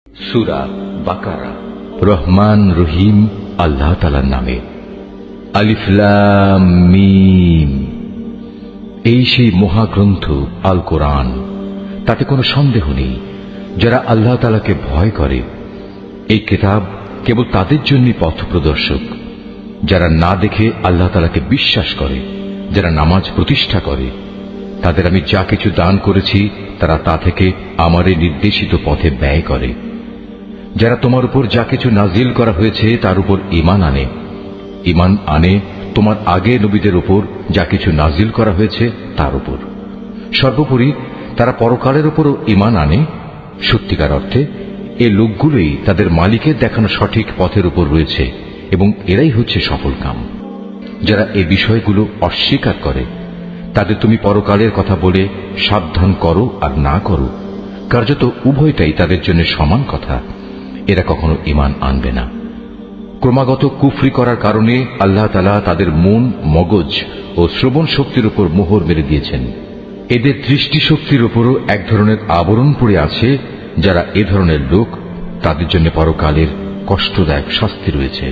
সূরা বাকারা। রহমান রহিম আল্লাহ তাআলার নামে। আলিফ লাম মিম। এই সেই মহাগ্রন্থ আল কোরআন, তাতে কোনো সন্দেহ নেই যারা আল্লাহ তাআলাকে ভয় করে। এই কিতাব কেবল তাদের জন্য পথ প্রদর্শক, যারা না দেখে আল্লাহ তাআলাকে বিশ্বাস করে, যারা নামাজ প্রতিষ্ঠা করে। তাদের আমি যা কিছু দান করেছি তারা তা থেকে আমার এই নির্দেশিত পথে ব্যয় করে। যারা তোমার উপর যা কিছু নাজিল করা হয়েছে তার উপর ঈমান আনে তোমার আগে নবীদের উপর যা কিছু নাজিল করা হয়েছে তার উপর। সর্বোপরি তারা পরকালের উপরও ঈমান আনে। সত্যিকার অর্থে এ লোকগুলোই তাদের মালিকের দেখানো সঠিক পথের উপর রয়েছে এবং এরাই হচ্ছে সফলকাম। যারা এ বিষয়গুলো অস্বীকার করে তাদের তুমি পরকালের কথা বলে সাবধান করো আর না করো, কার্যত উভয়টাই তাদের জন্য সমান কথা। এরা কখনো ঈমান আনবে না। ক্রমাগত কুফরি করার কারণে আল্লাহ তাআলা তাদের মন, মগজ ও শ্রবণ শক্তির উপর মোহর মেরে দিয়েছেন। এদের দৃষ্টিশক্তির উপরও এক ধরনের আবরণ পড়ে আছে। যারা এ ধরনের লোক, তাদের জন্য পরকালের কষ্টদায়ক শাস্তি রয়েছে।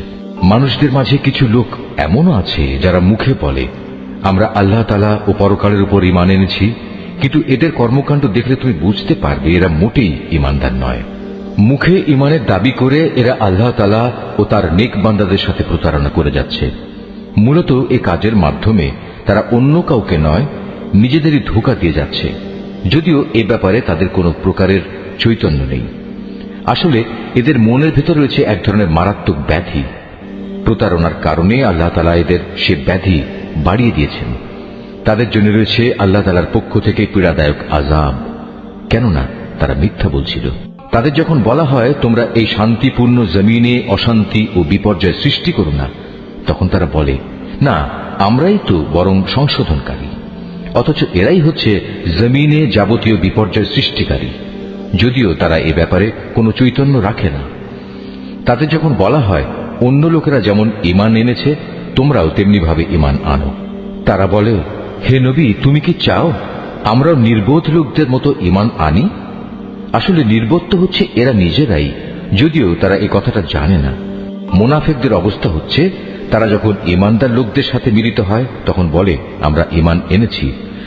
মানুষদের মাঝে কিছু লোক এমনও আছে যারা মুখে বলে আমরা আল্লাহ তাআলা ও পরকালের উপর ঈমান এনেছি, কিন্তু এদের কর্মকাণ্ড দেখলে তুমি বুঝতে পারবে এরা মোটেই ঈমানদার নয়। মুখে ঈমানের দাবি করে এরা আল্লাহ তাআলা ও তার নেক বান্দাদের সাথে প্রতারণা করে যাচ্ছে। মূলত এ কাজের মাধ্যমে তারা অন্য কাউকে নয়, নিজেদেরই ধোঁকা দিয়ে যাচ্ছে, যদিও এ ব্যাপারে তাদের কোনো প্রকারের চৈতন্য নেই। আসলে এদের মনের ভেতর রয়েছে এক ধরনের মারাত্মক ব্যাধি। প্রতারণার কারণে আল্লাহ তাআলা এদের সে ব্যাধি বাড়িয়ে দিয়েছেন। তাদের জন্য রয়েছে আল্লাহ তাআলার পক্ষ থেকে পীড়াদায়ক আযাব, কেননা তারা মিথ্যা বলছিল। তাদের যখন বলা হয় তোমরা এই শান্তিপূর্ণ জমিনে অশান্তি ও বিপর্যয় সৃষ্টি করো না, তখন তারা বলে না, আমরাই তো বরং সংশোধনকারী। অথচ এরাই হচ্ছে জমিনে যাবতীয় বিপর্যয় সৃষ্টিকারী, যদিও তারা এ ব্যাপারে কোনো চৈতন্য রাখে না। তাদের যখন বলা হয় অন্য লোকেরা যেমন ঈমান এনেছে তোমরাও তেমনি ভাবে ঈমান আনো, তারা বলে হে নবী, তুমি কি চাও আমরাও নির্বোধ লোকদের মতো ঈমান আনি? আসলে নির্বোধ তো হচ্ছে এরা নিজেরাই, যদিও তারা এই কথাটা জানে না। মুনাফিকদের অবস্থা হচ্ছে তারা যখন ঈমানদার লোকদের সাথে মিলিত হয় তখন বলে আমরা ঈমান এনেছি,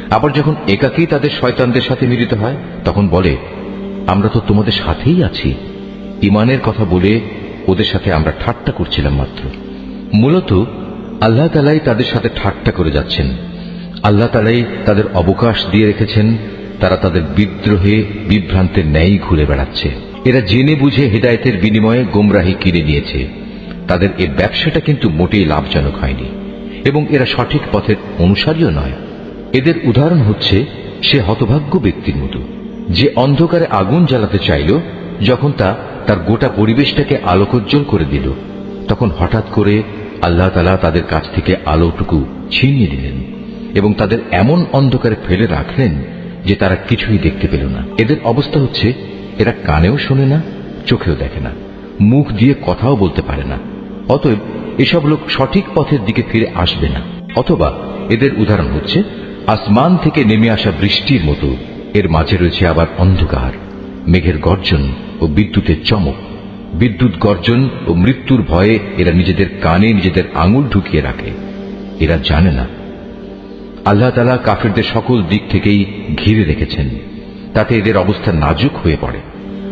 আবার যখন একাকী তাদের শয়তানদের সাথে মিলিত হয় তখন বলে আমরা তো তোমাদের সাথেই আছি। ঈমানের কথা বলে ওদের সাথে আমরা ঠাট্টা করছিলাম মাত্র। মূলত আল্লাহ তাআলাই তাদের সাথে ঠাট্টা করে যাচ্ছেন। আল্লাহ তাআলাই তাদের অবকাশ দিয়ে রেখেছেন। তারা তাদের বিদ্রোহে বিভ্রান্তের ন্যায় ঘুরে বেড়াচ্ছে। এরা জেনে বুঝে হেদায়েতের বিনিময়ে গোমরাহি কিনে নিয়েছে। তাদের এই ব্যবসাটা কিন্তু মোটেই লাভজনক হয়নি এবং এরা সঠিক পথের অনুসারীও নয়। এদের উদাহরণ হচ্ছে সে হতভাগ্য ব্যক্তির মতো যে অন্ধকারে আগুন জ্বালাতে চাইল, যখন তা তার গোটা পরিবেশটাকে আলোকোজ্জ্বল করে দিল, তখন হঠাৎ করে আল্লাহ তাআলা তাদের কাছ থেকে আলোটুকু ছিনিয়ে দিলেন এবং তাদের এমন অন্ধকারে ফেলে রাখলেন যে তারা কিছুই দেখতে পেল না। এদের অবস্থা হচ্ছে এরা কানেও শোনে না, চোখেও দেখে না, মুখ দিয়ে কথাও বলতে পারে না। অতএব এসব লোক সঠিক পথের দিকে ফিরে আসবে না। অথবা এদের উদাহরণ হচ্ছে আসমান থেকে নেমে আসা বৃষ্টির মতো, এর মাঝে রয়েছে আবার অন্ধকার, মেঘের গর্জন ও বিদ্যুতের চমক। বিদ্যুৎ গর্জন ও মৃত্যুর ভয়ে এরা নিজেদের কানে নিজেদের আঙুল ঢুকিয়ে রাখে। এরা জানে না আল্লাহ তাআলা কাফিরদের সকল দিক থেকেই ঘিরে রেখেছেন, তাতে এদের অবস্থা নাজুক হয়ে পড়ে।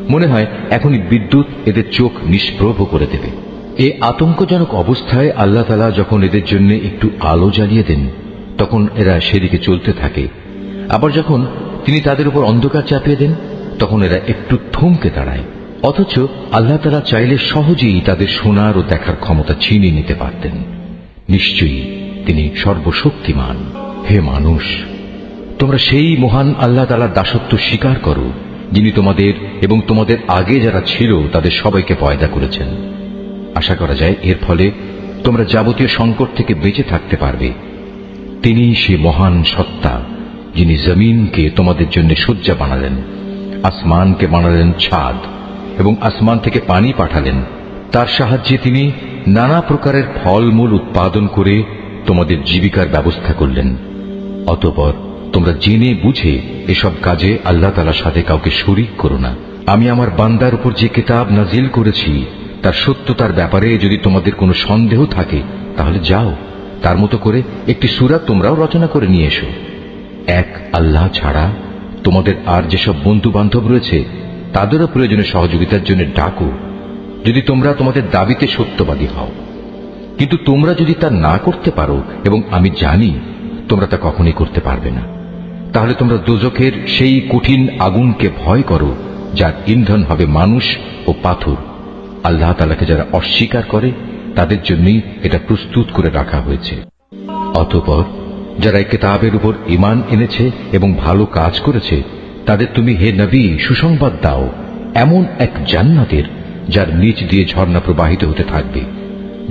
মনে হয় এখনই বিদ্যুৎ এদের চোখ নিষ্প্রভ করে দেবে। এ আতঙ্কজনক অবস্থায় আল্লাহ তাআলা যখন এদের জন্য একটু আলো জ্বালিয়ে দেন তখন এরা সেদিকে চলতে থাকে। আবার যখন তিনি তাদের উপর অন্ধকার চাপিয়ে দেন তখন এরা একটু থমকে দাঁড়ায়। অথচ আল্লাহ তাআলা চাইলে সহজেই তাদের শোনার ও দেখার ক্ষমতা ছিনিয়ে নিতে পারতেন। নিশ্চয়ই তিনি সর্বশক্তিমান। হে মানুষ, তোমরা সেই মহান আল্লাহ তাআলার দাসত্ব স্বীকার করো যিনি তোমাদের এবং তোমাদের আগে যারা ছিল তাদের সবাইকে পয়দা করেছেন। আশা করা যায় এর ফলে তোমরা যাবতীয় সংকট থেকে বেঁচে থাকতে পারবে। তিনি সে মহান সত্তা যিনি জমিনকে তোমাদের জন্য শয্যা বানালেন, আসমানকে বানালেন ছাদ এবং আসমান থেকে পানি পাঠালেন। তার সাহায্যে তিনি নানা প্রকারের ফলমূল উৎপাদন করে তোমাদের জীবিকার ব্যবস্থা করলেন। অতঃপর তোমরা জেনে বুঝে এসব কাজে আল্লাহ তাআলার সাথে কাউকে শরীক করো না। আমি আমার বান্দার উপর যে কিতাব নাজিল করেছি তার সত্যতার ব্যাপারে যদি তোমাদের কোনো সন্দেহ থাকে তাহলে যাও, তার মতো করে একটি সূরা তোমরাও রচনা করে নিয়ে এসো। এক আল্লাহ ছাড়া তোমাদের আর যেসব বন্ধু বান্ধব রয়েছে তাদেরও প্রয়োজনে সহযোগিতার জন্য ডাকো, যদি তোমরা তোমাদের দাবিতে সত্যবাদী হও। কিন্তু তোমরা যদি তা না করতে পারো, এবং আমি জানি তোমরা তা কখনই করতে পারবে না, তাহলে তোমরা দোজখের সেই কঠিন আগুনকে ভয় করো যার ইন্ধন হবে মানুষ ও পাথর। আল্লাহ তাআলাকে যারা অস্বীকার করে তাদের জন্যই এটা প্রস্তুত করে রাখা হয়েছে। অতঃপর যারা এই কিতাবের উপর ঈমান এনেছে এবং ভালো কাজ করেছে তাদের তুমি হে নবী সুসংবাদ দাও এমন এক জান্নাতের যার নিচ দিয়ে ঝর্ণা প্রবাহিত হতে থাকবে।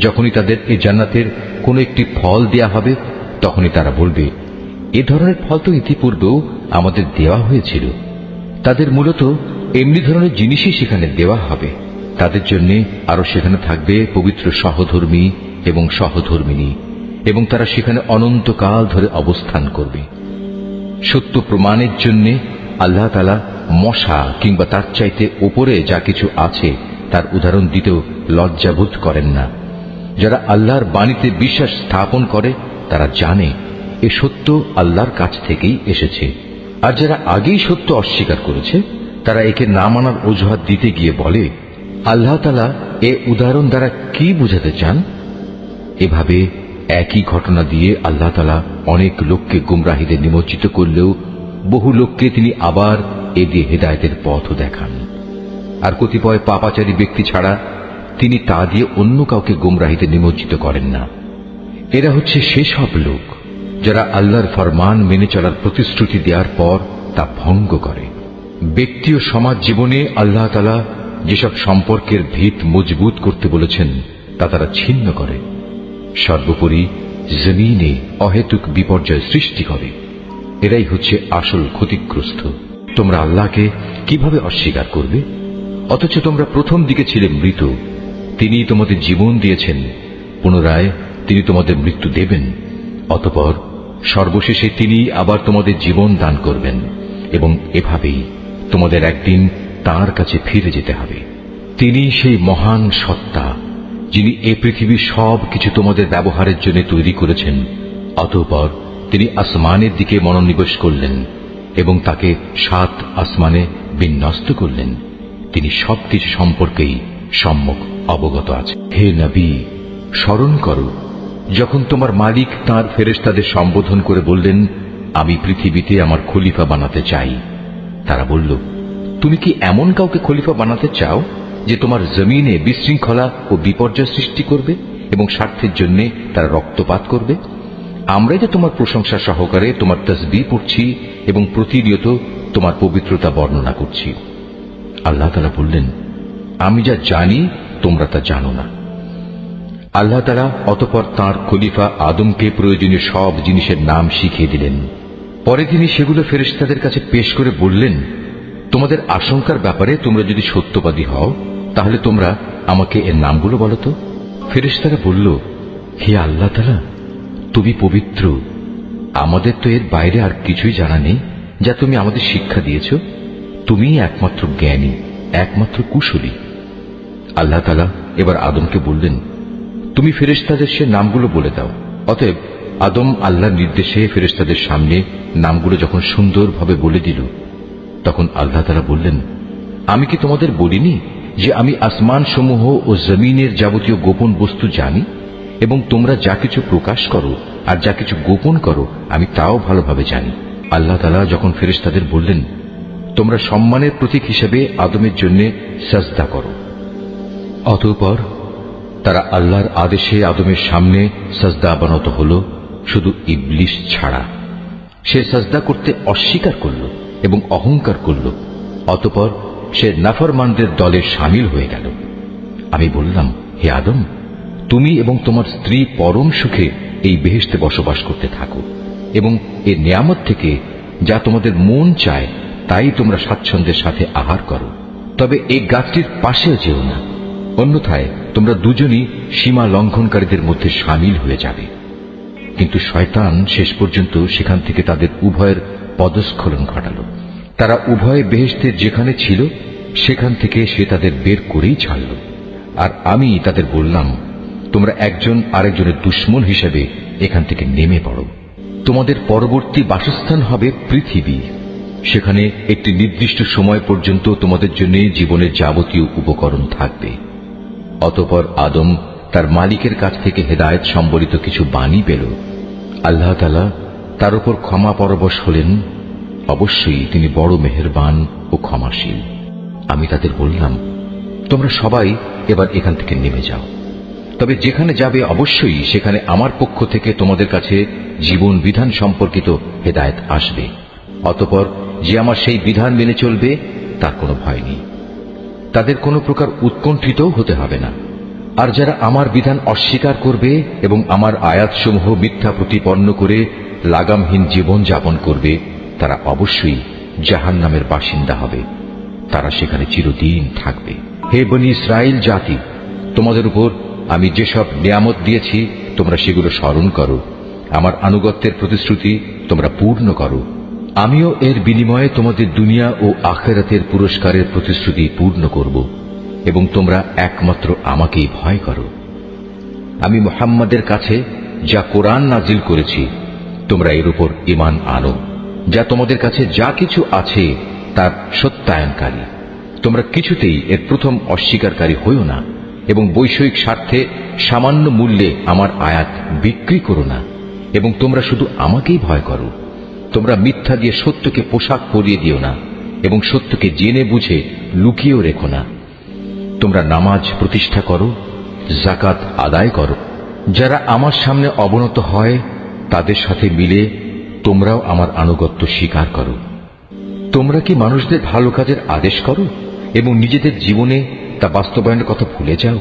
যখনই তাদের এই জান্নাতের কোন একটি ফল দেয়া হবে তখনই তারা বলবে, এ ধরনের ফল তো ইতিপূর্বেও আমাদের দেওয়া হয়েছিল। তাদের মূলত এমনি ধরনের জিনিসই সেখানে দেওয়া হবে। তাদের জন্য আরো সেখানে থাকবে পবিত্র সহধর্মী এবং সহধর্মিনী, এবং তারা সেখানে অনন্তকাল ধরে অবস্থান করবে। সত্য প্রমাণের জন্য আল্লাহ তাআলা মশা কিংবা তার চাইতে উপরে যা কিছু আছে তার উদাহরণ দিতেও লজ্জাবোধ করেন না। যারা আল্লাহর বাণীতে বিশ্বাস স্থাপন করে তারা জানে এ সত্য আল্লাহর কাছ থেকেই এসেছে। আর যারা আগেই সত্য অস্বীকার করেছে তারা একে না মানার অজুহাত দিতে গিয়ে বলে, আল্লাহ তাআলা এ উদাহরণ দ্বারা কি বুঝাতে চান? এভাবে একই ঘটনা দিয়ে আল্লাহ তাআলা অনেক লোককে গুমরাহিতে নিমজ্জিত করলেও বহু লোককে তিনি আবার এ দিয়ে হেদায়েতের পথও দেখান। আর কতিপয় পাপাচারী ব্যক্তি ছাড়া তিনি তা দিয়ে অন্য কাউকে গুমরাহিতে নিমজ্জিত করেন না। এরা হচ্ছে সেসব লোক যারা আল্লাহর ফরমান মেনে চলার প্রতিশ্রুতি দেওয়ার পর তা ভঙ্গ করে। ব্যক্তি ও সমাজ জীবনে আল্লাহ তাআলা যেসব সম্পর্কের ভিত মজবুত করতে বলেছেন তা তারা ছিন্ন করে। সর্বোপরি জমিনে অহেতুক বিপর্যয় সৃষ্টি করে। এরাই হচ্ছে আসল ক্ষতিগ্রস্ত। তোমরা আল্লাহকে কিভাবে অস্বীকার করবে? অথচ তোমরা প্রথম দিকে ছিলে মৃত। তিনি তোমাদের জীবন দিয়েছেন, পুনরায় তিনি তোমাদের মৃত্যু দেবেন। অতঃপর সর্বশেষে তিনি আবার তোমাদের জীবন দান করবেন, এবং এভাবেই তোমাদের একদিন তাঁর কাছে ফিরে যেতে হবে। তিনি সেই মহান সত্তা যিনি এ পৃথিবীর সব কিছু তোমাদের ব্যবহারের জন্য তৈরি করেছেন। অতঃপর তিনি আসমানের দিকে মনোনিবেশ করলেন এবং তাকে 7 আসমানে বিন্যস্ত করলেন। তিনি সবকিছু সম্পর্কেই সম্যক অবগত আছে। হে নবী, স্মরণ করো যখন তোমার মালিক তাঁর ফেরেশতাদের সম্বোধন করে বললেন, আমি পৃথিবীতে আমার খলিফা বানাতে চাই। তারা বলল, তুমি কি এমন কাউকে খলিফা বানাতে চাও যে তোমার জমিনে বিশৃঙ্খলা ও বিপর্যয় সৃষ্টি করবে এবং স্বার্থের জন্য তারা রক্তপাত করবে? আমরাই তো তোমার প্রশংসা সহকারে তোমার তাসবিহ পড়ছি এবং প্রতিনিয়ত তোমার পবিত্রতা বর্ণনা করছি। আল্লাহ তাআলা বললেন, আমি যা জানি তোমরা তা জানো না। আল্লাহ তাআলা অতঃপর তাঁর খলিফা আদমকে প্রয়োজনীয় সব জিনিসের নাম শিখিয়ে দিলেন। পরে তিনি সেগুলো ফেরেশতাদের কাছে পেশ করে বললেন, তোমাদের আশঙ্কার ব্যাপারে তোমরা যদি সত্যবাদী হও তাহলে তোমরা আমাকে এর নামগুলো বলো তো। ফেরেশতারা বলল, হে আল্লাহ তাআলা, তুমি পবিত্র। আমাদের তো এর বাইরে আর কিছুই জানা নেই যা তুমি আমাদের শিক্ষা দিয়েছ। তুমিই একমাত্র জ্ঞানী, একমাত্র কুশলী। আল্লাহ তাআলা এবার আদমকে বললেন, তুমি ফেরেশতাদের সে নামগুলো বলে দাও। অতএব আদম আল্লাহর নির্দেশে ফেরেশতাদের সামনে নামগুলো যখন সুন্দরভাবে বলে দিল, তখন আল্লাহ তাআলা বললেন, আমি কি তোমাদের বলিনি যে আমি আসমান সমূহ ও জমিনের যাবতীয় গোপন বস্তু জানি, এবং তোমরা যা কিছু প্রকাশ করো আর যা কিছু গোপন করো আমি তাও ভালোভাবে জানি। আল্লাহ তাআলা যখন ফেরেশতাদের বললেন, তোমরা সম্মানের প্রতীক হিসেবে আদমের জন্য সাজদা করো, অতঃপর তারা আল্লাহর আদেশে আদমের সামনে সাজদা অবনত হল, শুধু ইবলিস ছাড়া। সে সাজদা করতে অস্বীকার করল এবং অহংকার করল। অতঃপর সে নাফরমানদের দলে শামিল হয়ে গেল। আমি বললাম, হে আদম, তুমি এবং তোমার স্ত্রী পরম সুখে এই বেহেশতে বসবাস করতে থাকো, এবং এই নিয়ামত থেকে যা তোমাদের মন চায় তাই তোমরা স্বাচ্ছন্দ্যের সাথে আহার করো। তবে এই গাছটির পাশেও যেও না, অন্যথায় তোমরা দুজনই সীমা লঙ্ঘনকারীদের মধ্যে শামিল হয়ে যাবে। কিন্তু শয়তান শেষ পর্যন্ত সেখান থেকে তাদের উভয়ের পদস্খলন ঘটাল। তারা উভয়ে বেহেশতে যেখানে ছিল সেখান থেকে সে তাদের বের করেই ছাড়ল। আর আমি তাদের বললাম, তোমরা একজন আরেকজনের দুশমন হিসেবে এখান থেকে নেমে পড়ো। তোমাদের পরবর্তী বাসস্থান হবে পৃথিবী। সেখানে একটি নির্দিষ্ট সময় পর্যন্ত তোমাদের জন্য জীবনের যাবতীয় উপকরণ থাকবে। অতঃপর আদম তার মালিকের কাছ থেকে হেদায়েত সম্বলিত কিছু বাণী পেল। আল্লাহ তাআলা তার উপর ক্ষমা পরবশ হলেন। অবশ্যই তিনি বড় মেহেরবান ও ক্ষমাশীল। আমি তাদের বললাম, তোমরা সবাই এবার এখান থেকে নেমে যাও। তবে যেখানে যাবে অবশ্যই সেখানে আমার পক্ষ থেকে তোমাদের কাছে জীবন বিধান সম্পর্কিত হেদায়েত আসবে। অতঃপর যে আমার সেই বিধান মেনে চলবে তার কোনো ভয় নেই, তাদের কোনো প্রকার উৎকণ্ঠিতও হতে হবে না। আর যারা আমার বিধান অস্বীকার করবে এবং আমার আয়াতসমূহ মিথ্যা প্রতিপন্ন করে লাগামহীন জীবন যাপন করবে, তারা অবশ্যই জাহান্নামের বাসিন্দা হবে। তারা সেখানে চিরদিন থাকবে। হে বনী ইসরাইল জাতি, তোমাদের উপর আমি যেসব নিয়ামত দিয়েছি তোমরা সেগুলো স্মরণ করো। আমার আনুগত্যের প্রতিশ্রুতি তোমরা পূর্ণ করো। আমিও এর বিনিময়ে তোমাদের দুনিয়া ও আখিরাতের পুরস্কারের প্রতিশ্রুতি পূর্ণ করব এবং তোমরা একমাত্র আমাকেই ভয় করো। আমি মুহাম্মাদের কাছে যা কোরআন নাজিল করেছি তোমরা এর উপর ঈমান আনো। যা তোমাদের কাছে যা কিছু আছে তার সত্যায়নকারী। তোমরা কিছুতেই এর প্রথম অস্বীকারী হইও না এবং বৈষয়িক স্বার্থে সামান্য মূল্যে আমার আয়াত বিক্রি করো না এবং তোমরা শুধু আমাকেই ভয় করো। তোমরা মিথ্যা দিয়ে সত্যকে পোশাক পরিয়ে দিও না এবং সত্যকে জেনে বুঝে লুকিয়েও রেখো না। তোমরা নামাজ প্রতিষ্ঠা করো, যাকাত আদায় করো। যারা আমার সামনে অবনত হয় তাদের সাথে মিলে তোমরাও আমার আনুগত্য স্বীকার করো। তোমরা কি মানুষদের ভালো কাজের আদেশ করো এবং নিজেদের জীবনে তা বাস্তবায়নের কথা ভুলে যাও?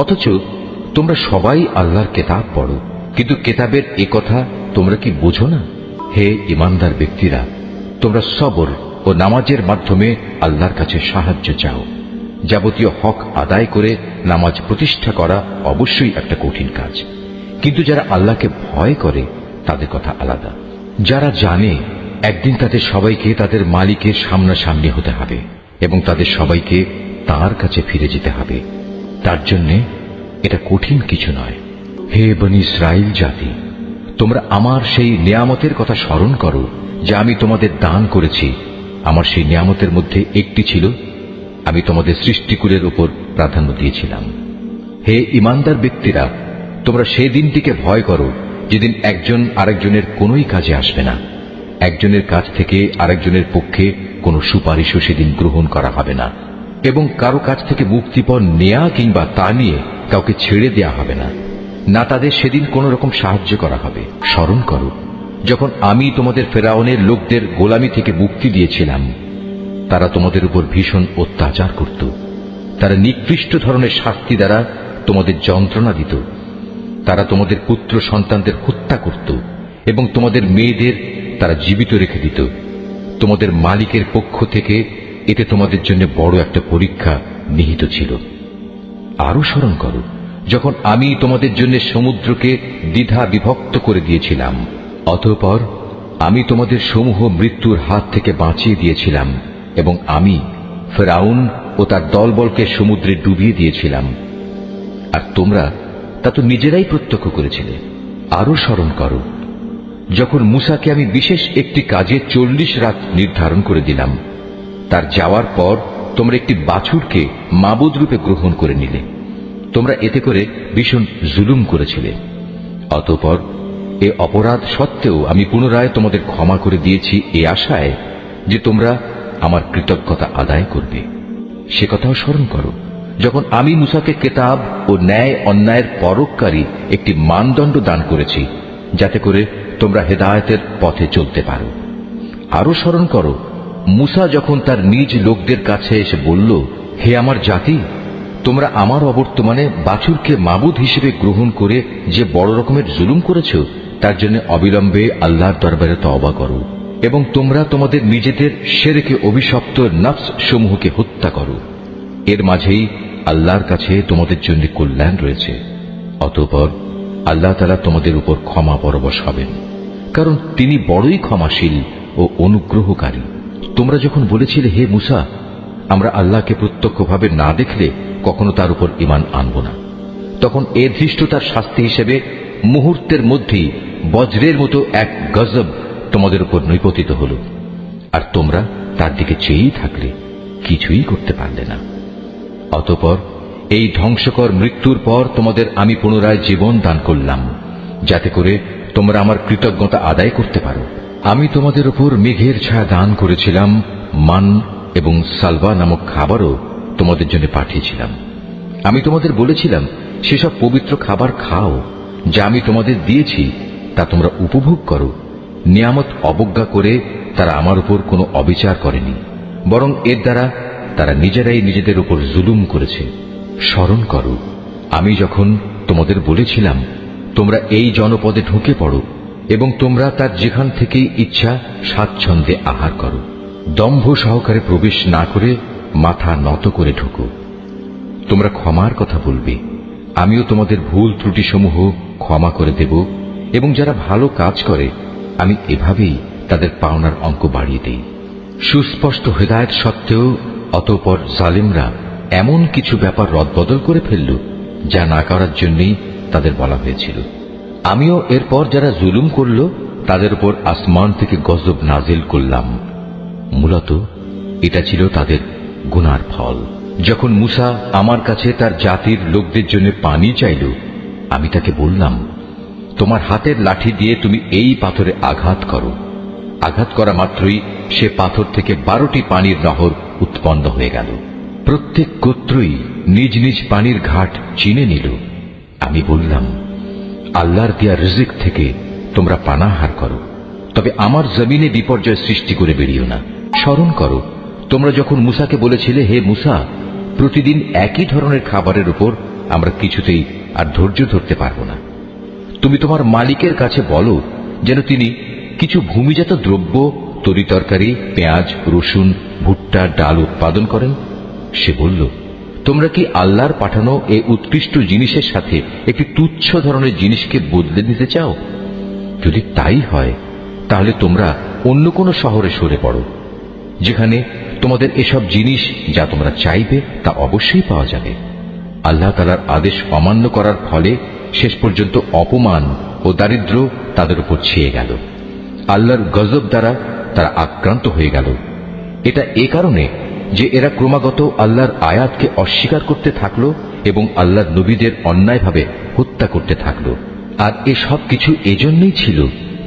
অথচ তোমরা সবাই আল্লাহর কেতাব পড়ো, কিন্তু কেতাবের এ কথা তোমরা কি বোঝো না? হে ঈমানদার ব্যক্তিরা, তোমরা সবর ও নামাজের মাধ্যমে আল্লাহর কাছে সাহায্য চাও। যাবতীয় হক আদায় করে নামাজ প্রতিষ্ঠা করা অবশ্যই একটা কঠিন কাজ, কিন্তু যারা আল্লাহকে ভয় করে তাদের কথা আলাদা। যারা জানে একদিন তাদের সবাইকে তাদের মালিকের সামনাসামনি হতে হবে এবং তাদের সবাইকে তাঁর কাছে ফিরে যেতে হবে, তার জন্য এটা কঠিন কিছু নয়। হে বনী ইসরাইল জাতি, তোমরা আমার সেই নিয়ামতের কথা স্মরণ করো যা আমি তোমাদের দান করেছি। আমার সেই নিয়ামতের মধ্যে একটি ছিল আমি তোমাদের সৃষ্টিকুলের উপর প্রাধান্য দিয়েছিলাম। হে ঈমানদার ব্যক্তিরা, তোমরা সেই দিনটিকে ভয় করো যেদিন একজন আরেকজনের কোনোই কাজে আসবে না। একজনের কাছ থেকে আরেকজনের পক্ষে কোনো সুপারিশও সেদিন গ্রহণ করা হবে না এবং কারো কাছ থেকে মুক্তিপণ নেয়া কিংবা তা নিয়ে কাউকে ছেড়ে দেয়া হবে না, না তাদের সেদিন কোন রকম সাহায্য করা হবে। স্মরণ করো যখন আমি তোমাদের ফেরাউনের লোকদের গোলামি থেকে মুক্তি দিয়েছিলাম। তারা তোমাদের উপর ভীষণ অত্যাচার করত। তারা নিকৃষ্ট ধরনের শাস্তি দ্বারা তোমাদের যন্ত্রণা দিত। তারা তোমাদের পুত্র সন্তানদের হত্যা করত এবং তোমাদের মেয়েদের তারা জীবিত রেখে দিত। তোমাদের মালিকের পক্ষ থেকে এতে তোমাদের জন্য বড় একটা পরীক্ষা নিহিত ছিল। আরো স্মরণ করো যখন আমি তোমাদের জন্য সমুদ্রকে দ্বিধা বিভক্ত করে দিয়েছিলাম। অতঃপর আমি তোমাদের সমূহ মৃত্যুর হাত থেকে বাঁচিয়ে দিয়েছিলাম এবং আমি ফেরাউন ও তার দলবলকে সমুদ্রে ডুবিয়ে দিয়েছিলাম, আর তোমরা তা তো নিজেরাই প্রত্যক্ষ করেছিলে। আরো স্মরণ করো যখন মূসাকে আমি বিশেষ একটি কাজে 40 রাত নির্ধারণ করে দিলাম। তার যাওয়ার পর তোমরা একটি বাছুরকে মাবুদ রূপে গ্রহণ করে নিলে। তোমরা এতে করে ভীষণ জুলুম করেছিলে। অতঃপর এ অপরাধ সত্ত্বেও আমি পুনরায় তোমাদের ক্ষমা করে দিয়েছি এ আশায় যে তোমরা আমার কৃতজ্ঞতা আদায় করবে। সে কথাও স্মরণ করো যখন আমি মূসাকে কেতাব ও ন্যায় অন্যায়ের পরককারী একটি মানদণ্ড দান করেছি যাতে করে তোমরা হেদায়েতের পথে চলতে পারো। আরো স্মরণ করো মূসা যখন তার নিজ লোকদের কাছে এসে বলল, হে আমার জাতি, তোমরা আমার অবর্তমানে বাছুরকে মাবুদ হিসেবে গ্রহণ করে যে বড় রকমের জুলুম করেছ তার জন্য অবিলম্বে আল্লাহর দরবারে তওবা করো এবং তোমরা তোমাদের নিজেদের শিরকে অভিশপ্ত নফস সমূহকে হত্যা করো। এর মাঝেই আল্লাহর কাছে তোমাদের জন্য কল্যাণ রয়েছে। অতঃপর আল্লাহ তাআলা তোমাদের উপর ক্ষমা পরবশ হবেন, কারণ তিনি বড়ই ক্ষমাশীল ও অনুগ্রহকারী। তোমরা যখন বলেছিলে, হে মূসা, আমরা আল্লাহকে প্রত্যক্ষভাবে না দেখলে কখনো তার উপর ঈমান আনব না। তখন এর ধৃষ্টতার শাস্তি হিসেবে মুহূর্তের মধ্যেই বজ্রের মতো এক গজব তোমাদের উপর নৈপতিত হল, আর তোমরা তার দিকে চেয়েই থাকলে, কিছুই করতে পারলে না। অতঃপর এই ধ্বংসকর মৃত্যুর পর তোমাদের আমি পুনরায় জীবন দান করলাম, যাতে করে তোমরা আমার কৃতজ্ঞতা আদায় করতে পারো। আমি তোমাদের উপর মেঘের ছায়া দান করেছিলাম, মান এবং সালবা নামক খাবারও তোমাদের জন্য পাঠিয়েছিলাম। আমি তোমাদের বলেছিলাম সেসব পবিত্র খাবার খাও যা আমি তোমাদের দিয়েছি, তা তোমরা উপভোগ করো। নিয়ামত অবজ্ঞা করে তারা আমার উপর কোনো অবিচার করেনি, বরং এর দ্বারা তারা নিজেরাই নিজেদের উপর জুলুম করেছে। স্মরণ করো, আমি যখন তোমাদের বলেছিলাম তোমরা এই জনপদে ঢুকে পড়ো এবং তোমরা তার যেখান থেকেই ইচ্ছা স্বাচ্ছন্দ্যে আহার করো, দম্ভ সহকারে প্রবেশ না করে মাথা নত করে ঢুকো। তোমরা ক্ষমার কথা বলবে, আমিও তোমাদের ভুল ত্রুটিসমূহ ক্ষমা করে দেব, এবং যারা ভালো কাজ করে আমি এভাবেই তাদের পাওনার অঙ্ক বাড়িয়ে দেই। সুস্পষ্ট হেদায়েত সত্ত্বেও অতঃপর জালিমরা এমন কিছু ব্যাপার রদবদল করে ফেলল যা না করার জন্যই তাদের বলা হয়েছিল। আমিও এরপর যারা জুলুম করল তাদের উপর আসমান থেকে গজব নাজিল করলাম। মূলত এটা ছিল তাদের গুনার ফল। যখন মুসা আমার কাছে তার জাতির লোকদের জন্য পানি চাইল, আমি তাকে বললাম, তোমার হাতের লাঠি দিয়ে তুমি এই পাথরে আঘাত করো। আঘাত করা মাত্রই সে পাথর থেকে 12টি পানির নহর উৎপন্ন হয়ে গেল। প্রত্যেক গোত্রই নিজ নিজ পানির ঘাট চিনে নিল। আমি বললাম, আল্লাহর দেয়া রিজিক থেকে তোমরা পানাহার করো, তবে আমার জমিনে বিপর্যয় সৃষ্টি করে বেরিও না। স্মরণ করো, তোমরা যখন মুসাকে বলেছিলে, হে মুসা, প্রতিদিন একই ধরনের খাবারের উপর আমরা কিছুতেই আর ধৈর্য ধরতে পারব না। তুমি তোমার মালিকের কাছে বলো যেন তিনি কিছু ভূমিজাত দ্রব্য, তরিতরকারি, পেঁয়াজ, রসুন, ভুট্টা, ডাল উৎপাদন করেন। সে বলল, তোমরা কি আল্লাহর পাঠানো এই উৎকৃষ্ট জিনিসের সাথে একটি তুচ্ছ ধরনের জিনিসকে বদলে নিতে চাও? যদি তাই হয় তাহলে তোমরা অন্য কোনো শহরে সরে পড়ো, যেখানে তোমাদের এসব জিনিস যা তোমরা চাইবে তা অবশ্যই পাওয়া যাবে। আল্লাহ তাআলার আদেশ অমান্য করার ফলে শেষ পর্যন্ত অপমান ও দারিদ্র্য তাদের উপর ছেয়ে গেল। আল্লাহর গজব দ্বারা তারা আক্রান্ত হয়ে গেল। এটা এ কারণে যে এরা ক্রমাগত আল্লাহর আয়াতকে অস্বীকার করতে থাকলো এবং আল্লাহর নবীদের অন্যায়ভাবে হত্যা করতে থাকলো। আর এসব কিছু এজন্যই ছিল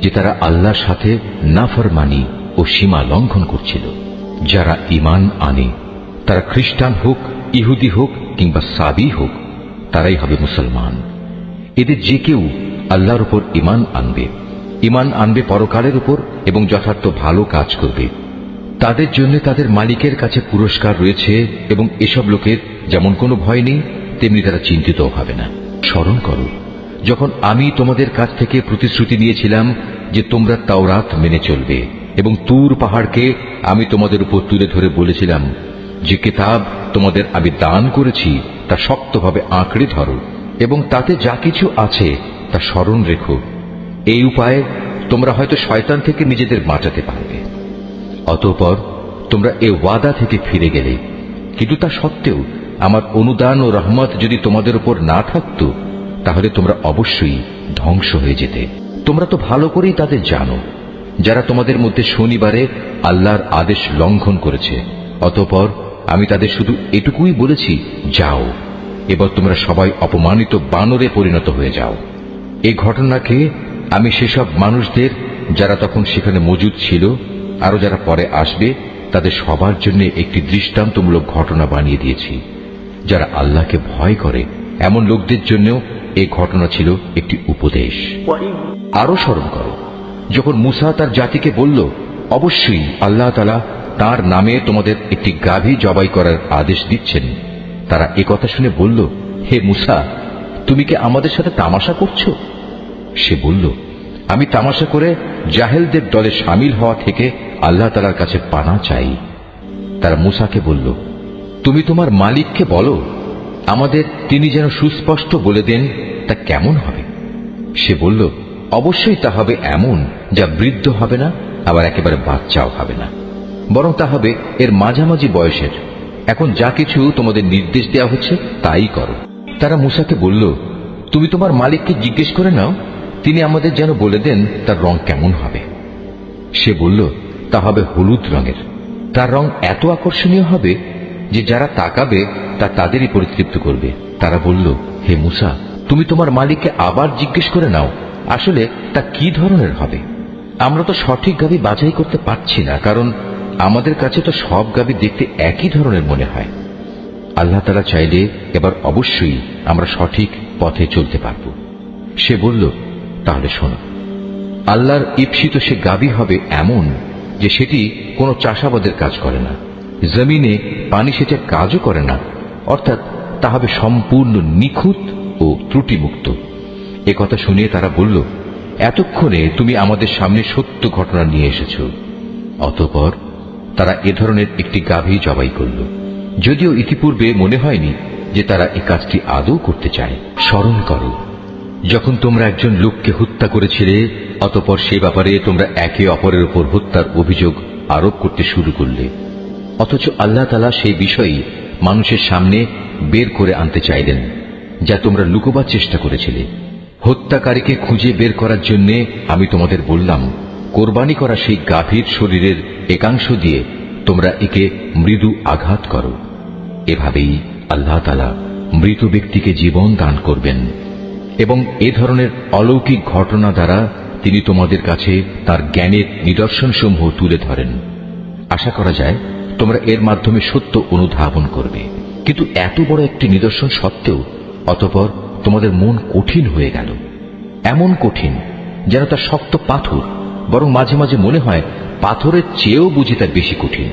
যে তারা আল্লাহর সাথে নাফরমানি ও সীমা লঙ্ঘন করছিল। যারা ঈমান আনে, তারা খ্রিস্টান হোক, ইহুদি হোক কিংবা সাবি হোক, তারাই হবে মুসলমান। এদের যে কেউ আল্লাহর উপর ঈমান আনবে পরকালের উপর এবং যথার্থ ভালো কাজ করবে, তাদের জন্য তাদের মালিকের কাছে পুরস্কার রয়েছে, এবং এসব লোকের যেমন কোনো ভয় নেই, তেমনি তারা চিন্তিত হবে না। স্মরণ করো, যখন আমি তোমাদের কাছ থেকে প্রতিশ্রুতি নিয়েছিলাম যে তোমরা তাওরাত মেনে চলবে, এবং তুর পাহাড়কে আমি তোমাদের উপর তুলে ধরে বলেছিলাম যে কিতাব তোমাদের আমি দান করেছি তা শক্তভাবে আঁকড়ে ধরো, এবং তাতে যা কিছু আছে তা স্মরণ রেখো। এই উপায়ে তোমরা হয়তো শয়তান থেকে নিজেদের বাঁচাতে পারবে। অতঃপর তোমরা এ ওয়াদা থেকে ফিরে গেলে, কিন্তু তা সত্ত্বেও আমার অনুদান ও রহমত যদি তোমাদের উপর না থাকত, তাহলে তোমরা অবশ্যই ধ্বংস হয়ে যেতে। তোমরা তো ভালো করেই তাদের জানো যারা তোমাদের মধ্যে শনিবারে আল্লাহর আদেশ লঙ্ঘন করেছে। অতঃপর আমি তাদের শুধু এটুকুই বলেছি, যাও, এবার তোমরা সবাই অপমানিত বানরে পরিণত হয়ে যাও। এই ঘটনাকে আমি সেসব মানুষদের যারা তখন সেখানে মজুদ ছিল, আরো যারা পরে আসবে, তাদের সবার জন্য একটি দৃষ্টান্তমূলক ঘটনা বানিয়ে দিয়েছি। যারা আল্লাহকে ভয় করে এমন লোকদের জন্যও এই ঘটনা ছিল একটি উপদেশ। আরো স্মরণ করো, যখন মুসা তার জাতিকে বলল, অবশ্যই আল্লাহ তাআলা তার নামে তোমাদের একটি গাভী জবাই করার আদেশ দিচ্ছেন, তারা একথা শুনে বলল, হে মুসা, তুমি কি আমাদের সাথে তামাশা করছো? সে বলল, আমি তামাশা করে জাহেলদের দলে শামিল হওয়া থেকে আল্লাহ তাআলার কাছে পানা চাই। তারা মুসাকে বলল, তুমি তোমার মালিককে বলো আমাদের তিনি যেন সুস্পষ্ট বলে দেন তা কেমন হবে। সে বলল, অবশ্যই তা হবে এমন যা বৃদ্ধ হবে না, আবার একেবারে বাচ্চাও হবে না, বরং তা হবে এর মাঝামাঝি বয়সের, এখন যা কিছু তোমাদের নির্দেশ দেওয়া হচ্ছে তাই করো। তারা মূসাকে বলল, তুমি তোমার মালিককে জিজ্ঞেস করে নাও, তিনি আমাদের যেন বলে দেন তার রং কেমন হবে। সে বলল, তা হবে হলুদ রঙের। তার রং এত আকর্ষণীয় হবে যে যারা তাকাবে তা তাদেরই পরিতৃপ্ত করবে। তারা বলল, হে মূসা, তুমি তোমার মালিককে আবার জিজ্ঞেস করে নাও, আসলে তা কি ধরনের হবে। আমরা তো সঠিক গাভী বাছাই করতে পারছি না, কারণ আমাদের কাছে তো সব গাভী দেখতে একই ধরনের মনে হয়। আল্লাহ তাআলা চাইলে এবার অবশ্যই আমরা সঠিক পথে চলতে পারব। সে বলল, তাহলে শোনো, আল্লাহর ঈপ্সিত সে গাভী হবে এমন যে সেটি কোনো চাষাবাদের কাজ করে না, জমিনে পানি সেচের কাজও করে না, অর্থাৎ তা হবে সম্পূর্ণ নিখুঁত ও ত্রুটিমুক্ত। এ কথা শুনিয়ে তারা বলল, এতক্ষণে তুমি আমাদের সামনে সত্য ঘটনা নিয়ে এসেছ। অতঃপর তারা এ ধরনের একটি গাভী জবাই করল, যদিও ইতিপূর্বে মনে হয়নি যে তারা এই কাজটি আদৌ করতে চায়। স্মরণ করো, যখন তোমরা একজন লোককে হত্যা করেছিলে, অতঃপর সে ব্যাপারে তোমরা একে অপরের উপর হত্যার অভিযোগ আরোপ করতে শুরু করলে, অথচ আল্লাহ তাআলা সেই বিষয়ই মানুষের সামনে বের করে আনতে চাইলেন যা তোমরা লুকোবার চেষ্টা করেছিলে। হত্যাকারীকে খুঁজে বের করার জন্য আমি তোমাদের বললাম, কোরবানি করা সেই গাভীর শরীরের একাংশ দিয়ে তোমরা একে মৃদু আঘাত করো। এভাবেই আল্লাহ তাআলা মৃত ব্যক্তিকে জীবন দান করবেন এবং এ ধরনের অলৌকিক ঘটনা দ্বারা তিনি তোমাদের কাছে তার জ্ঞানের নিদর্শনসমূহ তুলে ধরেন। আশা করা যায় তোমরা এর মাধ্যমে সত্য অনুধাবন করবে। কিন্তু এত বড় একটি নিদর্শন সত্ত্বেও অতঃপর তোমাদের মন কঠিন হয়ে গেল, এমন কঠিন যেন তা শক্ত পাথর, বরং মাঝে মাঝে মনে হয় পাথরের চেয়েও বুঝি তা বেশি কঠিন।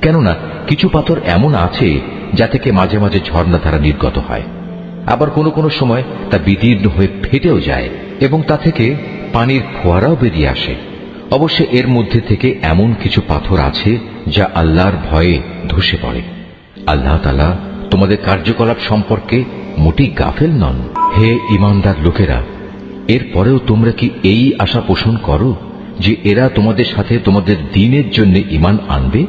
কেননা কিছু পাথর এমন আছে যা থেকে মাঝে মাঝে ঝর্ণাধারা নির্গত হয়, আবার কোনো কোনো সময় তা বিদীর্ণ হয়ে ফেটেও যায় এবং তা থেকে পানির ফোয়ারাও বেরিয়ে আসে। অবশ্য এর মধ্যে থেকে এমন কিছু পাথর আছে যা আল্লাহর ভয়ে ধসে পড়ে। আল্লাহ তাআলা তোমাদের কার্যকলাপ সম্পর্কে মোটেই গাফেল নন। হে ঈমানদার লোকেরা, এরপরেও তোমরা কি এই আশা পোষণ করো যে এরা তোমাদের সাথে তোমাদের দ্বীনের জন্য ঈমান আনবে?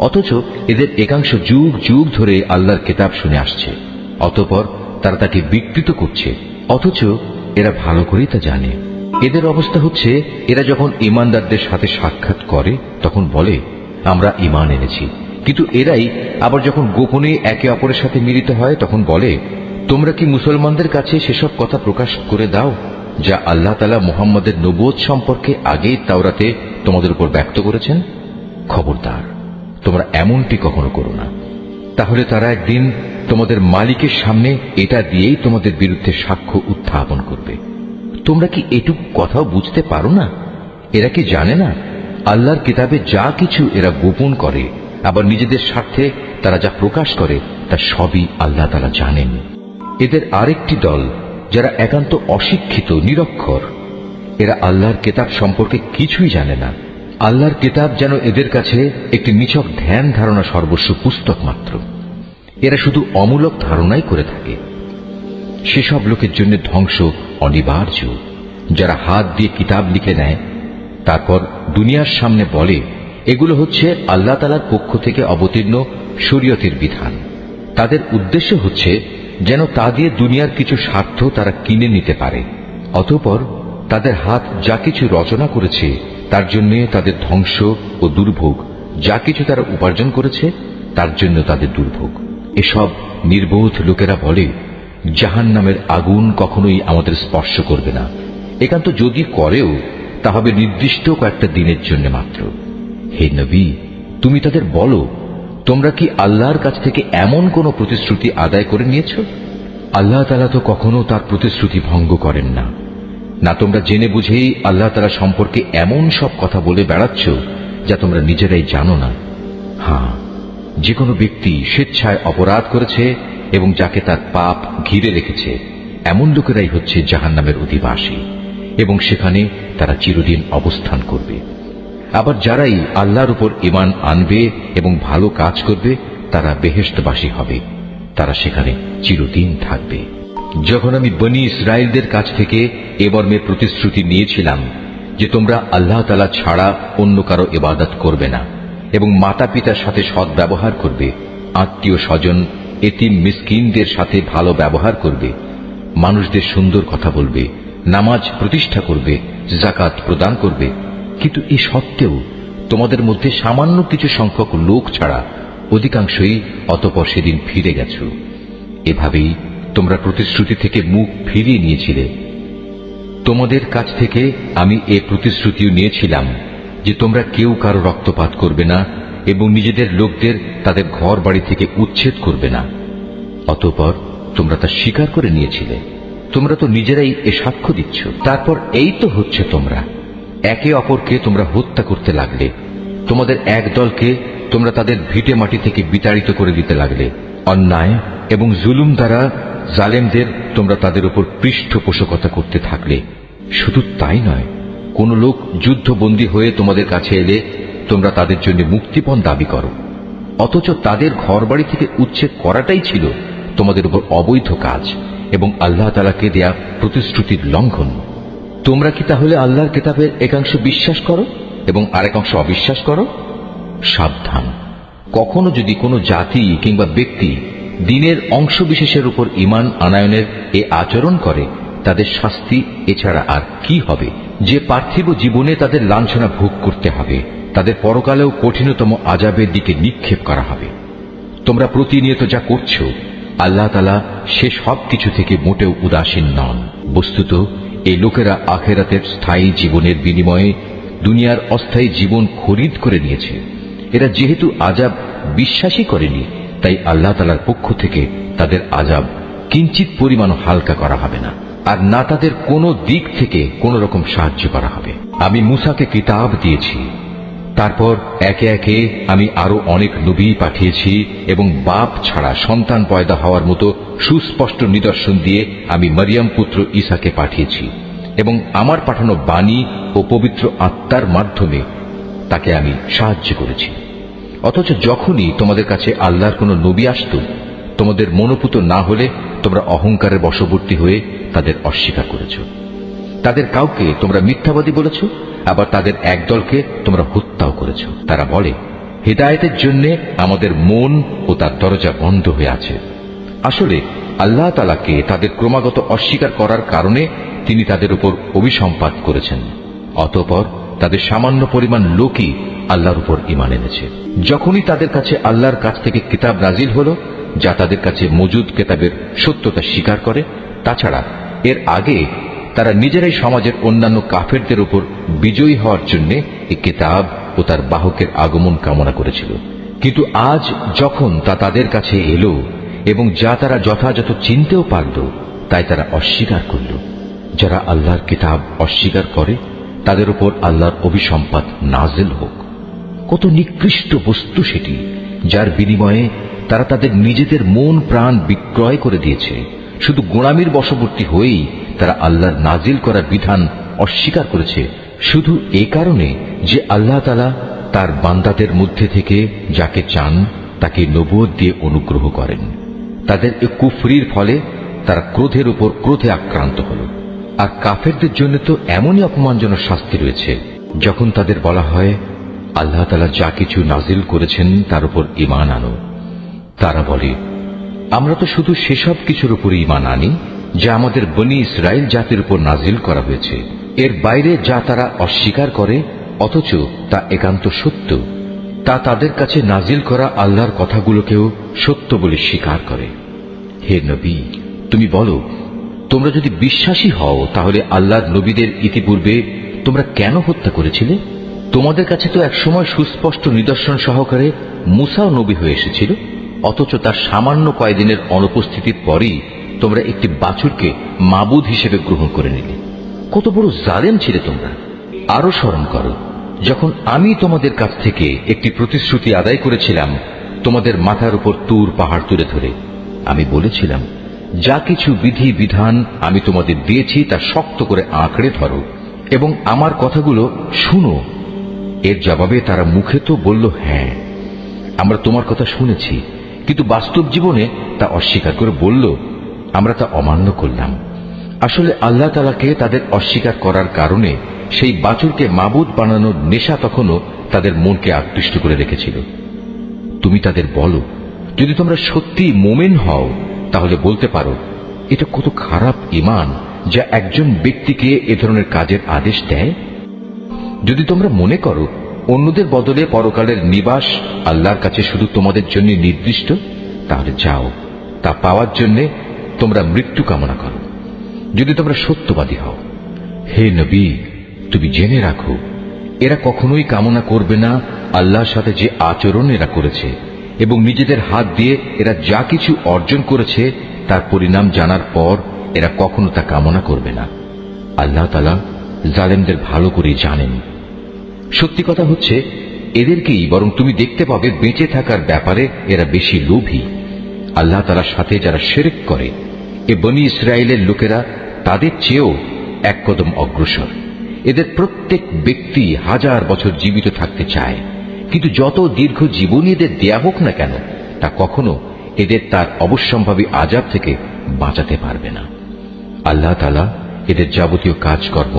অথচ এদের একাংশ যুগ যুগ ধরে আল্লাহর কিতাব শুনে আসছে, অতঃপর তারা তাকে বিকৃত করছে, অথচ এরা ভালো করেই তা জানে। এদের অবস্থা হচ্ছে, এরা যখন ঈমানদারদের সাথে সাক্ষাৎ করে তখন বলে, আমরা ঈমান এনেছি, কিন্তু এরাই আবার যখন গোপনে একে অপরের সাথে মিলিত হয় তখন বলে, তোমরা কি মুসলমানদের কাছে সেসব কথা প্রকাশ করে দাও যা আল্লাহ তাআলা মুহাম্মদের নবুয়ত সম্পর্কে আগেই তাওরাতে তোমাদের উপর ব্যক্ত করেছেন? খবরদার, তোমরা এমনটি কখনো করো না। তাহলে তারা একদিন তোমাদের মালিকের সামনে এটা দিয়েই তোমাদের বিরুদ্ধে সাক্ষ্য উত্থাপন করবে। তোমরা কি এটুকু কথাও বুঝতে পারো না? এরা কি জানে না আল্লাহর কিতাবে যা কিছু এরা গোপন করে, আবার নিজেদের স্বার্থে তারা যা প্রকাশ করে তা সবই আল্লাহ তাআলা জানেন। এদের আরেকটি দল যারা একান্ত অশিক্ষিত, নিরক্ষর, এরা আল্লাহর কিতাব সম্পর্কে কিছুই জানে না। আল্লাহর কিতাব যেন এদের কাছে একটি নিছক ধ্যান ধারণা সর্বস্ব পুস্তক মাত্র। এরা শুধু অমূলক ধারণাই করে থাকে। সেসব লোকের জন্য ধ্বংস অনিবার্য যারা হাত দিয়ে কিতাব লিখে নেয়, তারপর দুনিয়ার সামনে বলে এগুলো হচ্ছে আল্লাহ তাআলার পক্ষ থেকে অবতীর্ণ শরীয়তের বিধান। তাদের উদ্দেশ্য হচ্ছে যেন তা দিয়ে দুনিয়ার কিছু স্বার্থ তারা কিনে নিতে পারে। অতঃপর তাদের হাত যা কিছু রচনা করেছে তার জন্য তাদের ধ্বংস ও দুর্ভোগ, যা কিছু তারা উপার্জন করেছে তার জন্য তাদের দুর্ভোগ। এসব নির্বোধ লোকেরা বলে, জাহান্নামের আগুন কখনোই আমাদের স্পর্শ করবে না, একান্ত যদি করেও তা হবে নির্দিষ্ট কয়েকটা দিনের জন্য মাত্র। হে নবী, তুমি তাদের বলো, তোমরা কি আল্লাহর কাছ থেকে এমন কোন প্রতিশ্রুতি আদায় করে নিয়েছ? আল্লাহ তাআলা তো কখনো তার প্রতিশ্রুতি ভঙ্গ করেন না। না তোমরা জেনে বুঝেই আল্লাহ তাআলা সম্পর্কে এমন সব কথা বলে বেড়াচ্ছ যা তোমরা নিজেরাই জানো না। হ্যাঁ, যে কোনো ব্যক্তি স্বেচ্ছায় অপরাধ করেছে এবং যাকে তার পাপ ঘিরে রেখেছে, এমন লোকেরাই হচ্ছে জাহান্নামের অধিবাসী এবং সেখানে তারা চিরদিন অবস্থান করবে। আবার যারাই আল্লাহর উপর ঈমান আনবে এবং ভালো কাজ করবে তারা বেহেশতবাসী হবে, তারা সেখানে চিরদিন থাকবে। যখন আমি বনী ইসরায়েলদের কাছ থেকে এ মর্মে প্রতিশ্রুতি নিয়েছিলাম যে তোমরা আল্লাহ তাআলা ছাড়া অন্য কারো ইবাদত করবে না এবং মাতা পিতার সাথে সৎ ব্যবহার করবে, আত্মীয় স্বজন, এতিম মিসকিনদের সাথে ভালো ব্যবহার করবে, মানুষদের সুন্দর কথা বলবে, নামাজ প্রতিষ্ঠা করবে, যাকাত প্রদান করবে। কিন্তু এ সত্ত্বেও তোমাদের মধ্যে সামান্য কিছু সংখ্যক লোক ছাড়া অধিকাংশই অতঃপর সেদিন ফিরে গেছ। এভাবেই তোমরা প্রতিশ্রুতি থেকে মুখ ফিরিয়ে নিয়েছিলে। তোমাদের কাছ থেকে আমি এ প্রতিশ্রুতিও নিয়েছিলাম যে তোমরা কেউ কারো রক্তপাত করবে না এবং নিজেদের লোকদের তাদের ঘর বাড়ি থেকে উচ্ছেদ করবে না। অতঃপর তোমরা তা স্বীকার করে নিয়েছিলে। তোমরা তো নিজেরাই এ সাক্ষ্য দিচ্ছ। তারপর এই তো হচ্ছে, তোমরা একে অপরকে তোমরা হত্যা করতে লাগলে। তোমাদের এক দলকে তোমরা তাদের ভিটে মাটি থেকে বিতাড়িত করে দিতে লাগলে। অন্যায় এবং জুলুম দ্বারা জালেমদের তোমরা তাদের উপর পৃষ্ঠপোষকতা করতে থাকলে। শুধু তাই নয়, কোন লোক যুদ্ধবন্দী হয়ে তোমাদের কাছে এলে তোমরা তাদের জন্য মুক্তিপণ দাবি করো, অথচ তাদের ঘরবাড়ি থেকে উচ্ছেদ করাটাই ছিল তোমাদের উপর অবৈধ কাজ এবং আল্লাহ তাআলাকে দেয়া প্রতিশ্রুতির লঙ্ঘন। তোমরা কি তাহলে আল্লাহর কিতাবের একাংশ বিশ্বাস করো এবং আরেক অংশ অবিশ্বাস করো? সাবধান, কখনো যদি কোনো জাতি কিংবা ব্যক্তি দ্বীনের অংশ বিশেষের উপর ঈমান আনয়নের এ আচরণ করে, তাদের শাস্তি এছাড়া আর কি হবে? যে পার্থিব জীবনে তাদের লাঞ্ছনা ভোগ করতে হবে, তাদের পরকালেও কঠিনতম আযাবের দিকে নিক্ষেপ করা হবে। তোমরা প্রতিনিয়ত যা করছো, আল্লাহ তাআলা সে সব কিছু থেকে মোটেও উদাসীন নন। বস্তুত এই লোকেরা আখিরাতের স্থায়ী জীবনের বিনিময়ে দুনিয়ার অস্থায়ী জীবন খরিদ করে নিয়েছে। এরা যেহেতু আযাব বিশ্বাসই করেনি, তাই আল্লাহ তাআলার পক্ষ থেকে তাদের আযাব কিঞ্চিত পরিমাণও হালকা করা হবে না, আর না তাদের কোনো দিক থেকে কোন রকম সাহায্য করা হবে। আমি মূসাকে কিতাব দিয়েছি, তারপর একে একে আমি আরো অনেক নবী পাঠিয়েছি এবং বাপ ছাড়া সন্তান পয়দা হওয়ার মতো সুস্পষ্ট নিদর্শন দিয়ে আমি মরিয়ম পুত্র ঈসাকে পাঠিয়েছি এবং আমার পাঠানো বাণী ও পবিত্র আত্মার মাধ্যমে তাকে আমি সাহায্য করেছি। অথচ যখনই তোমাদের কাছে আল্লাহর কোন নবী আসত, তোমাদের মনোপুত না হলে তোমরা অহংকারের বশবর্তী হয়ে তাদের অস্বীকার করেছ। তাদের কাউকে তোমরা মিথ্যাবাদী বলেছ, আবার তাদের একদলকে তোমরা হত্যাও করেছ। তারা বলে, হিদায়াতের জন্য আমাদের মন ও তার দরজা বন্ধ হয়ে আছে। আসলে আল্লাহ তাআলাকে তাদের ক্রমাগত অস্বীকার করার কারণে তিনি তাদের উপর অভিসম্পাত করেছেন। অতঃপর তাদের সামান্য পরিমাণ লোকই আল্লাহর উপর ঈমান এনেছে। যখনই তাদের কাছে আল্লাহর কাছ থেকে কিতাব নাজিল হল, যা তাদের কাছে মজুদ কিতাবের সত্যতা স্বীকার করে, তাছাড়া এর আগে তারা নিজেরাই সমাজের অন্যান্য কাফেরদের উপর বিজয়ী হওয়ার জন্য এই কিতাব ও তার বাহকের আগমন কামনা করেছিল। কিন্তু আজ যখন তা তাদের কাছে এলো এবং যা তারা যথাযথ চিনতেও পারল, তাই তারা অস্বীকার করল। যারা আল্লাহর কিতাব অস্বীকার করে, তাদের উপর আল্লাহর অভিসম্পাত নাজিল হোক। কত নিকৃষ্ট বস্তু সেটি, যার বিনিময়ে তারা তাদের নিজেদের মন প্রাণ বিক্রয় করে দিয়েছে। শুধু গোলামির বশবর্তী হয়েই তারা আল্লাহর নাজিল করা বিধান অস্বীকার করেছে, শুধু এ কারণে যে আল্লাহ তাআলা তার বান্দাদের মধ্যে থেকে যাকে চান তাকে নবুয়ত দিয়ে অনুগ্রহ করেন। তাদের এ কুফরির ফলে তারা ক্রোধের উপর ক্রোধে আক্রান্ত হল। আর কাফেরদের জন্য তো এমনই অপমানজনক শাস্তি রয়েছে, যখন তাদের বলা হয় আল্লাহ তাআলা যা কিছু নাজিল করেছেন তার উপর ঈমান আনো। তারা বলে, আমরা তো শুধু সেসব কিছুর উপর ঈমান আনি যা আমাদের বনী ইসরাইল জাতির উপর নাজিল করা হয়েছে। এর বাইরে যা তারা অস্বীকার করে অথচ তা একান্ত সত্য, তা তাদের কাছে নাজিল করা আল্লাহর কথাগুলোকেও সত্য বলে স্বীকার করে। হে নবী, তুমি বলো, তোমরা যদি বিশ্বাসী হও তাহলে আল্লাহর নবীদের ইতিপূর্বে তোমরা কেন হত্যা করেছিলে? তোমাদের কাছে তো একসময় সুস্পষ্ট নিদর্শন সহকারে মূসাও নবী হয়ে এসেছিল, অথচ তার সামান্য কয়েকদিনের অনুপস্থিতির পরেই তোমরা একটি বাছুরকে মাবুদ হিসেবে গ্রহণ করে নিলে। কত বড় জালেম ছিলে তোমরা! আরো স্মরণ করো, যখন আমি তোমাদের কাছ থেকে একটি প্রতিশ্রুতি আদায় করেছিলাম, তোমাদের মাথার উপর তুর পাহাড় তুলে ধরে আমি বলেছিলাম, যা কিছু বিধি বিধান আমি তোমাদের দিয়েছি তা শক্ত করে আঁকড়ে ধরো এবং আমার কথাগুলো শুনো। এর জবাবে তারা মুখে তো বলল, হ্যাঁ, আমরা তোমার কথা শুনেছি, কিন্তু বাস্তব জীবনে তা অস্বীকার করে বলল, আমরা তা অমান্য করলাম। আসলে আল্লাহ তাআলাকে তাদের অস্বীকার করার কারণে সেই বাছুরকে মাবুদ বানানোর নেশা তখনও তাদের মনকে আকৃষ্ট করে রেখেছিল। তুমি তাদের বলো, যদি তোমরা সত্যি মোমেন হও তাহলে বলতে পারো, এটা কত খারাপ ঈমান যা একজন ব্যক্তিকে এ ধরনের কাজের আদেশ দেয়। যদি তোমরা মনে করো অন্যদের বদলে পরকালের নিবাস আল্লাহর কাছে শুধু তোমাদের জন্য নির্দিষ্ট, তাহলে যাও, তা পাওয়ার জন্য তোমরা মৃত্যু কামনা করো, যদি তোমরা সত্যবাদী হও। হে নবী, তুমি জেনে রাখো, এরা কখনোই কামনা করবে না আল্লাহর সাথে যে আচরণ এরা করেছে, এবং নিজেদের হাত দিয়ে এরা যা কিছু অর্জন করেছে তার পরিণাম জানার পর এরা কখনো তা কামনা করবে না। আল্লাহ তাআলা জালেমদের ভালো করে জানেন। সত্যি কথা হচ্ছে, এদেরকেই বরং তুমি দেখতে পাবে বেঁচে থাকার ব্যাপারে এরা বেশি লোভী। আল্লাহ তাআলার সাথে যারা শিরক করে, এ বনী ইসরায়েলের লোকেরা তাদের চেয়েও এক কদম অগ্রসর। এদের প্রত্যেক ব্যক্তি 1000 বছর জীবিত থাকতে চায়, কিন্তু যত দীর্ঘ জীবনী এদের দেয়া হোক না কেন, তা কখনো এদের তার অবশ্যম্ভাবী আযাব থেকে বাঁচাতে পারবে না। আল্লাহ তাআলা এদের যাবতীয় কাজকর্ম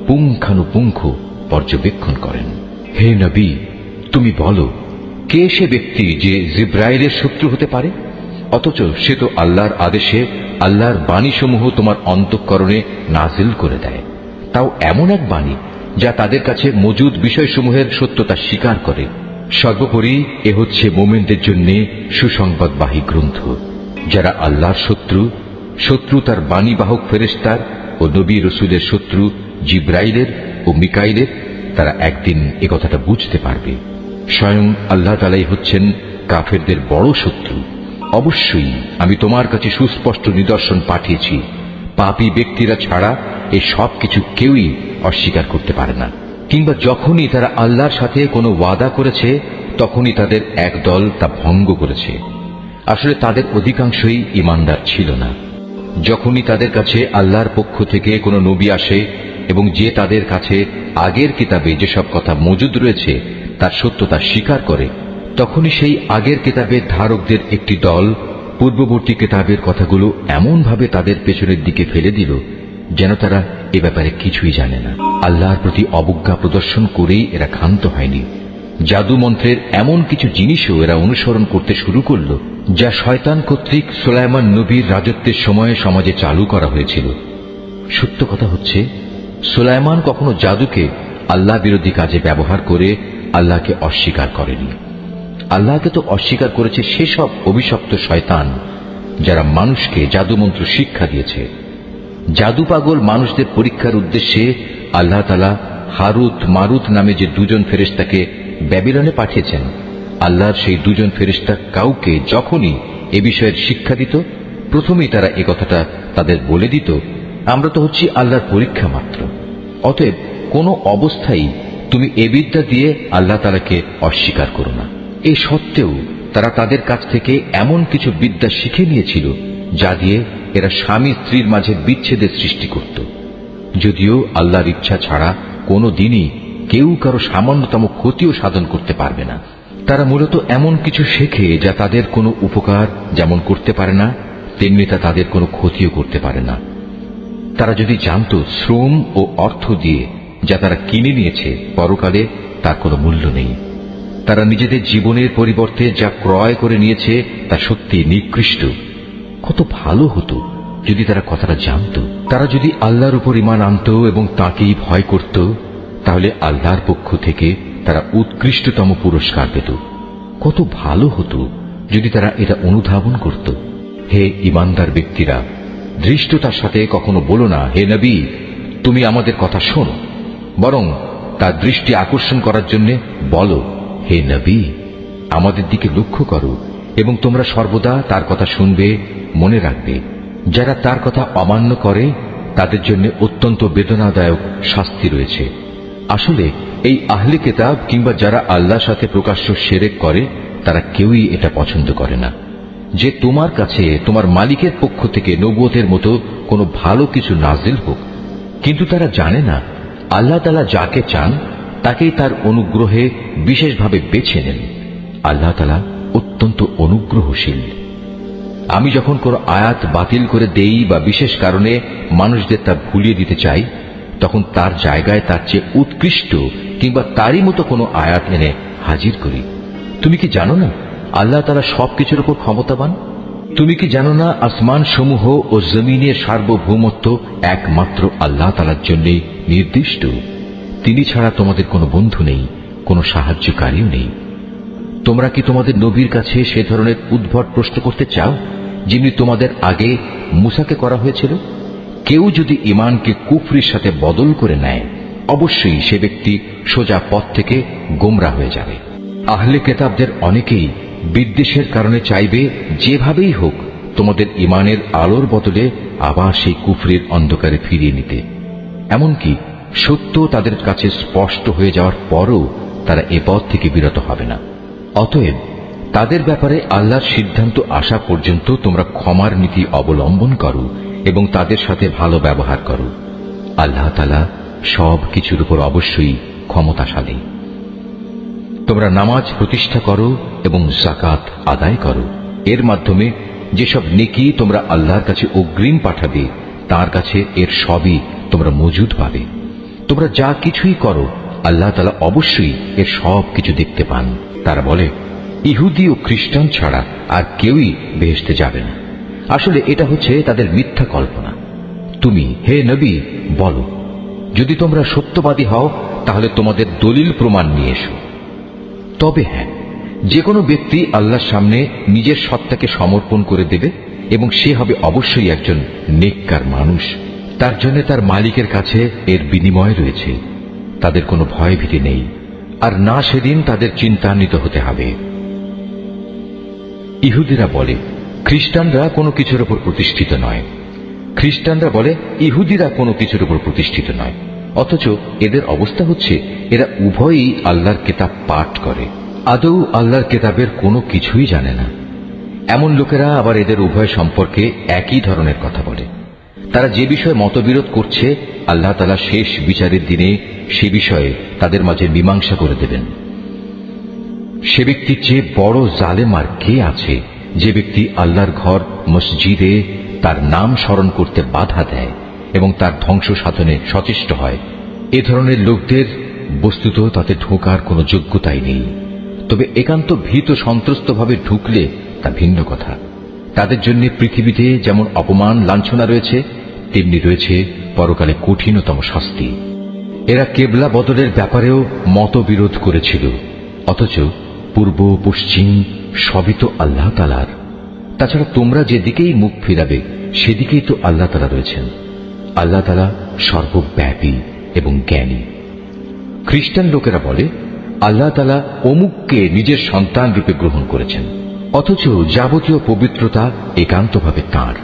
পুঙ্খানুপুঙ্খ পর্যবেক্ষণ করেন। হে নবী, তুমি বলো, কে সে ব্যক্তি যে জিব্রাইলের শত্রু হতে পারে, অথচ সে তো আল্লাহর আদেশে আল্লাহর বাণীসমূহ তোমার অন্তঃকরণে নাজিল করে দেয়, তাও এমন এক বাণী যা তাদের কাছে মজুদ বিষয়সমূহের সত্যতা স্বীকার করে। সর্বোপরি এ হচ্ছে মোমেনদের জন্য সুসংবাদবাহী গ্রন্থ। যারা আল্লাহর শত্রু তার বাণীবাহক ফেরেশতার ও নবী রসুলের শত্রু জিব্রাইলের ও মিকাইলের, তারা একদিন এ কথাটা বুঝতে পারবে। স্বয়ং আল্লাহ তাআলাই হচ্ছেন কাফেরদের বড় শত্রু। অবশ্যই আমি তোমার কাছে সুস্পষ্ট নিদর্শন পাঠিয়েছি, পাপী ব্যক্তিরা ছাড়া এই সব কিছু কেউই অস্বীকার করতে পারে না। কিংবা যখনই তারা আল্লাহর সাথে কোনো ওয়াদা করেছে তখনই তাদের এক দল তা ভঙ্গ করেছে। আসলে তাদের অধিকাংশই ঈমানদার ছিল না। যখনই তাদের কাছে আল্লাহর পক্ষ থেকে কোনো নবী আসে এবং যে তাদের কাছে আগের কিতাবে যেসব কথা মজুদ রয়েছে তার সত্যতা স্বীকার করে, তখনই সেই আগের কিতাবের ধারকদের একটি দল পূর্ববর্তী কিতাবের কথাগুলো এমনভাবে তাদের পেছনের দিকে ফেলে দিল যেন তারা এ ব্যাপারে কিছুই জানে না। আল্লাহর প্রতি অবজ্ঞা প্রদর্শন করেই এরা ক্ষান্ত হয়নি। জাদু মন্ত্রের এমন কিছু জিনিসও এরা অনুসরণ করতে শুরু করল যা শয়তান কর্তৃক সুলাইমান নবীর রাজত্বের সময়ে সমাজে চালু করা হয়েছিল। সত্য কথা হচ্ছে, সুলাইমান কখনো জাদুকে আল্লাহ বিরোধী কাজে ব্যবহার করে আল্লাহকে অস্বীকার করেনি। আল্লাহকে তো অস্বীকার করেছে সেসব অভিশপ্ত শয়তান যারা মানুষকে জাদুমন্ত্র শিক্ষা দিয়েছে। জাদু পাগল মানুষদের পরীক্ষার উদ্দেশ্যে আল্লাহ তাআলা হারুত মারুত নামে যে দুজন ফেরেশতাকে ব্যাবিলনে পাঠিয়েছেন, আল্লাহর সেই দুজন ফেরেশতা কাউকে যখনই এ বিষয়ের শিক্ষা দিত, প্রথমেই তারা এ কথাটা তাদের বলে দিত, আমরা তো হচ্ছি আল্লাহর পরীক্ষা মাত্র। অতএব কোনো অবস্থায় তুমি এ বিদ্যা দিয়ে আল্লাহ তাআলাকে অস্বীকার করো না। এই সত্ত্বেও তারা তাদের কাছ থেকে এমন কিছু বিদ্যা শিখে নিয়েছিল যা দিয়ে এরা স্বামী স্ত্রীর মাঝে বিচ্ছেদের সৃষ্টি করত। যদিও আল্লাহর ইচ্ছা ছাড়া কোনো দিনই কেউ কারো সামান্যতম ক্ষতিও সাধন করতে পারবে না। তারা মূলত এমন কিছু শেখে যা তাদের কোনো উপকার যেমন করতে পারে না, তেমনি তা তাদের কোনো ক্ষতিও করতে পারে না। তারা যদি জানত শ্রম ও অর্থ দিয়ে যা তারা কিনে নিয়েছে পরকালে তার কোনো মূল্য নেই, তারা নিজেদের জীবনের পরিবর্তে যা ক্রয় করে নিয়েছে তা সত্যি নিকৃষ্ট। কত ভালো হতো যদি তারা কথাটা জানত। তারা যদি আল্লাহর উপর ঈমান আনত এবং তাঁকেই ভয় করত, তাহলে আল্লাহর পক্ষ থেকে তারা উৎকৃষ্টতম পুরস্কার পেত। কত ভালো হতো যদি তারা এটা অনুধাবন করত। হে ঈমানদার ব্যক্তিরা, ধৃষ্টতার সাথে কখনো বলো না, হে নবী, তুমি আমাদের কথা শোনো। বরং তার দৃষ্টি আকর্ষণ করার জন্য বলো, হে নবী, আমাদের দিকে লক্ষ্য করো এবং তোমরা সর্বদা তার কথা শুনবে, মনে রাখবে। যারা তার কথা অমান্য করে তাদের জন্য অত্যন্ত বেদনাদায়ক শাস্তি রয়েছে। আসলে এই আহলে কিতাব কিংবা যারা আল্লাহর সাথে প্রকাশ্য শিরক করে তারা কেউই এটা পছন্দ করে না যে তোমার কাছে তোমার মালিকের পক্ষ থেকে নবুয়তের মতো কোনো ভালো কিছু নাজিল হোক। কিন্তু তারা জানে না আল্লাহ তাআলা যাকে চান তাকেই তার অনুগ্রহে বিশেষভাবে বেছে নেন। আল্লাহ তাআলা অত্যন্ত অনুগ্রহশীল। আমি যখন কোনো আয়াত বাতিল করে দেই বা বিশেষ কারণে মানুষদের তা ভুলিয়ে দিতে চাই, তখন তার জায়গায় তার চেয়ে উৎকৃষ্ট কিংবা তারই মতো কোনো আয়াত এনে হাজির করি। তুমি কি জানো না আল্লাহ তাআলা সবকিছুর উপর ক্ষমতাবান? তুমি কি জানো না আসমান সমূহ ও জমিনের সার্বভৌমত্ব একমাত্র আল্লাহ তাআলার জন্য নির্দিষ্ট? তিনি ছাড়া তোমাদের কোনো বন্ধু নেই, কোনো সাহায্যকারীও নেই। তোমরা কি তোমাদের নবীর কাছে সে ধরনের উদ্ভট প্রশ্ন করতে চাও যেমনি তোমাদের আগে মুসাকে করা হয়েছিল? কেউ যদি ঈমানকে কুফরির সাথে বদল করে নেয়, অবশ্যই সে ব্যক্তি সোজা পথ থেকে গোমরা হয়ে যাবে। আহলে কিতাবদের অনেকেই বিদ্বেষের কারণে চাইবে যেভাবেই হোক তোমাদের ঈমানের আলোর বদলে আবার সেই কুফরির অন্ধকারে ফিরিয়ে নিতে। এমনকি সত্য তাদের কাছে স্পষ্ট হয়ে যাওয়ার পরও তারা এ পথ থেকে বিরত হবে না। অতএব তাদের ব্যাপারে আল্লাহর সিদ্ধান্ত আসা পর্যন্ত তোমরা ক্ষমার নীতি অবলম্বন করো এবং তাদের সাথে ভালো ব্যবহার করো। আল্লাহ তাআলা সব কিছুর উপর অবশ্যই ক্ষমতাশালী। তোমরা নামাজ প্রতিষ্ঠা করো এবং যাকাত আদায় করো। এর মাধ্যমে যেসব নেকি তোমরা আল্লাহর কাছে অগ্রিম পাঠাবে, তার কাছে এর সবই তোমরা মজুদ পাবে। তোমরা যা কিছুই করো আল্লাহ তাআলা অবশ্যই এর সব কিছু দেখতে পান। তারা বলে, ইহুদি ও খ্রিস্টান ছাড়া আর কেউই বেহেশতে যাবে না। আসলে এটা হচ্ছে তাদের মিথ্যা কল্পনা। তুমি হে নবী বলো, যদি তোমরা সত্যবাদী হও তাহলে তোমাদের দলিল প্রমাণ নিয়ে এসো। তবে হ্যাঁ, যে কোনো ব্যক্তি আল্লাহর সামনে নিজের সত্তাকে সমর্পণ করে দেবে এবং সে হবে অবশ্যই একজন নেককার মানুষ। তার জন্য তার মালিকের কাছে এর বিনিময় রয়েছে। তাদের কোনো ভয় ভীতি নেই, আর না সেদিন তাদের চিন্তান্বিত হতে হবে। ইহুদিরা বলে খ্রিস্টানরা কোনো কিছুর উপর প্রতিষ্ঠিত নয়, খ্রিস্টানরা বলে ইহুদিরা কোনো কিছুর উপর প্রতিষ্ঠিত নয়। অথচ এদের অবস্থা হচ্ছে এরা উভয়ই আল্লাহর কিতাব পাঠ করে, আদৌ আল্লাহর কিতাবের কোনো কিছুই জানে না। এমন লোকেরা আবার এদের উভয় সম্পর্কে একই ধরনের কথা বলে। তারা যে বিষয়ে মতবিরোধ করছে, আল্লাহ তাআলা শেষ বিচারের দিনে সে বিষয়ে তাদের মাঝে মীমাংসা করে দেবেন। সে ব্যক্তির চেয়ে বড় জালেম আর কে আছে, যে ব্যক্তি আল্লাহর ঘর মসজিদে তার নাম স্মরণ করতে বাধা দেয় এবং তার ধ্বংস সাধনে সচেষ্ট হয়। এ ধরনের লোকদের বস্তুত তাতে ঢোকার কোনো যোগ্যতাই নেই। তবে একান্ত ভীত সন্ত্রস্তভাবে ঢুকলে তা ভিন্ন কথা। তাদের জন্য পৃথিবীতে যেমন অপমান লাঞ্ছনা রয়েছে, তেমনি রয়েছে পরকালে কঠিনতম শাস্তি। এরা কেবলা বদলের ব্যাপারেও মতবিরোধ করেছিল, অথচ পূর্ব পশ্চিম সবই তো আল্লাহ তাআলার। তাছাড়া তোমরা যেদিকেই মুখ ফিরাবে সেদিকেই তো আল্লাহ তাআলা রয়েছেন। আল্লাহ তাআলা সর্বব্যাপী এবং জ্ঞানী। খ্রিস্টান লোকেরা বলে আল্লাহ তাআলা অমুককে নিজের সন্তান রূপে গ্রহণ করেছেন, অথচ যাবতীয় পবিত্রতা একান্তভাবে তাঁর।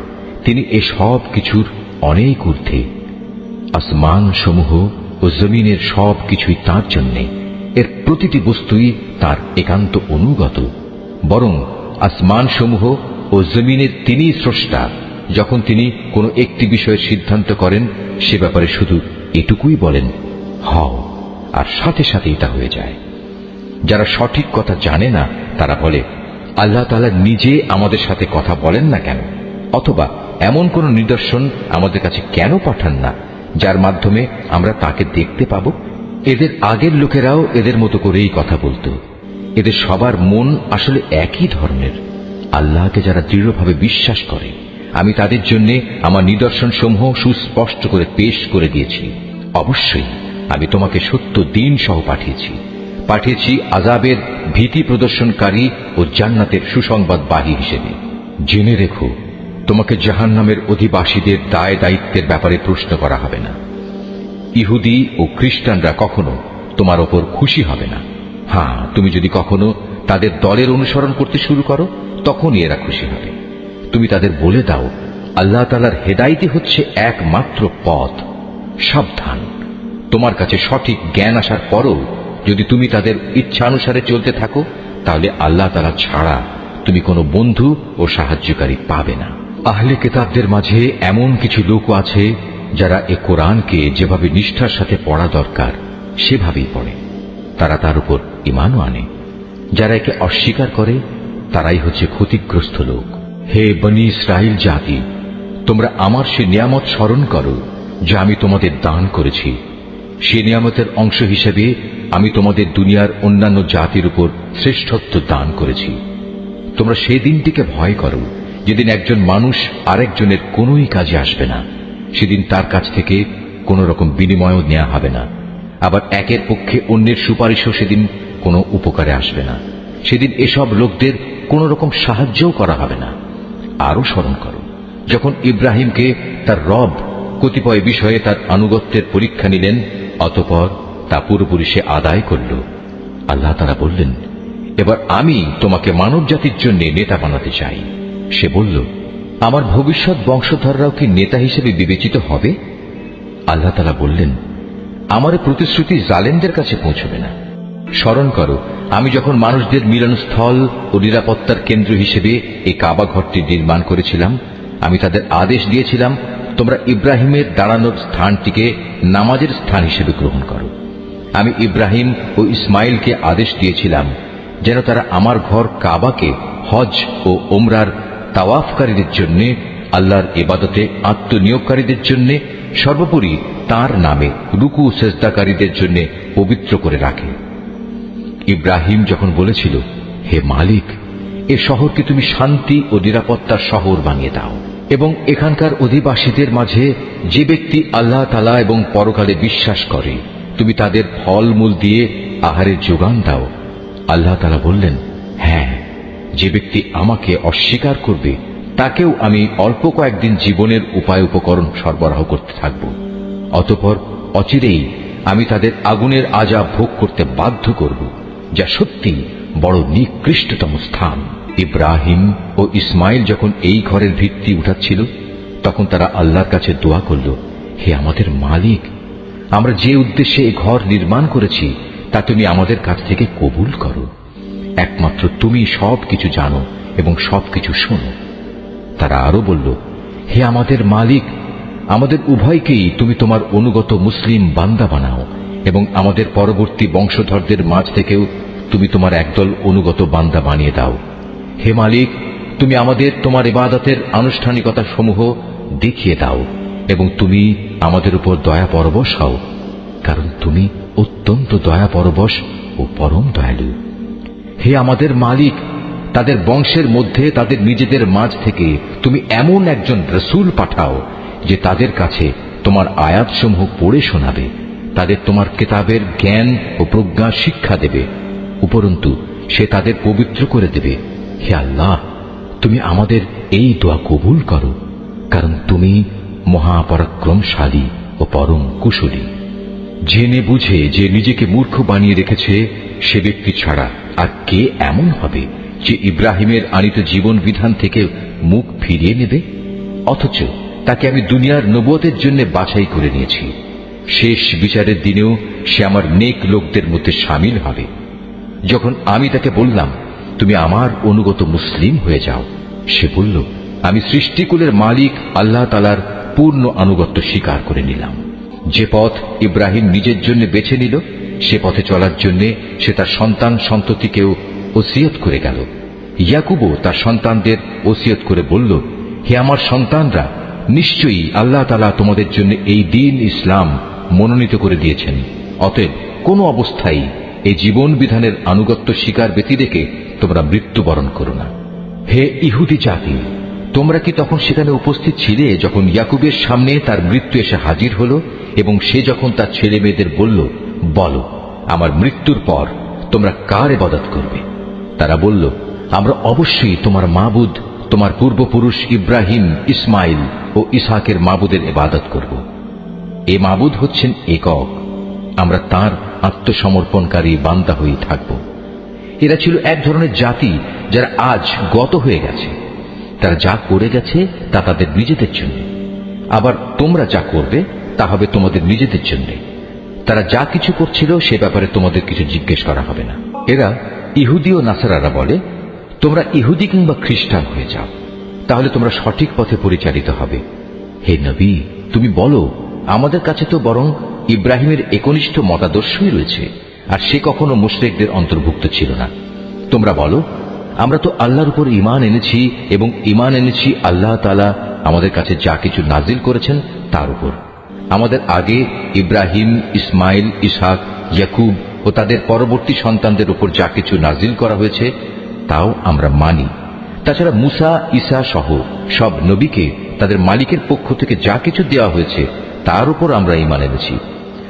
তিনি এ সব কিছুর অনেক ঊর্ধ্বে। আসমান সমূহ ও জমিনের সব কিছুই তাঁর জন্যে। এর প্রতিটি বস্তুই তাঁর একান্ত অনুগত। বরং আসমান সমূহ ও জমিনের তিনি স্রষ্টা। যখন তিনি কোনো একটি বিষয়ের সিদ্ধান্ত করেন, সে ব্যাপারে শুধু এটুকুই বলেন, হও, আর সাথে সাথেই তা হয়ে যায়। যারা সঠিক কথা জানে না তারা বলে আল্লাহ তাআলা নিজে আমাদের সাথে কথা বলেন না কেন, অথবা এমন কোন নিদর্শন আমাদের কাছে কেন পাঠান না যার মাধ্যমে আমরা তাকে দেখতে পাব। এদের আগের লোকেরাও এদের মতো করেই কথা বলতো। এদের সবার মন আসলে একই ধরনের। আল্লাহকে যারা দৃঢ়ভাবে বিশ্বাস করে, আমি তাদের জন্য আমার নিদর্শন সমূহ সুস্পষ্ট করে পেশ করে দিয়েছি। অবশ্যই আমি তোমাকে সত্য দিন সহ পাঠিয়েছি আযাবের ভীতি প্রদর্শনকারী ও জান্নাতের সুসংবাদবাহী হিসেবে। জেনে রেখো, তোমাকে জাহান্নামের অধিবাসীদের দায় দায়িত্বের ব্যাপারে প্রশ্ন করা হবে না। ইহুদি ও খ্রিস্টানরা কখনো তোমার ওপর খুশি হবে না। হ্যাঁ, তুমি যদি কখনো তাদের দলের অনুসরণ করতে শুরু করো, তখনই এরা খুশি হবে। তুমি তাদের বলে দাও, আল্লাহ তাআলার হেদায়েতই হচ্ছে একমাত্র পথ। সাবধান, তোমার কাছে সঠিক জ্ঞান আসার পরও যদি তুমি তাদের ইচ্ছানুসারে চলতে থাকো, তাহলে আল্লাহ তাআলা ছাড়া তুমি কোনো বন্ধু ও সাহায্যকারী পাবে না। আহলে কিতাবদের মাঝে এমন কিছু লোক আছে যারা এ কোরআনকে যেভাবে নিষ্ঠার সাথে পড়া দরকার সেভাবেই পড়ে। তারা তার উপর ঈমানও আনে। যারা একে অস্বীকার করে তারাই হচ্ছে ক্ষতিগ্রস্ত লোক। হে বনী ইসরাইল জাতি, তোমরা আমার সে নিয়ামত স্মরণ করো যা আমি তোমাদের দান করেছি। সে নিয়ামতের অংশ হিসেবে আমি তোমাদের দুনিয়ার অন্যান্য জাতির উপর শ্রেষ্ঠত্ব দান করেছি। তোমরা সেই দিনটিকে ভয় করো যেদিন একজন মানুষ আরেকজনের কোনোই কাজে আসবে না। সেদিন তার কাছ থেকে কোন রকম বিনিময়ও নেওয়া হবে না। আবার একের পক্ষে অন্যের সুপারিশও সেদিন কোনো উপকারে আসবে না। সেদিন এসব লোকদের কোন রকম সাহায্যও করা হবে না। আরো স্মরণ করো যখন ইব্রাহিমকে তার রব কতিপয় বিষয়ে তার আনুগত্যের পরীক্ষা নিলেন, অতঃপর তা পুরোপুরি সে আদায় করল। আল্লাহ তাআলা বললেন, এবার আমি তোমাকে মানব জাতির জন্য নেতা বানাতে চাই। সে বলল, আমার ভবিষ্যৎ বংশধররাও কি নেতা হিসেবে বিবেচিত হবে? আল্লাহ তাআলা বললেন, আমার প্রতিশ্রুতি জালেমদের কাছে পৌঁছবে না। স্মরণ করো আমি যখন মানুষদের মিলনস্থল ও নিরাপত্তার কেন্দ্র হিসেবে এই কাবা ঘরটি নির্মাণ করেছিলাম, আমি তাদের আদেশ দিয়েছিলাম, তোমরা ইব্রাহিমের দাঁড়ানোর স্থানটিকে নামাজের স্থান হিসেবে গ্রহণ করো। আমি ইব্রাহিম ও ইসমাইলকে আদেশ দিয়েছিলাম যেন তারা আমার ঘর কাবাকে হজ ও ওমরার তাওয়াফকারীদের জন্য, আল্লাহর ইবাদতে আত্মনিয়োগকারীদের জন্য, সর্বোপরি তার নামে রুকু সেজদাকারীদের জন্য পবিত্র করে রাখে। ইব্রাহিম যখন বলেছিল, হে মালিক, এ শহরকে তুমি শান্তি ও নিরাপত্তার শহর বানিয়ে দাও এবং এখানকার অধিবাসীদের মাঝে যে ব্যক্তি আল্লাহ তাআলা এবং পরকালে বিশ্বাস করে তুমি তাদের ফলমূল দিয়ে আহারের যোগান দাও। আল্লাহ তাআলা বললেন, হ্যাঁ, যে ব্যক্তি আমাকে অস্বীকার করবে তাকেও আমি অল্প কয়েকদিন জীবনের উপায় উপকরণ সরবরাহ করতে থাকব। অতঃপর অচিরেই আমি তাদের আগুনের আযাব ভোগ করতে বাধ্য করব, যা সত্যি বড় নিকৃষ্টতম স্থান। ইব্রাহিম ও ইসমাইল যখন এই ঘরের ভিত্তি উঠাচ্ছিল, তখন তারা আল্লাহর কাছে দোয়া করল, হে আমাদের মালিক, আমরা যে উদ্দেশ্যে এই ঘর নির্মাণ করেছি তা তুমি আমাদের কাছ থেকে কবুল করো। একমাত্র তুমি সবকিছু জানো এবং সবকিছু শোনো। তারা আরো বলল, হে আমাদের মালিক, আমাদের উভয়কেই তুমি তোমার অনুগত মুসলিম বান্দা বানাও এবং আমাদের পরবর্তী বংশধরদের মাঝ থেকেও তুমি তোমার একদল অনুগত বান্দা বানিয়ে দাও। হে মালিক, তুমি আমাদের তোমার ইবাদতের আনুষ্ঠানিকতা সমূহ দেখিয়ে দাও এবং তুমি আমাদের উপর দয়া পরবশ হও, কারণ তুমি অত্যন্ত দয়া পরবশ ও পরম দয়ালু। হে আমাদের মালিক, তাদের বংশের মধ্যে তাদের নিজেদের মাঝ থেকে তুমি এমন একজন রসূল পাঠাও যে তাদের কাছে তোমার আয়াতসমূহ পড়ে শোনাবে, তাদের তোমার কিতাবের জ্ঞান ও প্রজ্ঞা শিক্ষা দেবে, উপরন্তু সে তাদের পবিত্র করে দেবে। হে আল্লাহ, তুমি আমাদের এই দোয়া কবুল করো, কারণ তুমি মহাপরাক্রমশালী ও পরম কুশলী। জেনে বুঝে যে নিজেকে মূর্খ বানিয়ে রেখেছে সে ব্যক্তি ছাড়া আর কে এমন হবে যে ইব্রাহিমের আনিত জীবন বিধান থেকে মুখ ফিরিয়ে নেবে? অথচ তাকে আমি দুনিয়ার নবুয়তের জন্য বাছাই করে নিয়েছি। শেষ বিচারের দিনেও সে আমার নেক লোকদের মধ্যে শামিল হবে। যখন আমি তাকে বললাম, তুমি আমার অনুগত মুসলিম হয়ে যাও, সে বলল, আমি সৃষ্টিকুলের মালিক আল্লাহ তাআলার পূর্ণ আনুগত্য স্বীকার করে নিলাম। যে পথ ইব্রাহিম নিজের জন্য বেছে নিল, সে পথে চলার জন্য সে তার সন্তান সন্ততিকেও ওসিয়ত করে গেল। ইয়াকুবও তার সন্তানদের ওসিয়ত করে বলল, হে আমার সন্তানরা, নিশ্চয়ই আল্লাহ তাআলা তোমাদের জন্য এই দ্বীন ইসলাম মনোনীত করে দিয়েছেন। অতএব কোন অবস্থায় এই জীবন বিধানের আনুগত্য স্বীকার ব্যতি রেখে তোমরা মৃত্যুবরণ করো না। হে ইহুদি জাতি, তোমরা কি তখন সেখানে উপস্থিত ছিলে যখন ইয়াকুবের সামনে তার মৃত্যু এসে হাজির হল এবং সে যখন তার ছেলে মেয়েদের বলল, বলো, আমার মৃত্যুর পর তোমরা কার ইবাদত করবে? তারা বলল, আমরা অবশ্যই তোমার মাবুদ, তোমার পূর্বপুরুষ ইব্রাহিম, ইসমাইল ও ইসহাকের মাবুদের ইবাদত করব। এ মাবুদ হচ্ছেন একক, আমরা তার আত্মসমর্পণকারী বান্দা হয়ে থাকব। এরা ছিল এক ধরনের জাতি যারা আজ গত হয়ে গেছে। তারা যা করে গেছে তা তাদের নিজেদের জন্য, আবার তোমরা যা করবে তা হবে তোমাদের নিজেদের জন্য। তারা যা কিছু করছিল সে ব্যাপারে তোমাদের কিছু জিজ্ঞেস করা হবে না। এরা ইহুদি ও নাসারারা বলে, তোমরা ইহুদি কিংবা খ্রিস্টান হয়ে যাও, তাহলে তোমরা সঠিক পথে পরিচালিত হবে। হে নবী, তুমি বলো, আমাদের কাছে তো বরং ইব্রাহিমের একনিষ্ঠ মতাদর্শই রয়েছে, আর সে কখনো মুশরিকদের অন্তর্ভুক্ত ছিল না। তোমরা বলো, আমরা তো আল্লাহর উপর ঈমান এনেছি এবং ঈমান এনেছি আল্লাহ তাআলা আমাদের কাছে যা কিছু নাজিল করেছেন তার উপর। আমাদের আগে ইব্রাহিম, ইসমাইল, ইসহাক, ইয়াকুব ও তাদের পরবর্তী সন্তানদের উপর যা কিছু নাজিল করা হয়েছে তাও আমরা মানি তাছাড়া মুসা, ঈসা সহ সব নবীকে তাদের মালিকের পক্ষ থেকে যা কিছু দেওয়া হয়েছে তার উপর আমরা ঈমান এনেছি।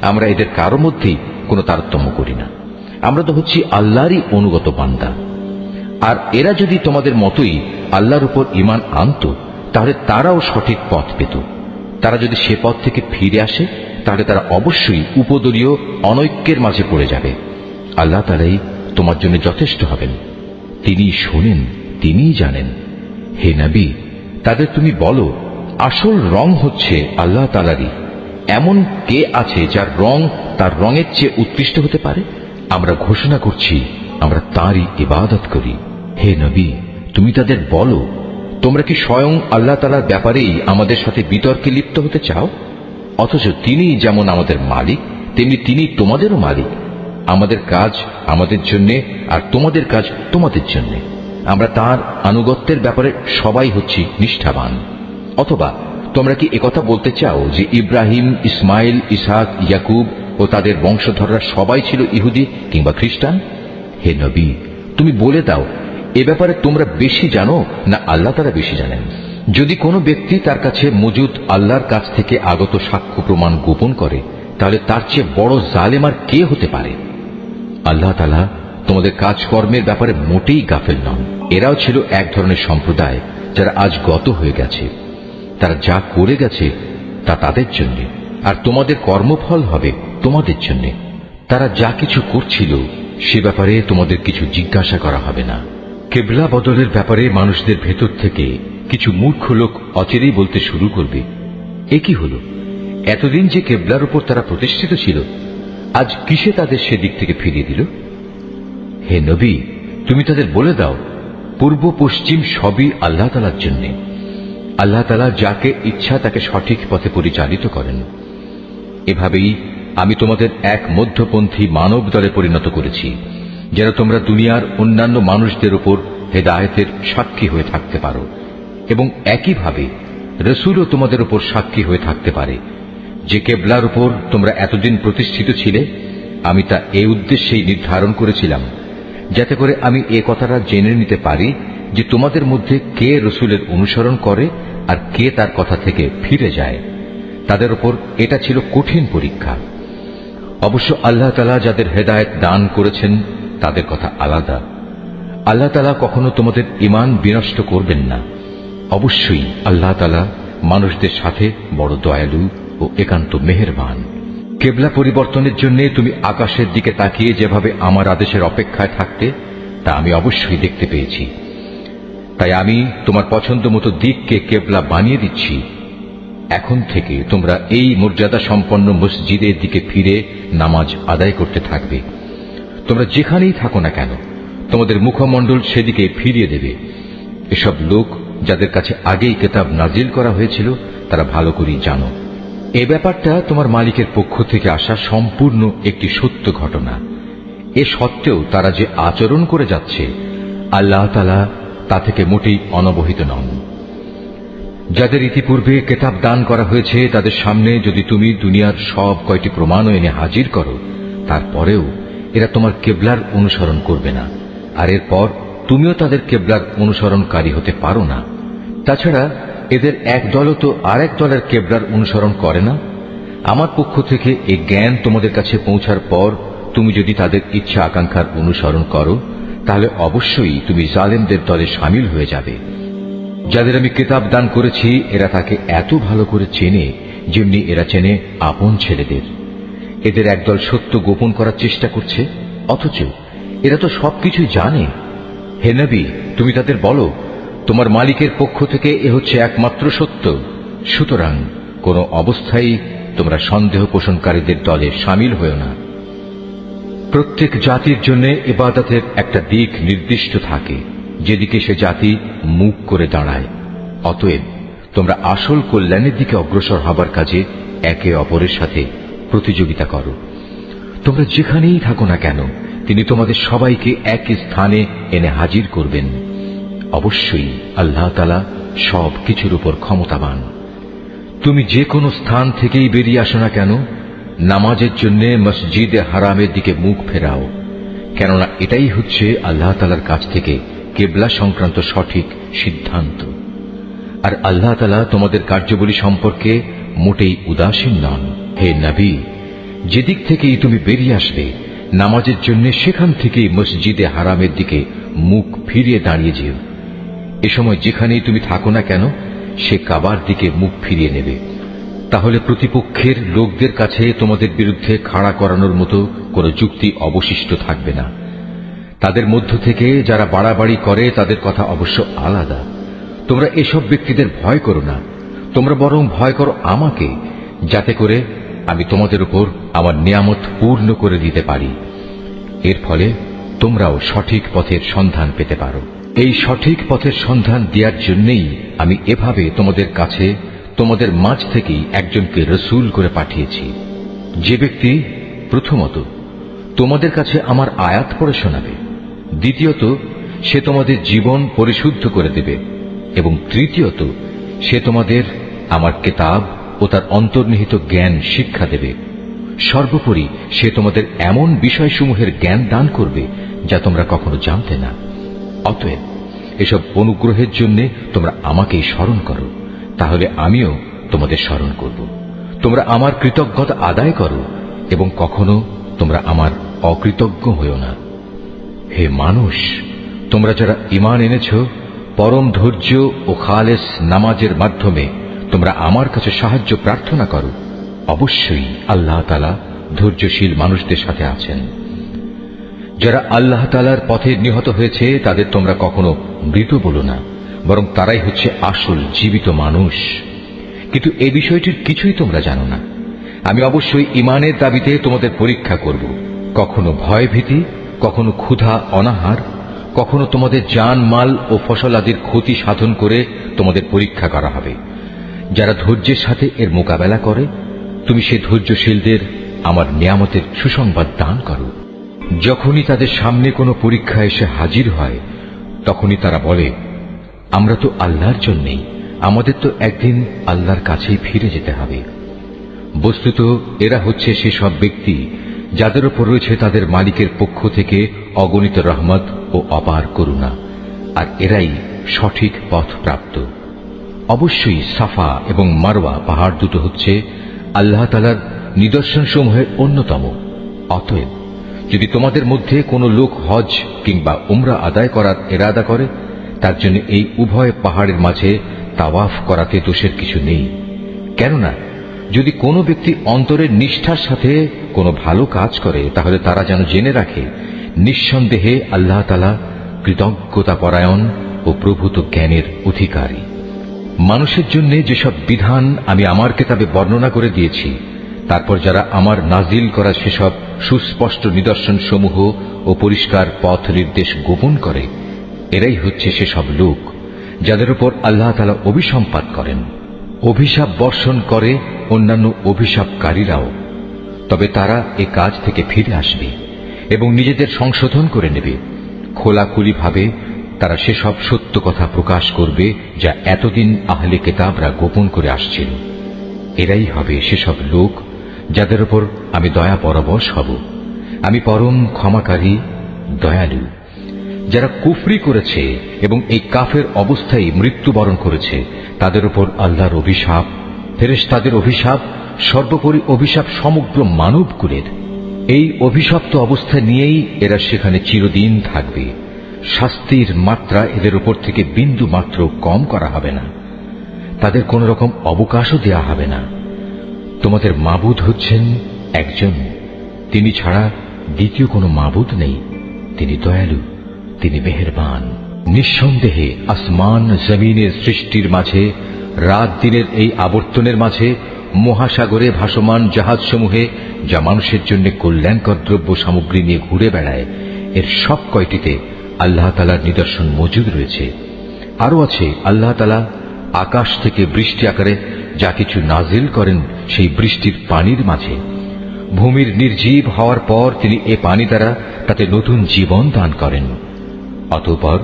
আমরা এদের কারো মধ্যেই কোনো তারতম্য করি না। আমরা তো হচ্ছি আল্লাহরই অনুগত বান্দা। আর এরা যদি তোমাদের মতোই আল্লাহর উপর ঈমান আনত, তাহলে তারাও সঠিক পথ পেত। তারা যদি সে পথ থেকে ফিরে আসে, তাহলে তারা অবশ্যই উপদলীয় অনৈক্যের মাঝে পড়ে যাবে। আল্লাহ তাআলাই তোমার জন্য যথেষ্ট হবেন। তিনি শোনেন, তিনিই জানেন। হে নবী, তাদের তুমি বলো, আসল রং হচ্ছে আল্লাহ তাআলারই। এমন কে আছে যার রং তার রঙের চেয়ে উৎকৃষ্ট হতে পারে? আমরা ঘোষণা করছি, আমরা তাঁরই ইবাদত করি। হে নবী, তুমি তাদের বলো, তোমরা কি স্বয়ং আল্লাহ তাআলার ব্যাপারেই আমাদের সাথে বিতর্কে লিপ্ত হতে চাও? অথচ তিনি যেমন আমাদের মালিক, তেমনি তিনি তোমাদেরও মালিক। আমাদের কাজ আমাদের জন্য, আর তোমাদের কাজ তোমাদের জন্য। আমরা তার আনুগত্যের ব্যাপারে সবাই হচ্ছি নিষ্ঠাবান। অথবা তোমরা কি একথা বলতে চাও যে ইব্রাহিম, ইসমাইল, ইসহাক, ইয়াকুব ও তাদের বংশধররা সবাই ছিল ইহুদি কিংবা খ্রিস্টান? হে নবী, তুমি বলে দাও, এ ব্যাপারে তোমরা বেশি জানো না আল্লাহ তাআলা বেশি জানেন? যদি কোনো ব্যক্তি তার কাছে মজুদ আল্লাহর কাছ থেকে আগত সাক্ষ্য প্রমাণ গোপন করে, তাহলে তার চেয়ে বড় জালেম আর কে হতে পারে? আল্লাহ তাআলা তোমাদের কাজকর্মের ব্যাপারে মোটেই গাফেল নন। এরাও ছিল এক ধরনের সম্প্রদায় যারা আজ গত হয়ে গেছে। তারা যা করে গেছে তা তাদের জন্য, আর তোমাদের কর্মফল হবে তোমাদের জন্য। তারা যা কিছু করছিল সে ব্যাপারে তোমাদের কিছু জিজ্ঞাসা করা হবে না। কেবলা বদলের ব্যাপারে মানুষদের ভেতর থেকে কিছু মূর্খ লোক অচিরেই বলতে শুরু করবে, এ কি হলো? এতদিন যে কেবলার উপর তারা প্রতিষ্ঠিত ছিল, আজ কিসে তাদের সেদিক থেকে ফিরিয়ে দিল? হে নবী, তুমি তাদের বলে দাও, পূর্ব পশ্চিম সবই আল্লাহ তাআলার জন্য। আল্লাহ তাআলা যাকে ইচ্ছা তাকে সঠিক পথে পরিচালিত করেন। এভাবেই আমি তোমাদের এক মধ্যপন্থী মানব দলে পরিণত করেছি, যেন তোমরা দুনিয়ার অন্যান্য মানুষদের উপর হেদায়েতের সাক্ষী হয়ে থাকতে পারো, এবং একইভাবে রসুলও তোমাদের উপর সাক্ষী হয়ে থাকতে পারে। যে কেবলার উপর তোমরা এতদিন প্রতিষ্ঠিত ছিলে, আমি তা এই উদ্দেশ্যেই নির্ধারণ করেছিলাম, যাতে করে আমি এ কথাটা জেনে নিতে পারি যে তোমাদের মধ্যে কে রসুলের অনুসরণ করে আর কে তার কথা থেকে ফিরে যায়। তাদের উপর এটা ছিল কঠিন পরীক্ষা। অবশ্য আল্লাহ তাআলা যাদের হেদায়েত দান করেছেন তাদের কথা আলাদা। আল্লাহ তাআলা কখনো তোমাদের ঈমান বিনষ্ট করবেন না। অবশ্যই আল্লাহ তাআলা মানুষদের সাথে বড় দয়ালু ও একান্ত মেহেরবান। কেবলা পরিবর্তনের জন্য তুমি আকাশের দিকে তাকিয়ে যেভাবে আমার আদেশের অপেক্ষায় থাকতে, তা আমি অবশ্যই দেখতে পেয়েছি। তাই আমি তোমার পছন্দ মতো দিককে কেবলা বানিয়ে দিচ্ছি। এখন থেকে তোমরা এই মর্যাদা সম্পন্ন মসজিদের দিকে ফিরে নামাজ আদায় করতে থাকবে। তোমরা যেখানেই থাকো না কেন, তোমাদের মুখমণ্ডল সেদিকে ফিরিয়ে দেবে। এসব লোক যাদের কাছে আগেই কিতাব নাজিল করা হয়েছিল, তারা ভালো করেই জানো। এ ব্যাপারটা তোমার মালিকের পক্ষ থেকে আসা সম্পূর্ণ একটি সত্য ঘটনা। এ সত্ত্বেও তারা যে আচরণ করে যাচ্ছে, আল্লাহ তাআলা তা থেকে মোটেই অনবহিত নন। যাদের ইতিপূর্বে কিতাব দান করা হয়েছে, তাদের সামনে যদি তুমি দুনিয়ার সব কয়টি প্রমাণও এনে হাজির করো, তারপরেও এরা তোমার কেবলার অনুসরণ করবে না, আর এরপর তুমিও তাদের কেবলার অনুসরণকারী হতে পারো না। তাছাড়া এদের এক দলও তো আরেক দলের কেবলার অনুসরণ করে না। আমার পক্ষ থেকে এই জ্ঞান তোমাদের কাছে পৌঁছার পর তুমি যদি তাদের ইচ্ছা আকাঙ্ক্ষার অনুসরণ করো, তাহলে অবশ্যই তুমি জালেমদের দলে শামিল হয়ে যাবে। যাদের আমি কিতাব দান করেছি, এরা তাকে এত ভালো করে চেনে যেমনি এরা চেনে আপন ছেলেদের। এদের একদল সত্য গোপন করার চেষ্টা করছে, অথচ এরা তো সবকিছুই জানে। হে নবী, তুমি তাদের বলো, তোমার মালিকের পক্ষ থেকে এ হচ্ছে একমাত্র সত্য। সুতরাং কোন অবস্থায় তোমরা সন্দেহ পোষণকারীদের দলে শামিল হও না। প্রত্যেক জাতির জন্য ইবাদতের একটা দিক নির্দিষ্ট থাকে, যেদিকে সে জাতি মুখ করে দাঁড়ায়। অতএব তোমরা আসল কল্যাণের দিকে অগ্রসর হবার কাজে একে অপরের সাথে প্রতিযোগিতা করো। তোমরা যেখানেই থাকো না কেন, তিনি তোমাদের সবাইকে এক স্থানে এনে হাজির করবেন। অবশ্যই আল্লাহ তাআলা সব কিছুর উপর ক্ষমতাবান। তুমি যে কোনো স্থান থেকেই বেরিয়ে আসো না কেন, নামাজের জন্য মসজিদে হারামের দিকে মুখ ফেরাও, কেননা এটাই হচ্ছে আল্লাহ তাআলার কাছ থেকে কিবলা সংক্রান্ত সঠিক সিদ্ধান্ত। আর আল্লাহ তাআলা তোমাদের কার্যাবলী সম্পর্কে মোটেই উদাসীন নন। হে নবী, যেদিক থেকেই তুমি বেরিয়ে আসবে নামাজের জন্য সেখান থেকেই মসজিদে হারামের দিকে মুখ ফিরিয়ে দাঁড়িয়ে যেও। এ সময় যেখানেই তুমি থাকো না কেন সে কাবার দিকে মুখ ফিরিয়ে নেবে। তাহলে প্রতিপক্ষের লোকদের কাছে তোমাদের বিরুদ্ধে খাড়া করানোর মতো কোনো যুক্তি অবশিষ্ট থাকবে না। তাদের মধ্য থেকে যারা বাড়াবাড়ি করে তাদের কথা অবশ্য আলাদা। তোমরা এসব ব্যক্তিদের ভয় করো না, তোমরা বরং ভয় করো আমাকে, যাতে করে আমি তোমাদের উপর আমার নিয়ামত পূর্ণ করে দিতে পারি। এর ফলে তোমরাও সঠিক পথের সন্ধান পেতে পারো। এই সঠিক পথের সন্ধান দেওয়ার জন্যই আমি এভাবে তোমাদের কাছে তোমাদের মাঝ থেকেই একজনকে রসূল করে পাঠিয়েছি, যে ব্যক্তি প্রথমত তোমাদের কাছে আমার আয়াত পড়ে শোনাবে, দ্বিতীয়ত সে তোমাদের জীবন পরিশুদ্ধ করে দেবে, এবং তৃতীয়ত সে তোমাদের আমার কিতাব ও তার অন্তর্নিহিত জ্ঞান শিক্ষা দেবে। সর্বোপরি সে তোমাদের এমন বিষয়সমূহের জ্ঞান দান করবে যা তোমরা কখনো জানতে না। অতএব এসব অনুগ্রহের জন্য তোমরা আমাকেই স্মরণ করো, তাহলে আমিও তোমাদের স্মরণ করব। তোমরা আমার কৃতজ্ঞতা আদায় করো এবং কখনো তোমরা আমার অকৃতজ্ঞ হইও না। হে মানুষ, তোমরা যারা ঈমান এনেছ, পরম ধৈর্য ও খালেস নামাজের মাধ্যমে তোমরা আমার কাছে সাহায্য প্রার্থনা করো। অবশ্যই আল্লাহ তাআলা ধৈর্যশীল মানুষদের সাথে আছেন। যারা আল্লাহ তাআলার পথে নিহত হয়েছে তাদের তোমরা কখনো মৃত বলো না, বরং তারাই হচ্ছে আসল জীবিত মানুষ। কিন্তু এ বিষয়টির কিছুই তোমরা জানো না। আমি অবশ্যই ঈমানের দাবিতে তোমাদের পরীক্ষা করব, কখনো ভয় ভীতি, কখনো ক্ষুধা অনাহার, কখনো তোমাদের জান মাল ও ফসল আদির ক্ষতি সাধন করে তোমাদের পরীক্ষা করা হবে। যারা ধৈর্যের সাথে এর মোকাবেলা করে তুমি সেই ধৈর্যশীলদের আমার নিয়ামতের সুসংবাদ দান করো। যখনই তাদের সামনে কোনো পরীক্ষা এসে হাজির হয় তখনই তারা বলে, আমরা তো আল্লাহর জন্যেই, আমাদের তো একদিন আল্লাহর কাছেই ফিরে যেতে হবে। বস্তুত এরা হচ্ছে সেসব ব্যক্তি যাদের উপর রয়েছে তাদের মালিকের পক্ষ থেকে অগণিত রহমত ও অপার করুণা, আর এরাই সঠিক পথ প্রাপ্ত। অবশ্যই সাফা এবং মারওয়া পাহাড় দুটো হচ্ছে আল্লাহ তাআলার নিদর্শনসমূহের অন্যতম। অতএব যদি তোমাদের মধ্যে কোনো লোক হজ কিংবা উমরা আদায় করার ইরাদা করে, তার জন্য এই উভয় পাহাড়ের মাঝে তাওয়াফ করাতে দোষের কিছু নেই। কেননা যদি কোনো ব্যক্তি অন্তরের নিষ্ঠার সাথে কোনো ভালো কাজ করে তাহলে তারা যেন জেনে রাখে নিঃসন্দেহে আল্লাহ তাআলা কৃতজ্ঞতা পরায়ণ ও প্রভূত জ্ঞানের অধিকারী। মানুষের জন্য যেসব বিধান আমি আমার কিতাবে বর্ণনা করে দিয়েছি, তারপর যারা আমার নাজিল করা সেসব সুস্পষ্ট নিদর্শন সমূহ ও পরিষ্কার পথ নির্দেশ গোপন করে, এরাই হচ্ছে সেসব লোক যাদের উপর আল্লাহ তাআলা অভিসম্পাত করেন। অভিশাপ বর্ষণ করে অন্যান্য অভিশাপকারীরাও, তবে তারা এ কাজ থেকে ফিরে আসবে এবং নিজেদের সংশোধন করে নেবে। খোলাখুলিভাবে তারা সেসব সত্য কথা প্রকাশ করবে যা এতদিন আহলে কিতাবরা গোপন করে আসছিল। এরাই হবে সেসব লোক যাদের উপর আমি দয়া পরবশ হব। আমি পরম ক্ষমাকারী, দয়ালু। যারা কুফরি করেছে এবং এই কাফের অবস্থায় মৃত্যুবরণ করেছে তাদের উপর আল্লাহর অভিশাপ, ফেরেশতাদের অভিশাপ, সর্বোপরি অভিশাপ সমগ্র মানবকুলের। এই অভিশপ্ত অবস্থা নিয়েই এরা সেখানে চিরদিন থাকবে। শাস্তির মাত্রা এদের উপর থেকে বিন্দু মাত্র কম করা হবে না, তাদের কোন রকম অবকাশও দেয়া হবে না। তোমাদের মাবুদ হচ্ছেন একজন, তিনি ছাড়া দ্বিতীয় কোনো মাবুদ নেই। তিনি দয়ালু, তিনি মেহেরবান। নিঃসন্দেহে আসমান জমিনের সৃষ্টির মাঝে, রাত দিনের এই আবর্তনের মাঝে, মহাসাগরে ভাসমান জাহাজসমূহে যা মানুষের জন্য কল্যাণকর দ্রব্য সামগ্রী নিয়ে ঘুরে বেড়ায়, এর সব কয়টিতে আল্লাহ তাআলার নিদর্শন মজুদ রয়েছে। আরো আছে আল্লাহ তাআলা আকাশ থেকে বৃষ্টি আকারে যা কিছু নাজিল করেন সেই বৃষ্টির পানির মাঝে। ভূমির নির্জীব হওয়ার পর তিনি এ পানি দ্বারা তাতে নতুন জীবন দান করেন। অতঃপর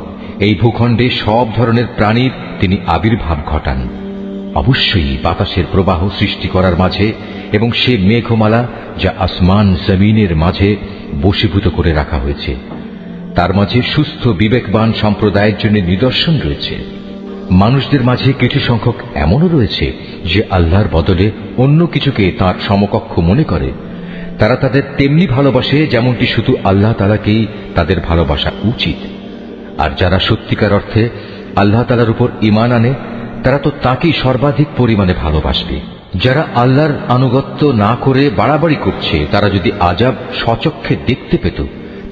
এই ভূখণ্ডে সব ধরনের প্রাণীর তিনি আবির্ভাব ঘটান। অবশ্যই বাতাসের প্রবাহ সৃষ্টি করার মাঝে এবং সে মেঘমালা যা আসমান জমিনের মাঝে বশীভূত করে রাখা হয়েছে, তার মাঝে সুস্থ বিবেকবান সম্প্রদায়ের জন্য নিদর্শন রয়েছে। মানুষদের মাঝে কিছু সংখ্যক এমনও রয়েছে যে আল্লাহর বদলে অন্য কিছুকে তার সমকক্ষ মনে করে। তারা তাদের তেমনি ভালোবাসে যেমনটি শুধু আল্লাহ তাআলাকেই তাদের ভালোবাসা উচিত। আর যারা সত্যিকার অর্থে আল্লাহ তাআলার উপর ঈমান আনে তারা তো তাকেই সর্বাধিক পরিমাণে ভালোবাসবে। যারা আল্লাহর আনুগত্য না করে বাড়াবাড়ি করছে তারা যদি আযাব স্বচক্ষে দেখতে পেত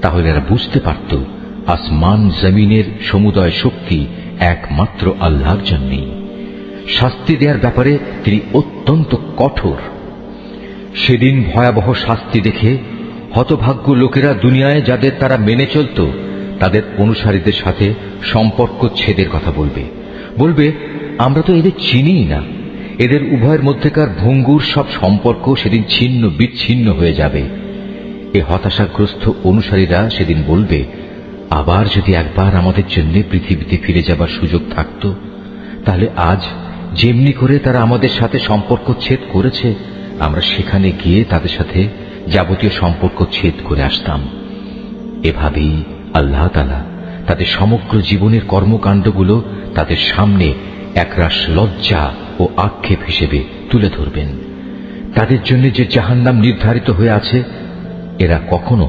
তাহলে এরা বুঝতে পারত আসমান জমিনের সমুদয় শক্তি একমাত্র আল্লাহর জন্যই। শাস্তি দেওয়ার ব্যাপারে তিনি অত্যন্ত কঠোর। সেদিন ভয়াবহ শাস্তি দেখে হতভাগ্য লোকেরা দুনিয়ায় যাদের তারা মেনে চলত তাদের অনুসারীদের সাথে সম্পর্ক ছেদের কথা বলবে। বলবে, আমরা তো এদের চিনিই না। এদের উভয়ের মধ্যেকার ভঙ্গুর সব সম্পর্ক সেদিন ছিন্ন বিচ্ছিন্ন হয়ে যাবে। এ হতাশাগ্রস্ত অনুসারীরা সেদিন বলবে, আবার যদি একবার আমাদের জন্য পৃথিবীতে ফিরে যাবার সুযোগ থাকত তাহলে আজ যেমনি করে তারা আমাদের সাথে সম্পর্ক ছেদ করেছে আমরা সেখানে গিয়ে তাদের সাথে যাবতীয় সম্পর্ক ছেদ করে আসতাম। এভাবেই আল্লাহ তাআলা তাদের সমগ্র জীবনের কর্মকাণ্ডগুলো তাদের সামনে একরাশ লজ্জা ও আক্ষেপ হিসেবে তুলে ধরবেন। তাদের জন্য যে জাহান্নাম নির্ধারিত হয়ে আছে এরা কখনো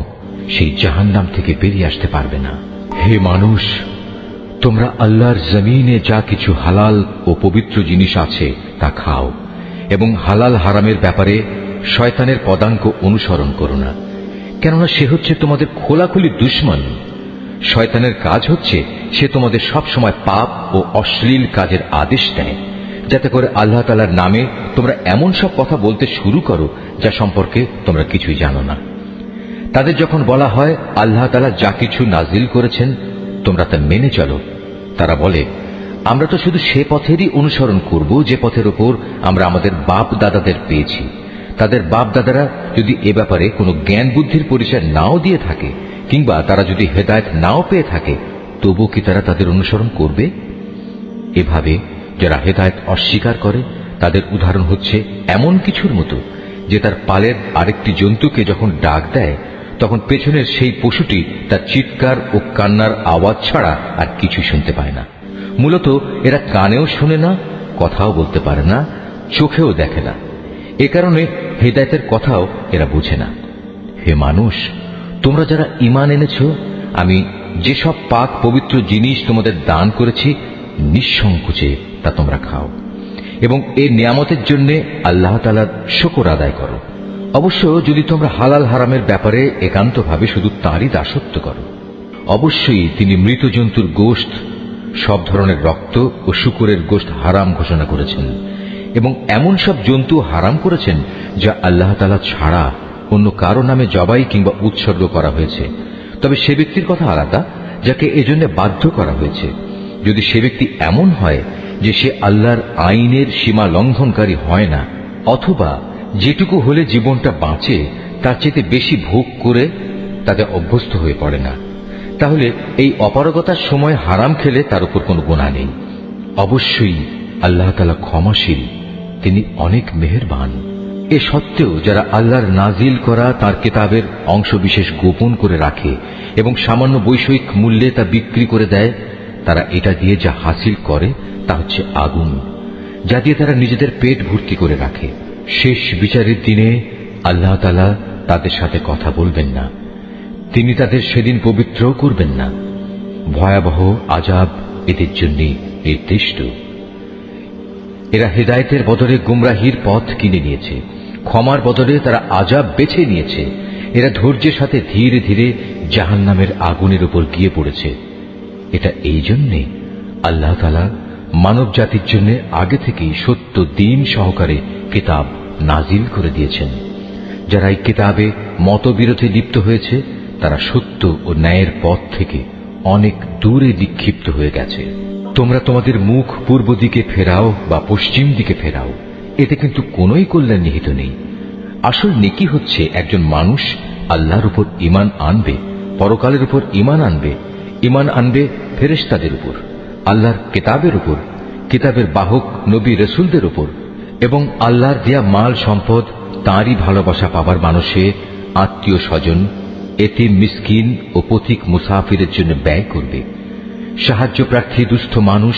সেই জাহান্নাম থেকে বেরিয়ে আসতে পারবে না। হে মানুষ, তোমরা আল্লাহর জমিনে যা কিছু হালাল ও পবিত্র জিনিস আছে তা খাও এবং হালাল হারামের ব্যাপারে শয়তানের পদাঙ্ক অনুসরণ করো না, কেননা সে হচ্ছে তোমাদের খোলাখুলি দুশমন। শয়তানের কাজ হচ্ছে সে তোমাদের সব সময় পাপ ও অশ্লীল কাজের আদেশ দেয়, যাতে করে আল্লাহ তাআলার নামে তোমরা এমন সব কথা বলতে শুরু করো যা সম্পর্কে তোমরা কিছুই জানো না। তাদের যখন বলা হয় আল্লাহ তাআলা যা কিছু নাজিল করেছেন তোমরা তা মেনে চলো, তারা বলে, আমরা তো শুধু সে পথেরই অনুসরণ করব যে পথের উপর আমরা আমাদের বাপ দাদাদের পেয়েছি। তাদের বাপ দাদারা যদি এ ব্যাপারে কোনো জ্ঞান বুদ্ধির পরিচয় নাও দিয়ে থাকে কিংবা তারা যদি হেদায়েত নাও পেয়ে থাকে তবু কি তারা তাদের অনুসরণ করবে? এভাবে যারা হেদায়েত অস্বীকার করে তাদের উদাহরণ হচ্ছে এমন কিছুর মতো যে তার পালের আরেকটি জন্তুকে যখন ডাক দেয় তখন পেছনের সেই পশুটি তার চিৎকার ও কান্নার আওয়াজ ছাড়া আর কিছুই শুনতে পায় না। মূলত এরা কানেও শোনে না, কথাও বলতে পারে না, চোখেও দেখে না। এ কারণে হেদায়েতের কথাও এরা বুঝে না। হে মানুষ, তোমরা যারা ঈমান এনেছ, আমি যেসব পাক পবিত্র জিনিস তোমাদের দান করেছি নিঃসংকোচে তা তোমরা খাও এবং এই নিয়ামতের জন্য আল্লাহ তাআলার শুকর আদায় করো। অবশ্য যদি তোমরা হালাল হারামের ব্যাপারে একান্তভাবে শুধু তাঁরই দাসত্ব করো। অবশ্যই তিনি মৃত জন্তুর গোশত, সব ধরনের রক্ত ও শূকরের গোশত হারাম ঘোষণা করেছেন এবং এমন সব জন্তু হারাম করেছেন যা আল্লাহ তাআলা ছাড়া অন্য কারো নামে জবাই কিংবা উৎসর্গ করা হয়েছে। তবে সে ব্যক্তির কথা আলাদা যাকে এজন্য বাধ্য করা হয়েছে। যদি সে ব্যক্তি এমন হয় যে সে আল্লাহর আইনের সীমা লঙ্ঘনকারী হয় না, অথবা যেটুকু হলে জীবনটা বাঁচে তার চেয়ে বেশি ভোগ করে তাতে অভ্যস্ত হয়ে পড়ে না, তাহলে এই অপারগতার সময় হারাম খেলে তার উপর কোনো গুনাহ নেই। অবশ্যই আল্লাহ তাআলা ক্ষমাশীল, তিনি অনেক মেহেরবান। এ সত্ত্বেও যারা আল্লাহর নাজিল করা তার কিতাবের অংশবিশেষ গোপন করে রাখে এবং সামান্য বৈষয়িক মূল্যে তা বিক্রি করে দেয়, তারা এটা দিয়ে যা হাসিল করে তা হচ্ছে আগুন, যা দিয়ে তারা নিজেদের পেট ভর্তি করে রাখে। শেষ বিচারের দিনে আল্লাহ তাআলা তাদের সাথে কথা বলবেন না, তিনি তাদের সেদিন পবিত্র করবেন না। ভয়াবহ আযাব এদের জন্য নির্দিষ্ট। এরা হেদায়েতের বদলে গুমরাহির পথ কিনে নিয়েছে, ক্ষমার বদলে তারা আযাব বেছে নিয়েছে। এরা ধৈর্যের সাথে ধীরে ধীরে জাহান্নামের আগুনের উপর গিয়ে পড়েছে। এটা এই জন্যে আল্লাহ তাআলা মানব জাতির জন্য আগে থেকেই সত্য দ্বীন সহকারে কিতাব নাজিল করে দিয়েছেন। যারা এই কিতাবে মতবিরোধে লিপ্ত হয়েছে তারা সত্য ও ন্যায়ের পথ থেকে অনেক দূরে বিক্ষিপ্ত হয়ে গেছে। তোমরা তোমাদের মুখ পূর্ব দিকে ফেরাও বা পশ্চিম দিকে ফেরাও, এতে কিন্তু কোনোই কল্যাণ নিহিত নেই। আসল নেকি হচ্ছে একজন মানুষ আল্লাহর উপর ঈমান আনবে, পরকালের উপর ঈমান আনবে, ঈমান আনবে ফেরেশতাদের উপর, আল্লাহর কিতাবের উপর, কিতাবের বাহক নবী রাসূলদের উপর, এবং আল্লাহর দেয়া মাল সম্পদ তাঁরই ভালোবাসা পাবার মানুষে আত্মীয় স্বজন, এতিম মিসকিন ও পথিক মুসাফিরের জন্য ব্যয় করবে। সাহায্য প্রার্থী দুস্থ মানুষ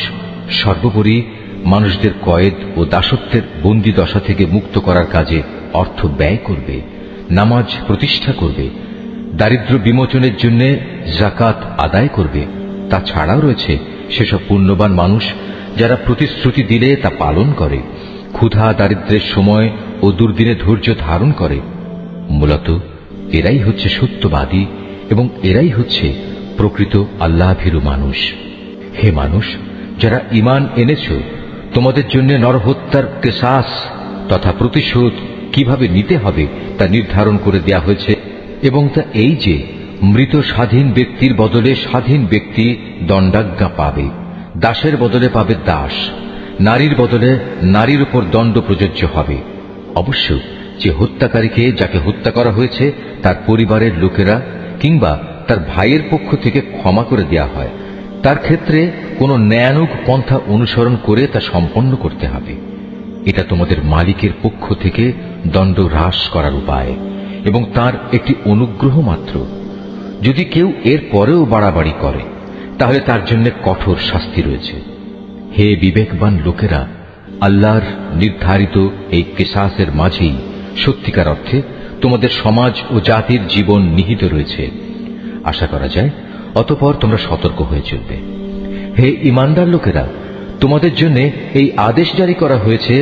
সর্বোপরি মানুষদের কয়েদ ও দাসত্বের বন্দী দশা থেকে মুক্ত করার কাজে অর্থ ব্যয় করবে, নামাজ প্রতিষ্ঠা করবে, দারিদ্র্য বিমোচনের জন্য যাকাত আদায় করবে। তাছাড়াও রয়েছে সেসব পুণ্যবান মানুষ যারা প্রতিশ্রুতি দিলে তা পালন করে, ক্ষুধা দারিদ্র্যের সময় ও দুর্দিনে ধৈর্য ধারণ করে। মূলত এরাই হচ্ছে সত্যবাদী এবং এরাই হচ্ছে প্রকৃত আল্লাহভীরু মানুষ। হে মানুষ, যারা ঈমান এনেছ, তোমাদের জন্য নরহত্যার কিসাস তথা প্রতিশোধ কিভাবে নিতে হবে তা নির্ধারণ করে দেয়া হয়েছে, এবং তা এই যে মৃত স্বাধীন ব্যক্তির বদলে স্বাধীন ব্যক্তি দণ্ডাজ্ঞা পাবে, দাসের বদলে পাবে দাস, নারীর বদলে নারীর উপর দণ্ড প্রযোজ্য হবে। অবশ্য যে হত্যাকারীকে, যাকে হত্যা করা হয়েছে, তার পরিবারের লোকেরা কিংবা তার ভাইয়ের পক্ষ থেকে ক্ষমা করে দেয়া হয়, তার ক্ষেত্রে কোনো ন্যায়ানুগ পন্থা অনুসরণ করে তা সম্পন্ন করতে হবে। এটা তোমাদের মালিকের পক্ষ থেকে দণ্ড হ্রাস করার উপায় এবং তার একটি অনুগ্রহ মাত্র। যদি কেউ এর পরেও বাড়াবাড়ি করে তাহলে তার জন্য কঠোর শাস্তি রয়েছে। হে বিবেকবান লোকেরা, আল্লাহর নির্ধারিত এই কিসাসের মাঝেই সত্যিকার অর্থে তোমাদের সমাজ ও জাতির জীবন নিহিত রয়েছে। আশা করা যায় অতঃপর তোমরা সতর্ক হয়ে চলবে। হে ঈমানদার লোকেরা, তোমাদের জন্য এই আদেশ জারি করা হয়েছে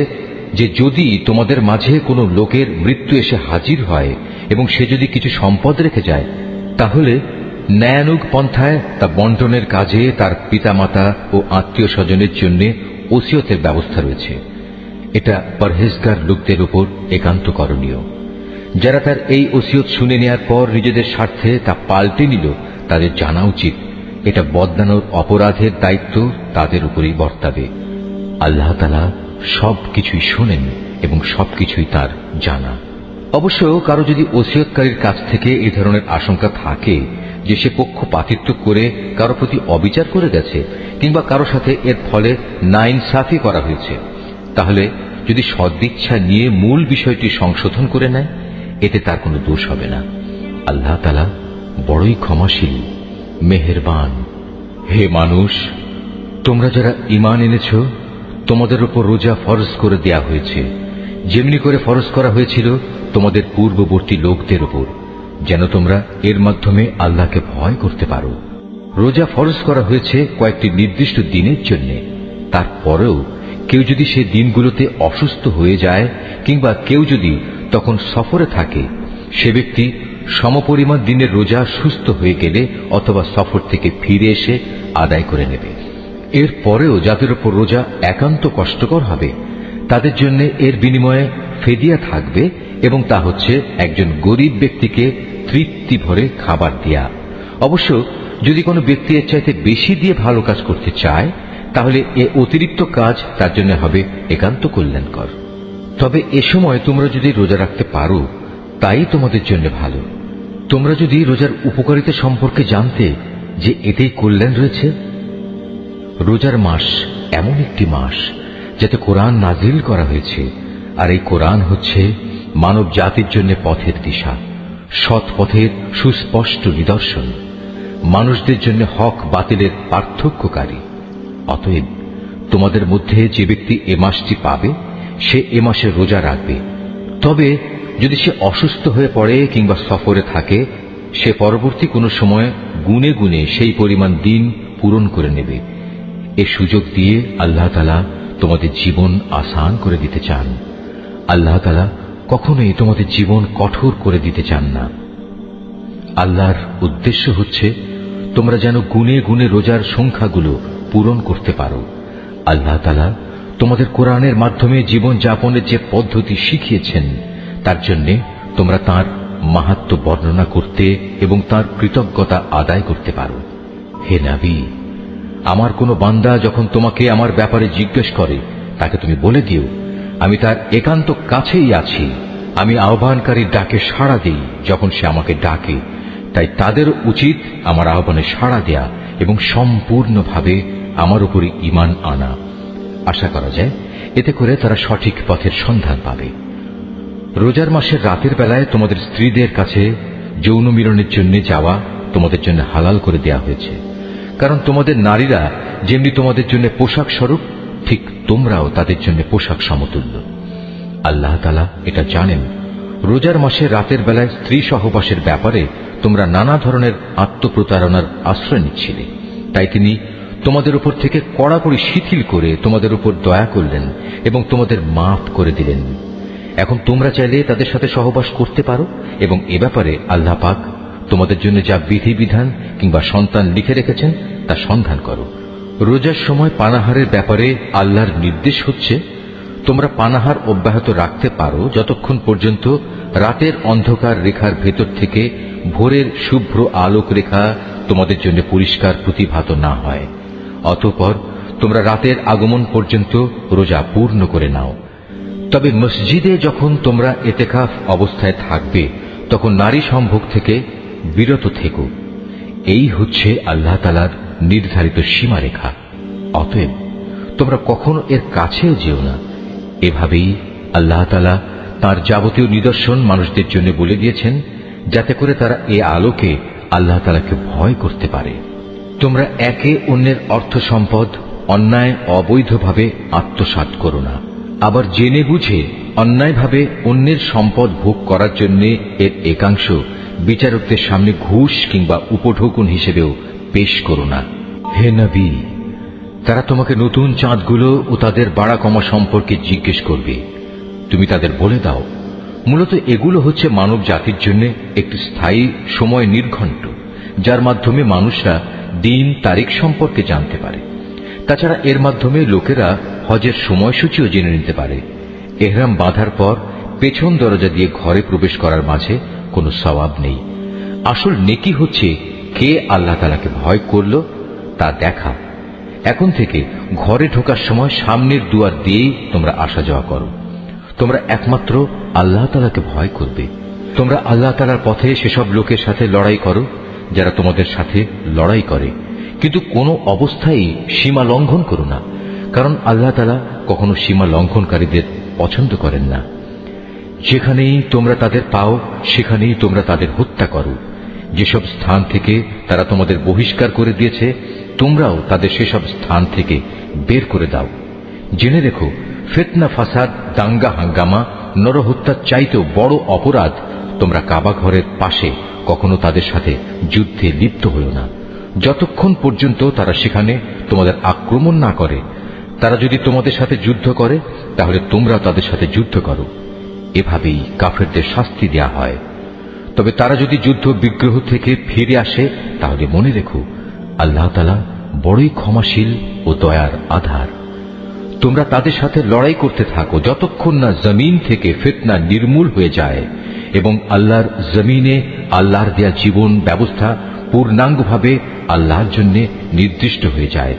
যে যদি তোমাদের মাঝে কোনো লোকের মৃত্যু এসে হাজির হয় এবং সে যদি কিছু সম্পদ রেখে যায়, তাহলে ন্যায়ানুগ পন্থায় তা বন্টনের কাজে তার পিতামাতা ও আত্মীয় স্বজনের জন্য ওসিয়তের ব্যবস্থা রয়েছে। এটা পরহেজগার লোকদের উপর একান্ত করণীয়। যারা তার এই ওসিয়ত শুনে নেওয়ার পর নিজেদের স্বার্থে তা পাল্টে নিল, তাদের জানা উচিত এটা বদলানোর অপরাধের দায়িত্ব তাদের উপরেই বর্তাবে। আল্লাহ তাআলা সবকিছুই শোনেন এবং সবকিছুই তার জানা। অবশ্য কারো যদি ওসিয়তকারীর কাছ থেকে এই ধরনের আশঙ্কা থাকে যে সে পক্ষপাতিত্ব করে কারো প্রতি অবিচার করে গেছে কিংবা কারো সাথে এর ফলে নাইনসাফি করা হয়েছে, তাহলে যদি সদিচ্ছা নিয়ে মূল বিষয়টি সংশোধন করে নেয়, এতে তার কোনো দোষ হবে না। আল্লাহ তাআলা বড়ই ক্ষমাশীল, মেহেরবান। হে মানুষ, তোমরা যারা ঈমান এনেছ, তোমাদের উপর রোজা ফরজ করে দেয়া হয়েছে, যেমনি করে ফরজ করা হয়েছিল তোমাদের পূর্ববর্তী লোকদের উপর, যেন তোমরা এর মাধ্যমে আল্লাহকে ভয় করতে পারো। রোজা ফরজ করা হয়েছে কয়েকটি নির্দিষ্ট দিনের জন্য। তারপরেও কেউ যদি সে দিনগুলোতে অসুস্থ হয়ে যায় কিংবা কেউ যদি তখন সফরে থাকে, সে ব্যক্তি সমপরিমাণ দিনের রোজা সুস্থ হয়ে গেলে অথবা সফর থেকে ফিরে এসে আদায় করে নেবে। এর পরেও যাদের উপর রোজা একান্ত কষ্টকর হবে, তাদের জন্য এর বিনিময়ে ফেদিয়া থাকবে, এবং তা হচ্ছে একজন গরিব ব্যক্তিকে তৃপ্তি ভরে খাবার দেয়া। অবশ্য যদি কোনো ব্যক্তি এর চাইতে বেশি দিয়ে ভালো কাজ করতে চায়, তাহলে এ অতিরিক্ত কাজ তার জন্য হবে একান্ত কল্যাণকর। তবে এ সময় তোমরা যদি রোজা রাখতে পারো, তাই তোমাদের জন্য ভালো। তোমরা যদি রোজার উপকারিতা সম্পর্কে জানতে যে এতেই কল্যাণ রয়েছে। রোজার মাস এমন একটি মাস যাতে কোরআন নাজিল করা হয়েছে, আর এই কোরআন হচ্ছে মানব জাতির জন্য পথের দিশা, সৎ পথের সুস্পষ্ট নিদর্শন, মানুষদের জন্য হক বাতিলের পার্থক্যকারী। অতএব তোমাদের মধ্যে যে ব্যক্তি এ মাসটি পাবে, সে এ মাসে রোজা রাখবে। তবে যদি সে অসুস্থ হয়ে পড়ে কিংবা সফরে থাকে, সে পরবর্তী কোনো সময় গুনে গুনে সেই পরিমাণ দিন পূরণ করে নেবে। এ সুযোগ দিয়ে আল্লাহ তাআলা তোমাদের জীবন আসান করে দিতে চান। আল্লাহ তাআলা কখনোই তোমাদের জীবন কঠোর করে দিতে চান না। আল্লাহর উদ্দেশ্য হচ্ছে তোমরা যেন গুনে গুনে রোজার সংখ্যাগুলো পূরণ করতে পারো। আল্লাহ তাআলা তোমাদের কোরআনের মাধ্যমে জীবন যাপনের যে পদ্ধতি শিখিয়েছেন, তার জন্য তোমরা তাঁর মাহাত্ম্য বর্ণনা করতে এবং তাঁর কৃতজ্ঞতা আদায় করতে পারো। হে নবী, আমার কোনো বান্দা যখন তোমাকে আমার ব্যাপারে জিজ্ঞেস করে, তাকে তুমি বলে দিও, আমি তার একান্ত কাছেই আছি। আমি আহ্বানকারীর ডাকে সাড়া দিই যখন সে আমাকে ডাকে। তাই তাদের উচিত আমার আহ্বানে সাড়া দেয়া এবং সম্পূর্ণভাবে আমার উপরে ঈমান আনা। আশা করা যায় এতে করে তারা সঠিক পথের সন্ধান পাবে। রোজার মাসের রাতের বেলায় তোমাদের স্ত্রীদের কাছে যৌন মিলনের জন্য যাওয়া তোমাদের জন্য হালাল করে দেয়া হয়েছে, কারণ তোমাদের নারীরা যেমনি তোমাদের জন্য পোশাক স্বরূপ, ঠিক তোমরাও তাদের জন্য পোশাক সমতুল্য। আল্লাহ তাআলা এটা জানেন। রোজার মাসে রাতের বেলায় স্ত্রী সহবাসের ব্যাপারে তোমরা নানা ধরনের আত্মপ্রতারণার আশ্রয় নিচ্ছিলে, তাই তিনি তোমাদের উপর থেকে কড়াকড়ি শিথিল করে তোমাদের উপর দয়া করলেন এবং তোমাদের মাফ করে দিলেন। এখন তোমরা চাইলে তাদের সাথে সহবাস করতে পারো এবং এ ব্যাপারে আল্লাহ পাক তোমাদের জন্য যা বিধিবিধান কিংবা সন্তান লিখে রেখেছেন তা সন্ধান করো। রোজার সময় পানাহারের ব্যাপারে আল্লাহর নির্দেশ হচ্ছে, তোমরা পানাহার অব্যাহত রাখতে পারো যতক্ষণ পর্যন্ত রাতের অন্ধকার রেখার ভেতর থেকে ভোরের শুভ্র আলোক রেখা তোমাদের জন্য পরিষ্কার প্রতিভাত না হয়। অতঃপর তোমরা রাতের আগমন পর্যন্ত রোজা পূর্ণ করে নাও। তবে মসজিদে যখন তোমরা এতেকাফ অবস্থায় থাকবে তখন নারী সম্ভোগ থেকে বিরত থেকো। এই হচ্ছে আল্লাহ তাআলার নির্ধারিত সীমারেখা। অতএব তোমরা কখনো এর কাছেও যেও না। এভাবেই আল্লাহ তাআলা তাঁর যাবতীয় নিদর্শন মানুষদের জন্য বলে দিয়েছেন, যাতে করে তারা এ আলোকে আল্লাহ তাআলাকে ভয় করতে পারে। তোমরা একে অন্যের অর্থ সম্পদ অন্যায় অবৈধভাবে আত্মসাৎ করো না। আবার জেনে বুঝে অন্যায়ভাবে অন্যের সম্পদ ভোগ করার জন্য এর একাংশ বিচারকদের সামনে ঘুষ কিংবা উপঢৌকন হিসেবেও পেশ করো না। হে নবী, তারা তোমাকে নতুন চাঁদগুলো ও তাদের বাড়া কমা সম্পর্কে জিজ্ঞেস করবে। তুমি তাদের বলে দাও, মূলত এগুলো হচ্ছে মানব জাতির জন্য একটি স্থায়ী সময় নির্ঘণ্ট, যার মাধ্যমে মানুষরা দিন তারিখ সম্পর্কে জানতে পারে। তাছাড়া এর মাধ্যমে লোকেরা হজের সময়সূচিও জেনে নিতে পারে। এহরাম বাঁধার পর পেছন দরজা দিয়ে ঘরে প্রবেশ করার মাঝে কোনো সওয়াব নেই। আসল নেকি হচ্ছে কে আল্লাহ তাআলাকে ভয় করল তা দেখা। এখন থেকে ঘরে ঢোকার সময় সামনের দুয়ার দিয়েই তোমরা আসা যাওয়া করো। তোমরা একমাত্র আল্লাহ তাআলাকে ভয় করবে। তোমরা আল্লাহ তাআলার পথে সেসব লোকের সাথে লড়াই করো যারা তোমাদের সাথে লড়াই করে, কিন্তু কোনো অবস্থায় সীমা লঙ্ঘন করো না, কারণ আল্লাহ তাআলা কখনো সীমা লঙ্ঘনকারীদের পছন্দ করেন না। যেখানেই তোমরা তাদের পাও সেখানেই তোমরা তাদের হত্যা করো। যেসব স্থান থেকে তারা তোমাদের বহিষ্কার করে দিয়েছে তোমরাও তাদের সেসব স্থান থেকে বের করে দাও। জেনে রেখো, ফিতনা, ফাসাদ, দাঙ্গা হাঙ্গামা, নরহত্যার চাইতেও বড় অপরাধ তোমরা কাবা ঘরের পাশে কখনো তাদের সাথে যুদ্ধে লিপ্ত হইও না, যতক্ষণ পর্যন্ত তারা সেখানে তোমাদের আক্রমণ না করে। তারা যদি তোমাদের সাথে যুদ্ধ করে তাহলে তোমরাও তাদের সাথে যুদ্ধ করো। এভাবেই কাফেরদের শাস্তি দেয়া হয়। তবে তারা যদি যুদ্ধ বিগ্রহ থেকে ফিরে আসে তাহলে মনে রেখো, আল্লাহ তাআলা বড়ই ক্ষমাশীল ও দয়ার আধার। তোমরা তাদের সাথে লড়াই করতে থাকো যতক্ষণ না জমিন থেকে ফিতনা নির্মূল হয়ে যায় এবং আল্লাহর জমিনে আল্লাহর দেয়া জীবন ব্যবস্থা পূর্ণাঙ্গভাবে আল্লাহর জন্য নির্দিষ্ট হয়ে যায়।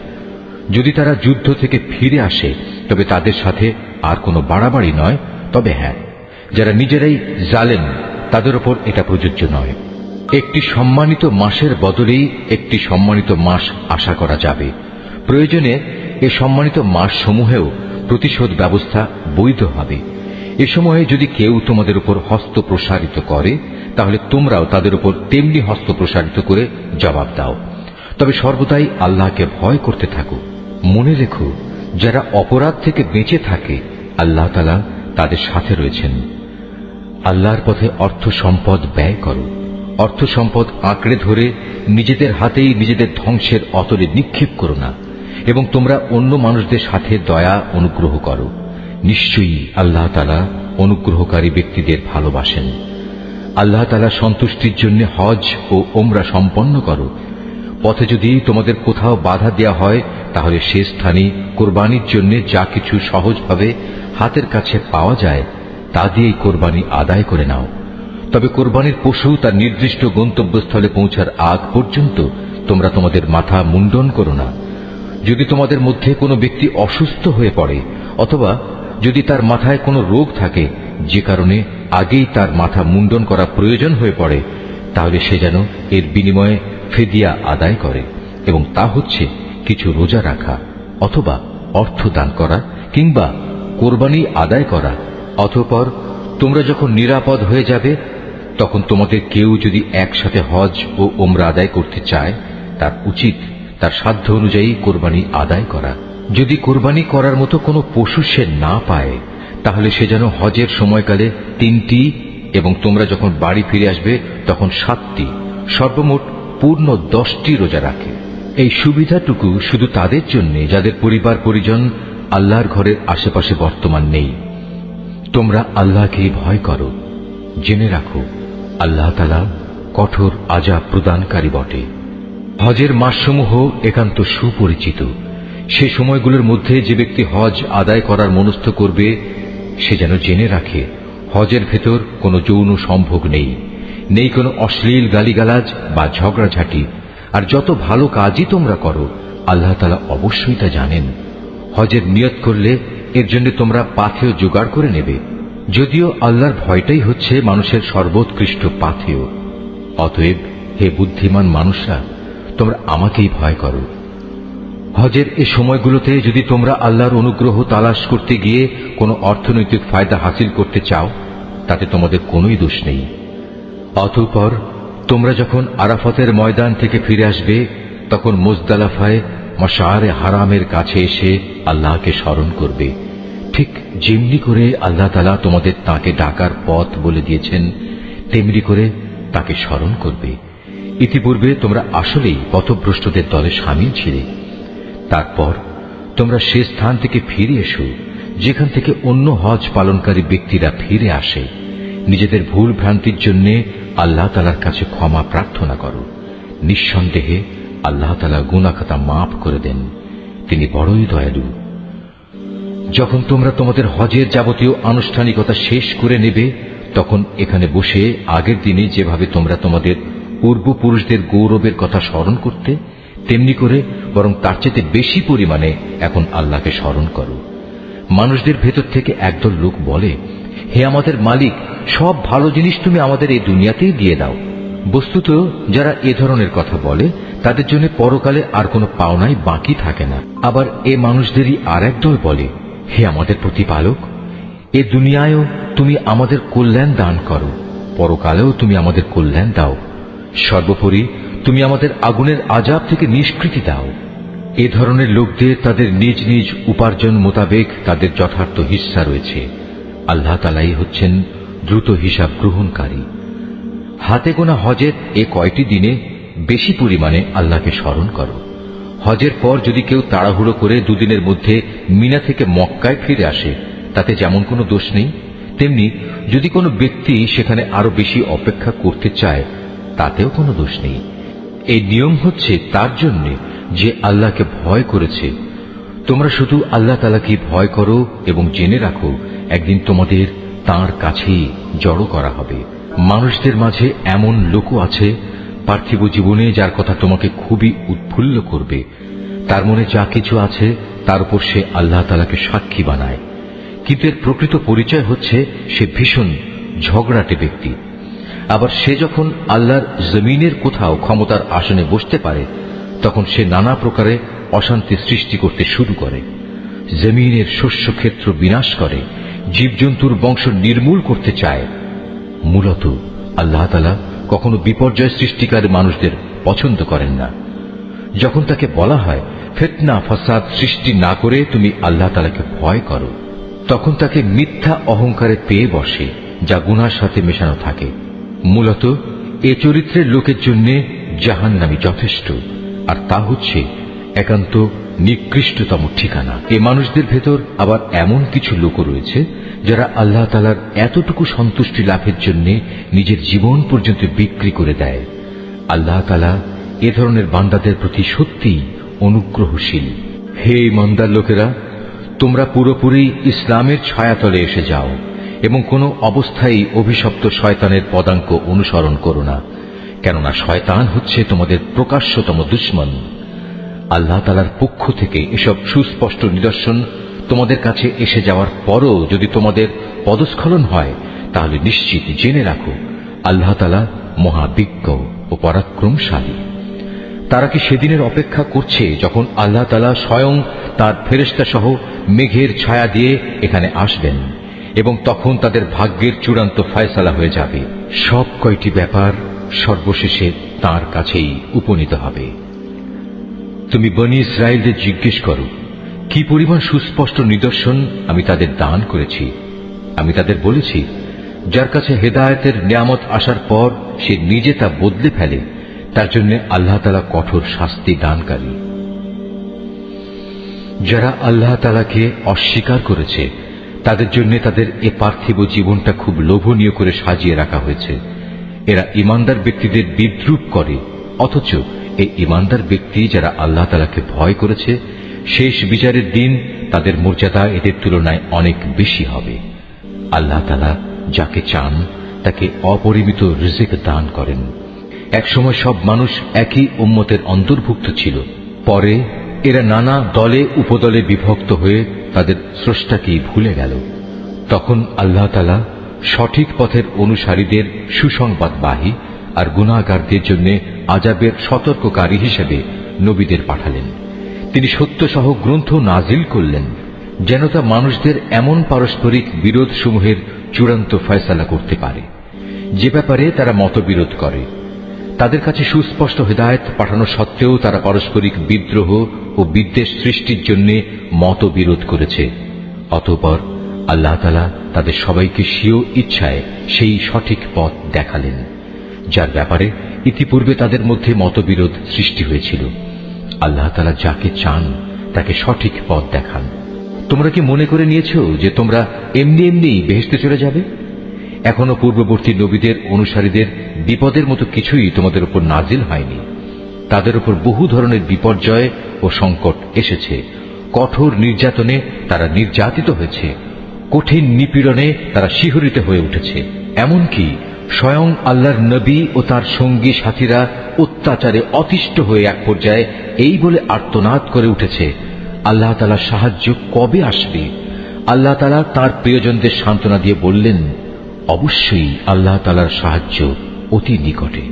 যদি তারা যুদ্ধ থেকে ফিরে আসে তবে তাদের সাথে আর কোনো বাড়াবাড়ি নয়। তবে হ্যাঁ, যারা নিজেরাই জালেম তাদের উপর এটা প্রযোজ্য নয়। একটি সম্মানিত মাসের বদলেই একটি সম্মানিত মাস আশা করা যাবে। প্রয়োজনে এ সম্মানিত মাস সমূহেও প্রতিশোধ ব্যবস্থা বৈধ হবে। এ সময়ে যদি কেউ তোমাদের উপর হস্ত প্রসারিত করে তাহলে তোমরাও তাদের উপর তেমনি হস্ত প্রসারিত করে জবাব দাও। তবে সর্বদাই আল্লাহকে ভয় করতে থাকো। মনে রেখো, যারা অপরাধ থেকে বেঁচে থাকে আল্লাহ তাআলা তাদের সাথে রয়েছেন। আল্লাহর পথে অর্থ সম্পদ ব্যয় করো। অর্থ সম্পদ আঁকড়ে ধরে নিজেদের হাতেই নিজেদের ধ্বংসের অতলে নিক্ষেপ করো না, এবং তোমরা অন্য মানুষদের সাথে দয়া অনুগ্রহ করো। নিশ্চয়ই আল্লাহ তাআলা অনুগ্রহকারী ব্যক্তিদের ভালোবাসেন। আল্লাহ তাআলা সন্তুষ্টির জন্য হজ ও ওমরা সম্পন্ন করো। পথে যদি তোমাদের কোথাও বাধা দেয়া হয় তাহলে সে স্থানে কোরবানির জন্য যা কিছু সহজভাবে হাতের কাছে পাওয়া যায় তা দিয়েই কোরবানি আদায় করে নাও। তবে কোরবানির পশু তার নির্দিষ্ট গন্তব্যস্থলে পৌঁছার আগ পর্যন্ত তোমরা তোমাদের মাথা মুন্ডন করো না। যদি তোমাদের মধ্যে কোনো ব্যক্তি অসুস্থ হয়ে পড়ে অথবা যদি তার মাথায় কোনো রোগ থাকে যে কারণে আগেই তার মাথা মুন্ডন করা প্রয়োজন হয়ে পড়ে, তাহলে সে যেন এর বিনিময়ে ফিদিয়া আদায় করে, এবং তা হচ্ছে কিছু রোজা রাখা অথবা অর্থ দান করা কিংবা কোরবানি আদায় করা। অতঃপর তোমরা যখন নিরাপদ হয়ে যাবে তখন তোমাদের কেউ যদি একসাথে হজ ও ওমরা আদায় করতে চায় তার উচিত তার সাধ্য অনুযায়ী কোরবানি আদায় করা। যদি কোরবানি করার মতো কোনো পশু সে না পায়, তাহলে সে যেন হজের সময়কালে 3টি এবং তোমরা যখন বাড়ি ফিরে আসবে তখন 7টি, সর্বমোট পূর্ণ 10টি রোজা রাখে। এই সুবিধাটুকু শুধু তাদের জন্য যাদের পরিবার পরিজন আল্লাহর ঘরের আশেপাশে বর্তমান নেই। তোমরা আল্লাহকেই ভয় করো, জেনে রাখো আল্লাহ তাআলা কঠোর আযাব প্রদানকারী বটে। হজের মাসসমূহ একান্ত সুপরিচিত। সে সময়গুলোর মধ্যে যে ব্যক্তি হজ আদায় করার মনস্থ করবে সে যেন জেনে রাখে হজের ভেতর কোনো যৌন সম্ভোগ নেই, নেই কোনো অশ্লীল গালিগালাজ বা ঝগড়াঝাটি। আর যত ভালো কাজই তোমরা করো আল্লাহ তাআলা অবশ্যই তা জানেন। হজের নিয়ত করলে এর জন্য তোমরা পাথেয় জোগাড় করে নেবে, যদিও আল্লাহর ভয়টাই হচ্ছে মানুষের সর্বোৎকৃষ্ট পাথেয়। অতএব হে বুদ্ধিমান মানুষরা, তোমরা আমাকেই ভয় করো। হজের এ সময়গুলোতে যদি তোমরা আল্লাহর অনুগ্রহ তালাশ করতে গিয়ে কোনো অর্থনৈতিক ফায়দা হাসিল করতে চাও, তাতে তোমাদের কোনোই দোষ নেই। অতঃপর তোমরা যখন আরাফাতের ময়দান থেকে ফিরে আসবে, তখন মুজদালিফায় মাশআরে হারামের কাছে এসে আল্লাহকে স্মরণ করবে, ঠিক যেমনি করে আল্লাহ তাআলা তোমাদের তাকে ডাকার পথ বলে দিয়েছেন, তেমনি করে তাকে স্মরণ করবে। ইতিপূর্বে তোমরা আসলেই পথভ্রষ্টদের দলে শামিল ছিলে। তারপর তোমরা সে স্থান থেকে ফিরে এসো যেখান থেকে অন্য হজ পালনকারী ব্যক্তিরা ফিরে আসে। নিজেদের ভুল ভ্রান্তির জন্য আল্লাহ তাআলার কাছে ক্ষমা প্রার্থনা করো। নিঃসন্দেহে আল্লাহ তাআলা গুনাহ খাতা মাফ করে দেন, তিনি বড়ই দয়ালু। যখন তোমরা তোমাদের হজের যাবতীয় আনুষ্ঠানিকতা শেষ করে নেবে, তখন এখানে বসে আগের দিনে যেভাবে তোমরা তোমাদের পূর্বপুরুষদের গৌরবের কথা স্মরণ করতে, তেমনি করে বরং তার চেয়ে বেশি পরিমাণে এখন আল্লাহকে স্মরণ করো। মানুষদের ভেতর থেকে একদল লোক বলে, হে আমাদের মালিক, সব ভালো জিনিস তুমি আমাদের এই দুনিয়াতেই দিয়ে দাও। বস্তুত যারা এ ধরনের কথা বলে তাদের জন্য পরকালে আর কোনো পাওনাই বাকি থাকে না। আবার এ মানুষদেরই আর একদল বলে, হে আমাদের প্রতিপালক, এ দুনিয়ায়ও তুমি আমাদের কল্যাণ দান করো, পরকালেও তুমি আমাদের কল্যাণ দাও, সর্বোপরি তুমি আমাদের আগুনের আযাব থেকে নিষ্কৃতি দাও। এ ধরনের লোকদের তাদের নিজ নিজ উপার্জন মোতাবেক তাদের যথার্থ হিস্সা রয়েছে। আল্লাহ তাআলাই হচ্ছেন দ্রুত হিসাব গ্রহণকারী। হাতে গোনা হজের এ কয়টি দিনে বেশি পরিমাণে আল্লাহকে স্মরণ করো। হজের পর যদি কেউ তাড়াহুড়ো করে দুদিনের মধ্যে মিনা থেকে মক্কায় ফিরে আসে, তাতে যেমন কোনো দোষ নেই, তেমনি যদি কোনো ব্যক্তি সেখানে আরো বেশি অপেক্ষা করতে চায়, তাতেও কোনো দোষ নেই। এই নিয়ম হচ্ছে তার জন্য যে আল্লাহকে ভয় করেছে। তোমরা শুধু আল্লাহ তাআলাকে ভয় করো এবং জেনে রাখো একদিন তোমাদের তাঁর কাছেই জড়ো করা হবে। মানুষদের মাঝে এমন লোকও আছে পার্থিব জীবনে যার কথা তোমাকে খুবই উৎফুল্ল করবে। তার মনে যা কিছু আছে তার উপর সে আল্লাহ তাআলাকে সাক্ষী বানায়, কিন্তু এর প্রকৃত পরিচয় হচ্ছে সে ভীষণ ঝগড়াটে ব্যক্তি। আবার সে যখন আল্লাহর জমিনের কোথাও ক্ষমতার আসনে বসতে পারে, তখন সে নানা প্রকারে অশান্তি সৃষ্টি করতে শুরু করে, জমিনের শস্য ক্ষেত্র বিনাশ করে, জীবজন্তুর বংশ নির্মূল করতে চায়। মূলত আল্লাহ তাআলা কখনো বিপর্যয় সৃষ্টিকারী মানুষদের পছন্দ করেন না। যখন তাকে বলা হয় ফিতনা ফাসাদ সৃষ্টি না করে তুমি আল্লাহ তাআলাকে ভয় করো, তখন তাকে মিথ্যা অহংকারে পেয়ে বসে, যা গুনাহর সাথে মেশানো থাকে। মূলত এ চরিত্রের লোকের জন্য জাহান্নামী যথেষ্ট, আর তা হচ্ছে একান্ত নিকৃষ্টতম ঠিকানা। এ মানুষদের ভেতর আবার এমন কিছু লোক রয়েছে যারা আল্লাহ তাআলার এতটুকু সন্তুষ্টি লাভের জন্য নিজের জীবন পর্যন্ত বিক্রি করে দেয়। আল্লাহ তাআলা এ ধরনের বান্দাদের প্রতি সত্যিই অনুগ্রহশীল। হে ইমানদার লোকেরা, তোমরা পুরোপুরি ইসলামের ছায়াতলে এসে যাও এবং কোনো অবস্থায় অভিশপ্ত শয়তানের পদাঙ্ক অনুসরণ করো না, কেননা শয়তান হচ্ছে তোমাদের প্রকাশ্যতম দুশমন। আল্লাহ তাআলার পক্ষ থেকে এসব সুস্পষ্ট নিদর্শন তোমাদের কাছে এসে যাওয়ার পরও যদি তোমাদের পদস্খলন হয়, তাহলে নিশ্চিত জেনে রাখো আল্লাহ তাআলা মহাবিজ্ঞ ও পরাক্রমশালী। তারা কি সেদিনের অপেক্ষা করছে যখন আল্লাহ তাআলা স্বয়ং তার ফেরেশতা সহ মেঘের ছায়া দিয়ে এখানে আসবেন এবং তখন তাদের ভাগ্যের চূড়ান্ত ফয়সালা হয়ে যাবে। সব কয়টি ব্যাপার সর্বশেষে তার কাছেই উপনীত হবে। তুমি বনী ইসরায়েলদের জিজ্ঞেস করো, কি পরিমাণ সুস্পষ্ট নিদর্শন আমি তাদের দান করেছি। আমি তাদের বলেছি, যার কাছে হেদায়েতের নিয়ামত আসার পর সে নিজে তা বদলে ফেলে, তার জন্য আল্লাহ তাআলা কঠোর শাস্তি দানকারী। যারা আল্লাহ তাআলাকে অস্বীকার করেছে তাদের জন্য তাদের এ পার্থিব জীবনটা খুব লোভনীয় করে সাজিয়ে রাখা হয়েছে। এরা ঈমানদার ব্যক্তিদের বিদ্রূপ করে, অথচ এই ঈমানদার ব্যক্তি যারা আল্লাহ তাআলাকে ভয় করেছে, শেষ বিচারের দিন তাদের মর্যাদা এদের তুলনায় অনেক বেশি হবে। আল্লাহ তাআলা যাকে চান তাকে অপরিমিত রিজিক দান করেন। একসময় সব মানুষ একই উম্মতের অন্তর্ভুক্ত ছিল, পরে এরা নানা দলে উপদলে বিভক্ত হয়ে তাদের স্রষ্টাকেই ভুলে গেল। তখন আল্লাহ তাআলা সঠিক পথের অনুসারীদের সুসংবাদবাহী আর গুনাহগারদের জন্য আযাবের সতর্ককারী হিসেবে নবীদের পাঠালেন। তিনি সত্যসহ গ্রন্থ নাজিল করলেন, যেন তা মানুষদের এমন পারস্পরিক বিরোধ সমূহের চূড়ান্ত ফয়সালা করতে পারে যে ব্যাপারে তারা মতবিরোধ করে। তাদের কাছে সুস্পষ্ট হিদায়াত পাঠানো সত্ত্বেও তারা পারস্পরিক বিদ্রোহ ও বিদ্বেষ সৃষ্টির জন্য মতবিরোধ করেছে। অতঃপর আল্লাহ তাআলা তাদের সবাইকে স্বীয় ইচ্ছায় সেই সঠিক পথ দেখালেন, যার ব্যাপারে ইতিপূর্বে তাদের মধ্যে মতবিরোধ সৃষ্টি হয়েছিল। আল্লাহ তাআলা যাকে চান তাকে সঠিক পথ দেখান। তোমরা কি মনে করে নিয়েছো যে তোমরা এমনি এমনি বেহেশতে চলে যাবে? এখনো পূর্ববর্তী নবীদের অনুসারীদের বিপদের মতো কিছুই তোমাদের উপর নাজিল হয়নি। তাদের উপর বহু ধরনের বিপর্যয় ও সংকট এসেছে। কঠোর নির্যাতনে তারা নির্যাতিত হয়েছে, কঠিন নিপীড়নে তারা শিহরিত হয়ে উঠেছে। এমনকি স্বয়ং আল্লাহর নবী ও তার সঙ্গী সাথীরা অত্যাচারে অতিষ্ঠ হয়ে এক পর্যায়ে এই বলে আর্তনাদ করে উঠেছে, আল্লাহ তাআলার সাহায্য কবে আসবে? আল্লাহ তাআলা তার প্রিয়জনদের সান্ত্বনা দিয়ে বললেন, অবশ্যই আল্লাহ তাআলার সাহায্য অতি নিকটে।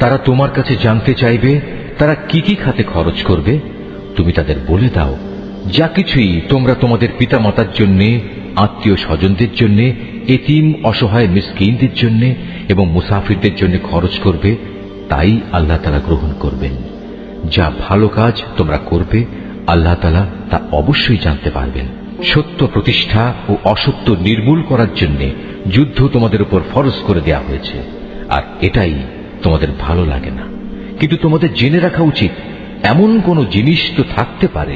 তারা তোমার কাছে জানতে চাইবে তারা কি কি খাতে খরচ করবে। তুমি তাদের বলে দাও, যা কিছুই তোমরা তোমাদের পিতামাতার জন্য, আত্মীয় স্বজনদের জন্য, এতিম অসহায় মিসকিনদের জন্য এবং মুসাফিরদের জন্য খরচ করবে, তাই আল্লাহ তাআলা গ্রহণ করবেন। যা ভালো কাজ তোমরা করবে আল্লাহ তাআলা তা অবশ্যই জানতে পারবেন। সত্য প্রতিষ্ঠা ও অসত্য নির্মূল করার জন্য যুদ্ধ তোমাদের উপর ফরজ করে দেয়া হয়েছে, আর এটাই তোমাদের ভালো লাগে না। কিন্তু তোমাদের জেনে রাখা উচিত, এমন কোন জিনিস তো থাকতে পারে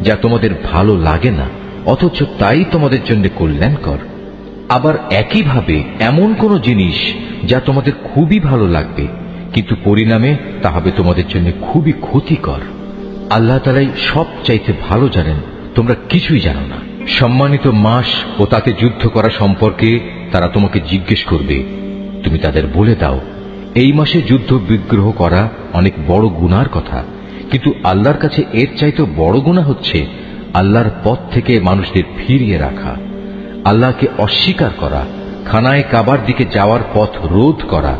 যা তোমাদের ভালো লাগে না, অথচ তাই তোমাদের জন্য কল্যাণকর। আবার একইভাবে এমন কোন জিনিস যা তোমাদের খুবই ভালো লাগবে, কিন্তু পরিণামে তা হবে তোমাদের জন্য খুবই ক্ষতিকর। আল্লাহ তাআলাই সব চাইতে ভালো জানেন, তোমরা কিছুই জানো না। সম্মানিত মাস ও তাতে যুদ্ধ করা সম্পর্কে তারা তোমাকে জিজ্ঞেস করবে। তুমি তাদের বলে দাও, এই মাসে যুদ্ধ বিগ্রহ করা অনেক বড় গুনার কথা, কিন্তু আল্লাহর কাছে এর চাইতে বড় গুনাহ হচ্ছে আল্লাহর পথ থেকে মানুষদের ফিরিয়ে রাখা, আল্লাহকে অস্বীকার করা, খানায় কাবার দিকে যাওয়ার পথ রোধ করা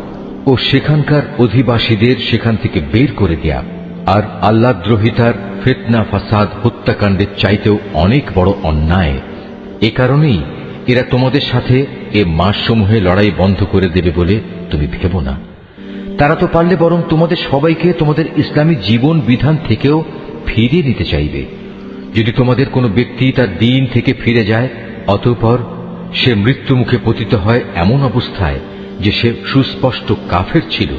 ও সেখানকার অধিবাসীদের সেখান থেকে বের করে দেয়া। আর আল্লাহ দ্রোহিতার ফিতনা, ফাসাদ, হত্যাকাণ্ডের চাইতেও অনেক বড় অন্যায়। এ কারণেই এরা তোমাদের সাথে এ মাসসমূহে লড়াই বন্ধ করে দেবে বলে তুমি ভেবো না। তারা তো পারলে বরং তোমাদের সবাইকে তোমাদের ইসলামী জীবন বিধান থেকেও ফিরিয়ে নিতে চাইবে। যদি তোমাদের কোনো ব্যক্তি তার দিন থেকে ফিরে যায়, অতঃপর সে মৃত্যু মুখে পতিত হয় এমন অবস্থায় যে সে সুস্পষ্ট কাফের ছিল,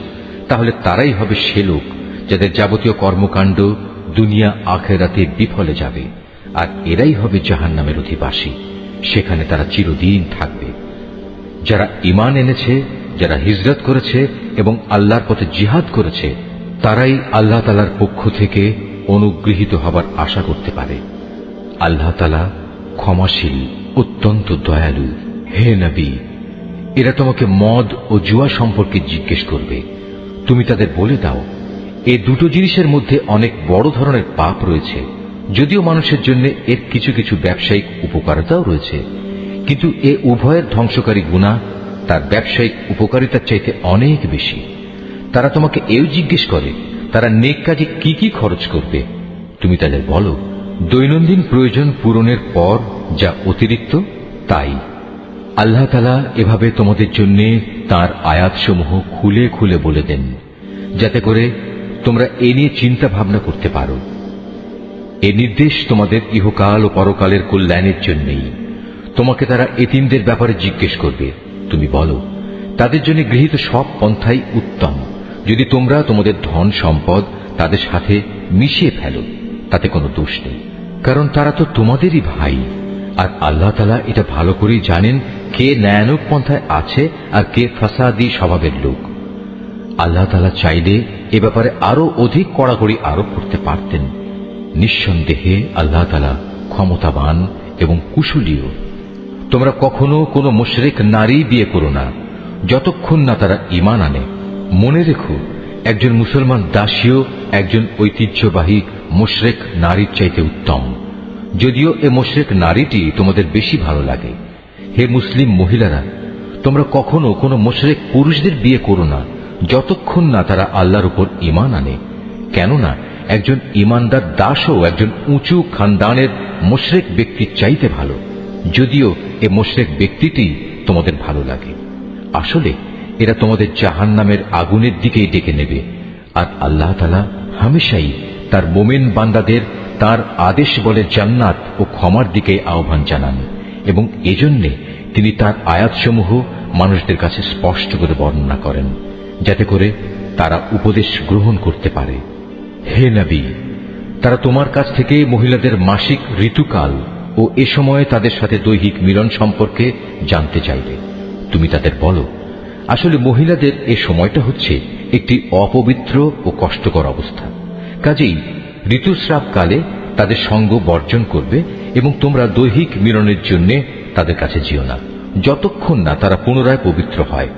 তাহলে তারাই হবে সে লোক যাদের যাবতীয় কর্মকাণ্ড দুনিয়া আখিরাতে বিফলে যাবে, আর এরাই হবে জাহান্নামের অধিবাসী। সেখানে তারা চিরদিন থাকবে। যারা ঈমান এনেছে, যারা হিজরত করেছে এবং আল্লাহর পথে জিহাদ করেছে, তারাই আল্লাহ তাআলার পক্ষ থেকে অনুগৃহীত হবার আশা করতে পারে। আল্লাহ তাআলা ক্ষমাশীল, অত্যন্ত দয়ালু। হে নবী, এরা তোমাকে মদ ও জুয়া সম্পর্কে জিজ্ঞেস করবে। তুমি তাদের বলে দাও, এই দুটো জিনিসের মধ্যে অনেক বড় ধরনের পাপ রয়েছে। যদিও মানুষের জন্য এর কিছু কিছু ব্যবসায়িক উপকারিতাও রয়েছে, কিন্তু এ উভয়ের ধ্বংসকারী গুনাহ তার ব্যবসায়িক উপকারিতার চাইতে অনেক বেশি। তারা তোমাকে এও জিজ্ঞেস করে তারা নেক কাজে কি কি খরচ করবে। তুমি তাদের বলো, দৈনন্দিন প্রয়োজন পূরণের পর যা অতিরিক্ত তাই। আল্লাহ তাআলা এভাবে তোমাদের জন্য তাঁর আয়াতসমূহ খুলে খুলে বলে দেন, যাতে করে তোমরা এ নিয়ে চিন্তা ভাবনা করতে পারো। এ নির্দেশ তোমাদের ইহকাল ও পরকালের কল্যাণের জন্যই। তোমাকে তারা এতিমদের ব্যাপারে জিজ্ঞেস করবে, তুমি বলো, তাদের জন্য গৃহীত সব পন্থাই উত্তম, যদি তোমরা তোমাদের ধন সম্পদ তাদের সাথে মিশিয়ে ফেলো, তাতে কোনো দোষ নেই, কারণ তারা তো তোমাদেরই ভাই। আর আল্লাহ তাআলা এটা ভালো করেই জানেন কে ন্যায়ানুগ পন্থায় আছে আর কে ফাসাদি স্বভাবের লোক। আল্লাহ তাআলা চাইলে এ ব্যাপারে আরো অধিক কড়াকড়ি আরোপ করতে পারতেন। নিঃসন্দেহে আল্লাহ তাআলা ক্ষমতাবান এবং কুশলীও। তোমরা কখনো কোনো মুশরিক নারী বিয়ে করো না যতক্ষণ না তারা ঈমান আনে। মনে রেখো, একজন মুসলমান দাসীও একজন ঐতিহ্যবাহী মুশরিক নারীর চাইতে উত্তম, যদিও এ মুশরিক নারীটি তোমাদের বেশি ভালো লাগে। হে মুসলিম মহিলারা, তোমরা কখনো কোনো মুশরিক পুরুষদের বিয়ে করো না যতক্ষণ না তারা আল্লাহর উপর ঈমান আনে, কেননা একজন ঈমানদার দাসও একজন উঁচু খানদানের মুশরিক ব্যক্তির চাইতে ভালো, যদিও এ মুশরিক ব্যক্তিটি তোমাদের ভালো লাগে। আসলে এরা তোমাদের জাহান্নামের আগুনের দিকেই ডেকে নেবে। আর আল্লাহ তাআলা হামেশাই তার মুমিন বান্দাদের তার আদেশ বলে জান্নাত ও ক্ষমার দিকে আহ্বান জানান, এবং এজন্যে তিনি তার আয়াতসমূহ মানুষদের কাছে স্পষ্ট করে বর্ণনা করেন, যাতে করে তারা উপদেশ গ্রহণ করতে পারে। হে নবী, তারা তোমার কাছ থেকে মহিলাদের মাসিক ঋতুকাল ও এ সময়ে তাদের সাথে দৈহিক মিলন সম্পর্কে জানতে চাইবে। তুমি তাদের বলো, আসলে মহিলাদের এ সময়টা হচ্ছে একটি অপবিত্র ও কষ্টকর অবস্থা, কাজেই ঋতুস্রাবকালে তাদের সঙ্গ বর্জন করবে এবং তোমরা দৈহিক মিলনের জন্য তাদের কাছে যেও না যতক্ষণ না তারা পুনরায় পবিত্র হয়।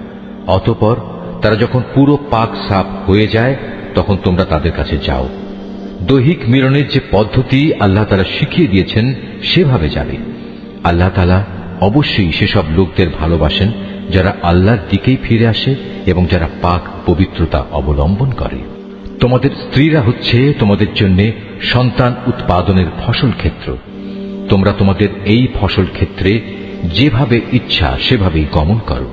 অতঃপর তারা যখন পুরো পাক সাফ হয়ে যায় তখন তোমরা তাদের কাছে যাও। দৈহিক মিলনের যে পদ্ধতি আল্লাহ তাআলা শিখিয়ে দিয়েছেন সেভাবে যাবে। আল্লাহ তাআলা অবশ্যই সেসব লোকদের ভালোবাসেন যারা আল্লাহর দিকেই ফিরে আসে এবং যারা পাক পবিত্রতা অবলম্বন করে। তোমাদের স্ত্রীরা হচ্ছে তোমাদের জন্য সন্তান উৎপাদনের ফসল ক্ষেত্র। তোমরা তোমাদের এই ফসল ক্ষেত্রে যেভাবে ইচ্ছা সেভাবেই গমন করো।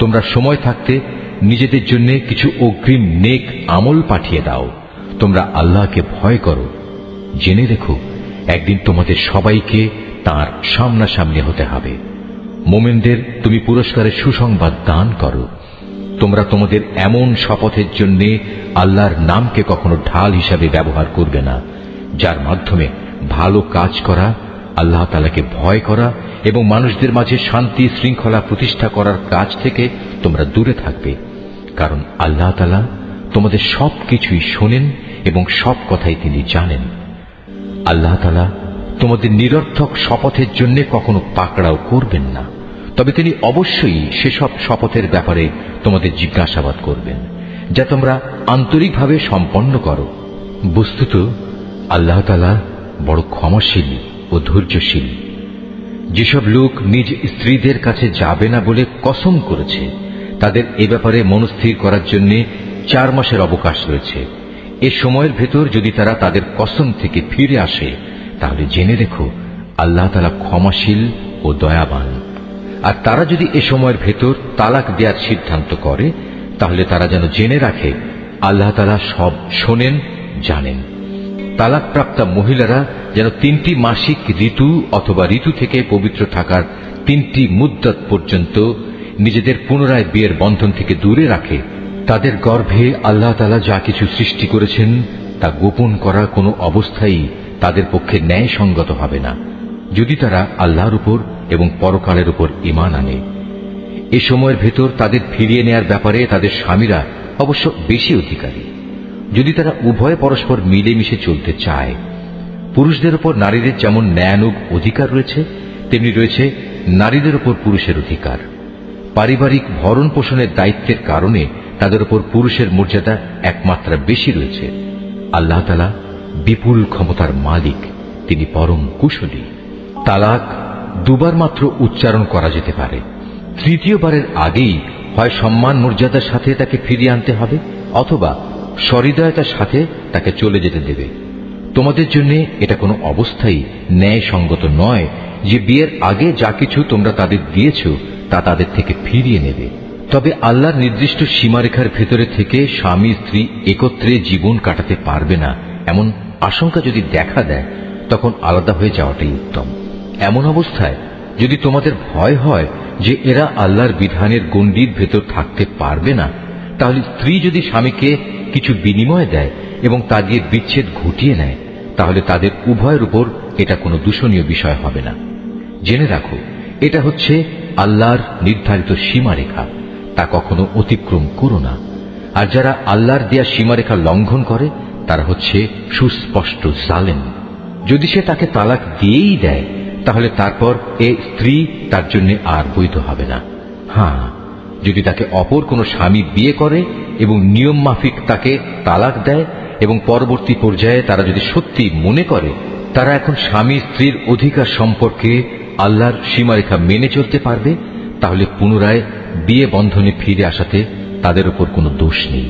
তোমরা সময় থাকতে নিজেদের জন্য কিছু অগ্রিম নেক আমল পাঠিয়ে দাও। তোমরা আল্লাহকে ভয় করো। জেনে রেখো, একদিন তোমাদের সবাইকে তাঁর সামনাসামনি হতে হবে। মোমেনদের তুমি পুরস্কারের সুসংবাদ দান করো। তোমরা তোমাদের এমন শপথের জন্য আল্লাহর নামকে কখনো ঢাল হিসাবে ব্যবহার করবে না, যার মাধ্যমে ভালো কাজ করা, আল্লাহ তাআলাকে ভয় করা এবং মানুষদের মাঝে শান্তি শৃঙ্খলা প্রতিষ্ঠা করার কাজ থেকে তোমরা দূরে থাকবে, কারণ আল্লাহ তাআলা তোমাদের সবকিছুই শোনেন এবং সব কথাই তিনি জানেন। আল্লাহ তাআলা তোমাদের নিরর্থক শপথের জন্য কখনো পাকড়াও করবেন না, তবে তিনি অবশ্যই সেসব শপথের ব্যাপারে তোমাদের জিজ্ঞাসাবাদ করবেন, যা তোমরা আন্তরিকভাবে সম্পন্ন করো। বস্তুত আল্লাহ তাআলা বড় ক্ষমাশীল ও ধৈর্যশীল। যেসব লোক নিজ স্ত্রীদের কাছে যাবে না বলে কসম করেছে, তাদের এ ব্যাপারে মনস্থির করার জন্য 4 মাসের অবকাশ রয়েছে। এ সময়ের ভেতর যদি তারা তাদের কসম থেকে ফিরে আসে, তাহলে জেনে রেখো আল্লাহ তাআলা ক্ষমাশীল ও দয়াবান। আর তারা যদি এ সময়ের ভেতর তালাক দেওয়ার সিদ্ধান্ত করে, তাহলে তারা যেন জেনে রাখে আল্লাহ তাআলা সব শোনেন, জানেন। তালাকপ্রাপ্তা মহিলারা যেন 3টি মাসিক ঋতু অথবা ঋতু থেকে পবিত্র থাকার 3টি মুদ্দত পর্যন্ত নিজেদের পুনরায় বিয়ের বন্ধন থেকে দূরে রাখে। তাদের গর্ভে আল্লাহ তাআলা যা কিছু সৃষ্টি করেছেন তা গোপন করা কোনো অবস্থায় তাদের পক্ষে ন্যায়সঙ্গত হবে না, যদি তারা আল্লাহর উপর এবং পরকালের উপর ঈমান আনে। এ সময়ের ভেতর তাদের ফিরিয়ে নেয়ার ব্যাপারে তাদের স্বামীরা অবশ্য বেশি অধিকারী, যদি তারা উভয়ে পরস্পর মিলেমিশে চলতে চায়। পুরুষদের উপর নারীদের যেমন ন্যায়ানুগ অধিকার রয়েছে, তেমনি রয়েছে নারীদের উপর পুরুষের অধিকার। পারিবারিক ভরণ পোষণের দায়িত্বের কারণে তাদের উপর পুরুষের মর্যাদা একমাত্রা বেশি রয়েছে। আল্লাহ তাআলা বিপুল ক্ষমতার মালিক, তিনি পরম কুশলী। তালাক 2 বার মাত্র উচ্চারণ করা যেতে পারে। তৃতীয়বারের আগেই হয় সম্মান মর্যাদার সাথে তাকে ফিরিয়ে আনতে হবে, অথবা সহৃদয়তার সাথে তাকে চলে যেতে দেবে। তোমাদের জন্য এটা কোনো অবস্থায় ন্যায়সঙ্গত নয় যে বিয়ের আগে যা কিছু তোমরা তাদের দিয়েছ তা তাদের থেকে ফিরিয়ে নেবে। তবে আল্লাহর নির্দিষ্ট সীমারেখার ভেতরে থেকে স্বামী স্ত্রী একত্রে জীবন কাটাতে পারবে না এমন আশঙ্কা যদি দেখা দেয় তখন আলাদা হয়ে যাওয়াটাই উত্তম। এমন অবস্থায় যদি তোমাদের ভয় হয় যে এরা আল্লাহর বিধানের গণ্ডির ভেতর থাকতে পারবে না, তাহলে স্ত্রী যদি স্বামীকে কিছু বিনিময় দেয় এবং তা দিয়ে বিচ্ছেদ ঘটিয়ে নেয়, তাহলে তাদের উভয়ের উপর এটা কোনো দূষণীয় বিষয় হবে না। জেনে রাখো, এটা হচ্ছে আল্লাহর নির্ধারিত সীমারেখা, তা কখনো অতিক্রম করো না। আর যারা আল্লাহর দেয়া সীমারেখা লঙ্ঘন করে তারা হচ্ছে সুস্পষ্ট জালেম। যদি সে তাকে তালাক দিয়েই দেয়, তাহলে তারপর এ স্ত্রী তার জন্য আর বৈধ হবে না। হ্যাঁ, যদি তাকে অপর কোনো স্বামী বিয়ে করে এবং নিয়ম মাফিক তাকে তালাক দেয় এবং পরবর্তী পর্যায়ে তারা যদি সত্যি মনে করে তারা এখন স্বামী স্ত্রীর অধিকার সম্পর্কে আল্লাহর সীমারেখা মেনে চলতে পারবে, তাহলে পুনরায় বিয়ে বন্ধনে ফিরে আসাতে তাদের উপর কোনো দোষ নেই।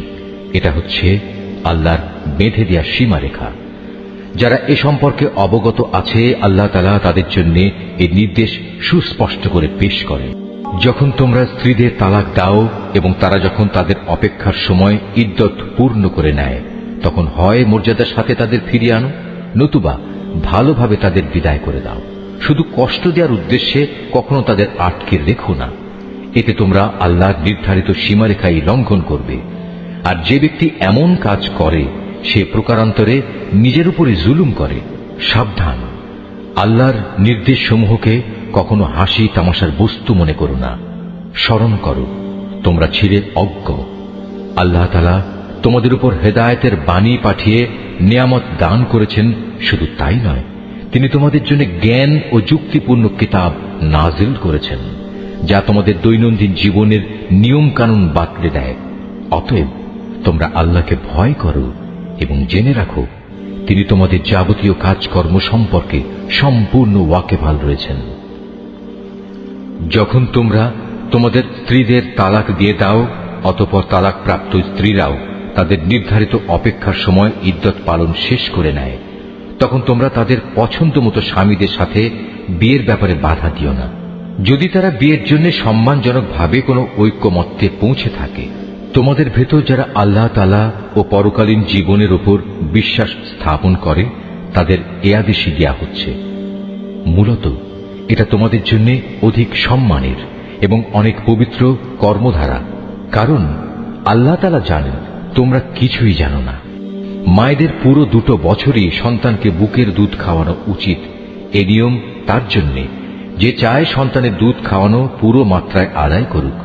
এটা হচ্ছে আল্লাহর বেঁধে দেয়া সীমারেখা। যারা এ সম্পর্কে অবগত আছে, আল্লাহ তাআলা তাদের জন্য এই নির্দেশ সুস্পষ্ট করে পেশ করেন। যখন তোমরা স্ত্রীদের তালাক দাও এবং তারা যখন তাদের অপেক্ষার সময় ইদ্যত পূর্ণ করে নেয়, তখন হয় মর্যাদার সাথে তাদের ফিরিয়ে আনো, নতুবা ভালোভাবে তাদের বিদায় করে দাও। শুধু কষ্ট দেওয়ার উদ্দেশ্যে কখনো তাদের আটকে রেখো না। এতে তোমরা আল্লাহর নির্ধারিত সীমারেখাই লঙ্ঘন করবে। আর যে ব্যক্তি এমন কাজ করে সে প্রকারান্তরে নিজের উপরে জুলুম করে। সাবধান, আল্লাহর নির্দেশ সমূহকে কখনো হাসি তামাশার বস্তু মনে করো না। স্মরণ করো, তোমরা ছিলে অজ্ঞ। আল্লাহ তাআলা তোমাদের উপর হেদায়েতের বাণী পাঠিয়ে নিয়ামত দান করেছেন। শুধু তাই নয়, তিনি তোমাদের জন্য জ্ঞান ও যুক্তিপূর্ণ কিতাব নাজিল করেছেন, যা তোমাদের দৈনন্দিন জীবনের নিয়ম কানুন বাতলে দেয়। অতএব তোমরা আল্লাহকে ভয় করো এবং জেনে রাখো, তিনি তোমাদের যাবতীয় কাজকর্ম সম্পর্কে সম্পূর্ণ ওয়াকিবহাল রয়েছেন। যখন তোমরা তোমাদের স্ত্রীদের তালাক দিয়ে দাও, অতঃপর তালাক প্রাপ্ত স্ত্রীরাও তাদের নির্ধারিত অপেক্ষার সময় ইদ্যত পালন শেষ করে নেয়, তখন তোমরা তাদের পছন্দ মতো স্বামীদের সাথে বিয়ের ব্যাপারে বাধা দিও না। যদি তারা বিয়ের জন্য সম্মানজনকভাবে কোনো ঐক্যমত্যে পৌঁছে থাকে, তোমাদের ভেতর যারা আল্লাহ তাআলা ও পরকালীন জীবনের উপর বিশ্বাস স্থাপন করে তাদের এ আদেশই দেয়া হচ্ছে। মূলত এটা তোমাদের জন্য অধিক সম্মানের এবং অনেক পবিত্র কর্মধারা, কারণ আল্লাহ তাআলা জানেন তোমরা কিছুই জানো না। মায়েদের পুরো 2 বছরই সন্তানকে বুকের দুধ খাওয়ানো উচিত। এ নিয়ম তার জন্যে যে চায় সন্তানের দুধ খাওয়ানো পুরো মাত্রায় আদায় করুক।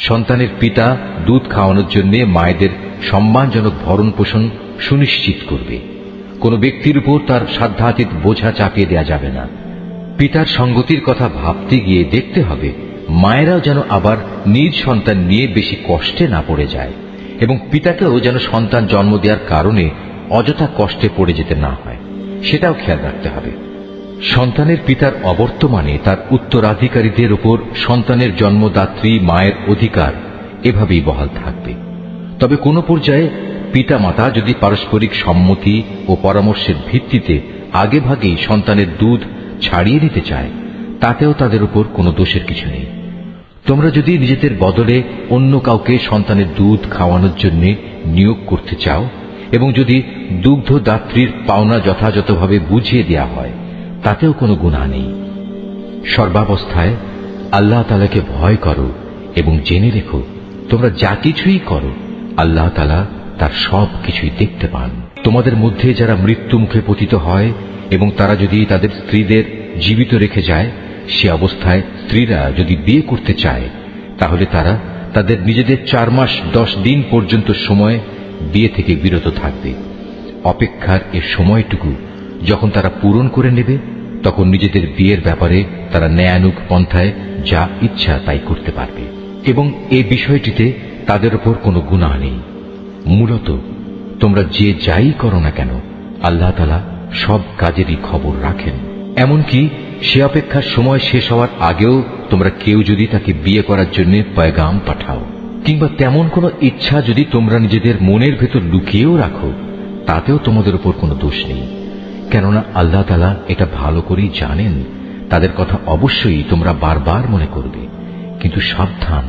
সন্তানের পিতা দুধ খাওয়ানোর জন্য মায়েদের সম্মানজনক ভরণ পোষণ সুনিশ্চিত করবে। কোন ব্যক্তির উপর তার সাধ্যাতীত বোঝা চাপিয়ে দেওয়া যাবে না। পিতার সঙ্গতির কথা ভাবতে গিয়ে দেখতে হবে মায়েরাও যেন আবার নিজ সন্তান নিয়ে বেশি কষ্টে না পড়ে যায়, এবং পিতাকেও যেন সন্তান জন্ম দেওয়ার কারণে অযথা কষ্টে পড়ে যেতে না হয়, সেটাও খেয়াল রাখতে হবে। সন্তানের পিতার অবর্তমানে তার উত্তরাধিকারীদের উপর সন্তানের জন্মদাত্রী মায়ের অধিকার এভাবেই বহাল থাকবে। তবে কোনো পর্যায়ে পিতা মাতা যদি পারস্পরিক সম্মতি ও পরামর্শের ভিত্তিতে আগেভাগেই সন্তানের দুধ ছাড়িয়ে নিতে চায়, তাতেও তাদের উপর কোনো দোষের কিছু নেই। তোমরা যদি নিজেদের বদলে অন্য কাউকে সন্তানের দুধ খাওয়ানোর জন্য নিয়োগ করতে চাও এবং যদি দুগ্ধদাত্রীর পাওনা যথাযথভাবে বুঝিয়ে দেওয়া হয়, তাতেও কোনো গুনাহ নেই। সর্বাবস্থায় আল্লাহ তাআলাকে ভয় করো এবং জেনে রেখো, তোমরা যা কিছুই করো আল্লাহ তাআলা তার সব কিছুই দেখতে পান। তোমাদের মধ্যে যারা মৃত্যু মুখে পতিত হয় এবং তারা যদি তাদের স্ত্রীদের জীবিত রেখে যায়, সে অবস্থায় স্ত্রীরা যদি বিয়ে করতে চায়, তাহলে তারা তাদের নিজেদের 4 মাস 10 দিন পর্যন্ত সময় বিয়ে থেকে বিরত থাকবে। অপেক্ষার এ সময়টুকু যখন তারা পূরণ করে নেবে, তখন নিজেদের বিয়ের ব্যাপারে তারা ন্যায়ানুগ পন্থায় যা ইচ্ছা তাই করতে পারবে, এবং এই বিষয়টিতে তাদের উপর কোনো গুনাহ নেই। মূলত তোমরা যে যাই করো না কেন, আল্লাহ তাআলা সব কাজেরই খবর রাখেন। এমনকি সে অপেক্ষার সময় শেষ হওয়ার আগেও তোমরা কেউ যদি তাকে বিয়ে করার জন্য পয়গাম পাঠাও, কিংবা তেমন কোনো ইচ্ছা যদি তোমরা নিজেদের মনের ভেতর লুকিয়েও রাখো, তাতেও তোমাদের উপর কোনো দোষ নেই। কেননা আল্লাহ তাআলা এটা ভালো করেই জানেন তাদের কথা অবশ্যই তোমরা বারবার মনে করবে। কিন্তু সাবধান,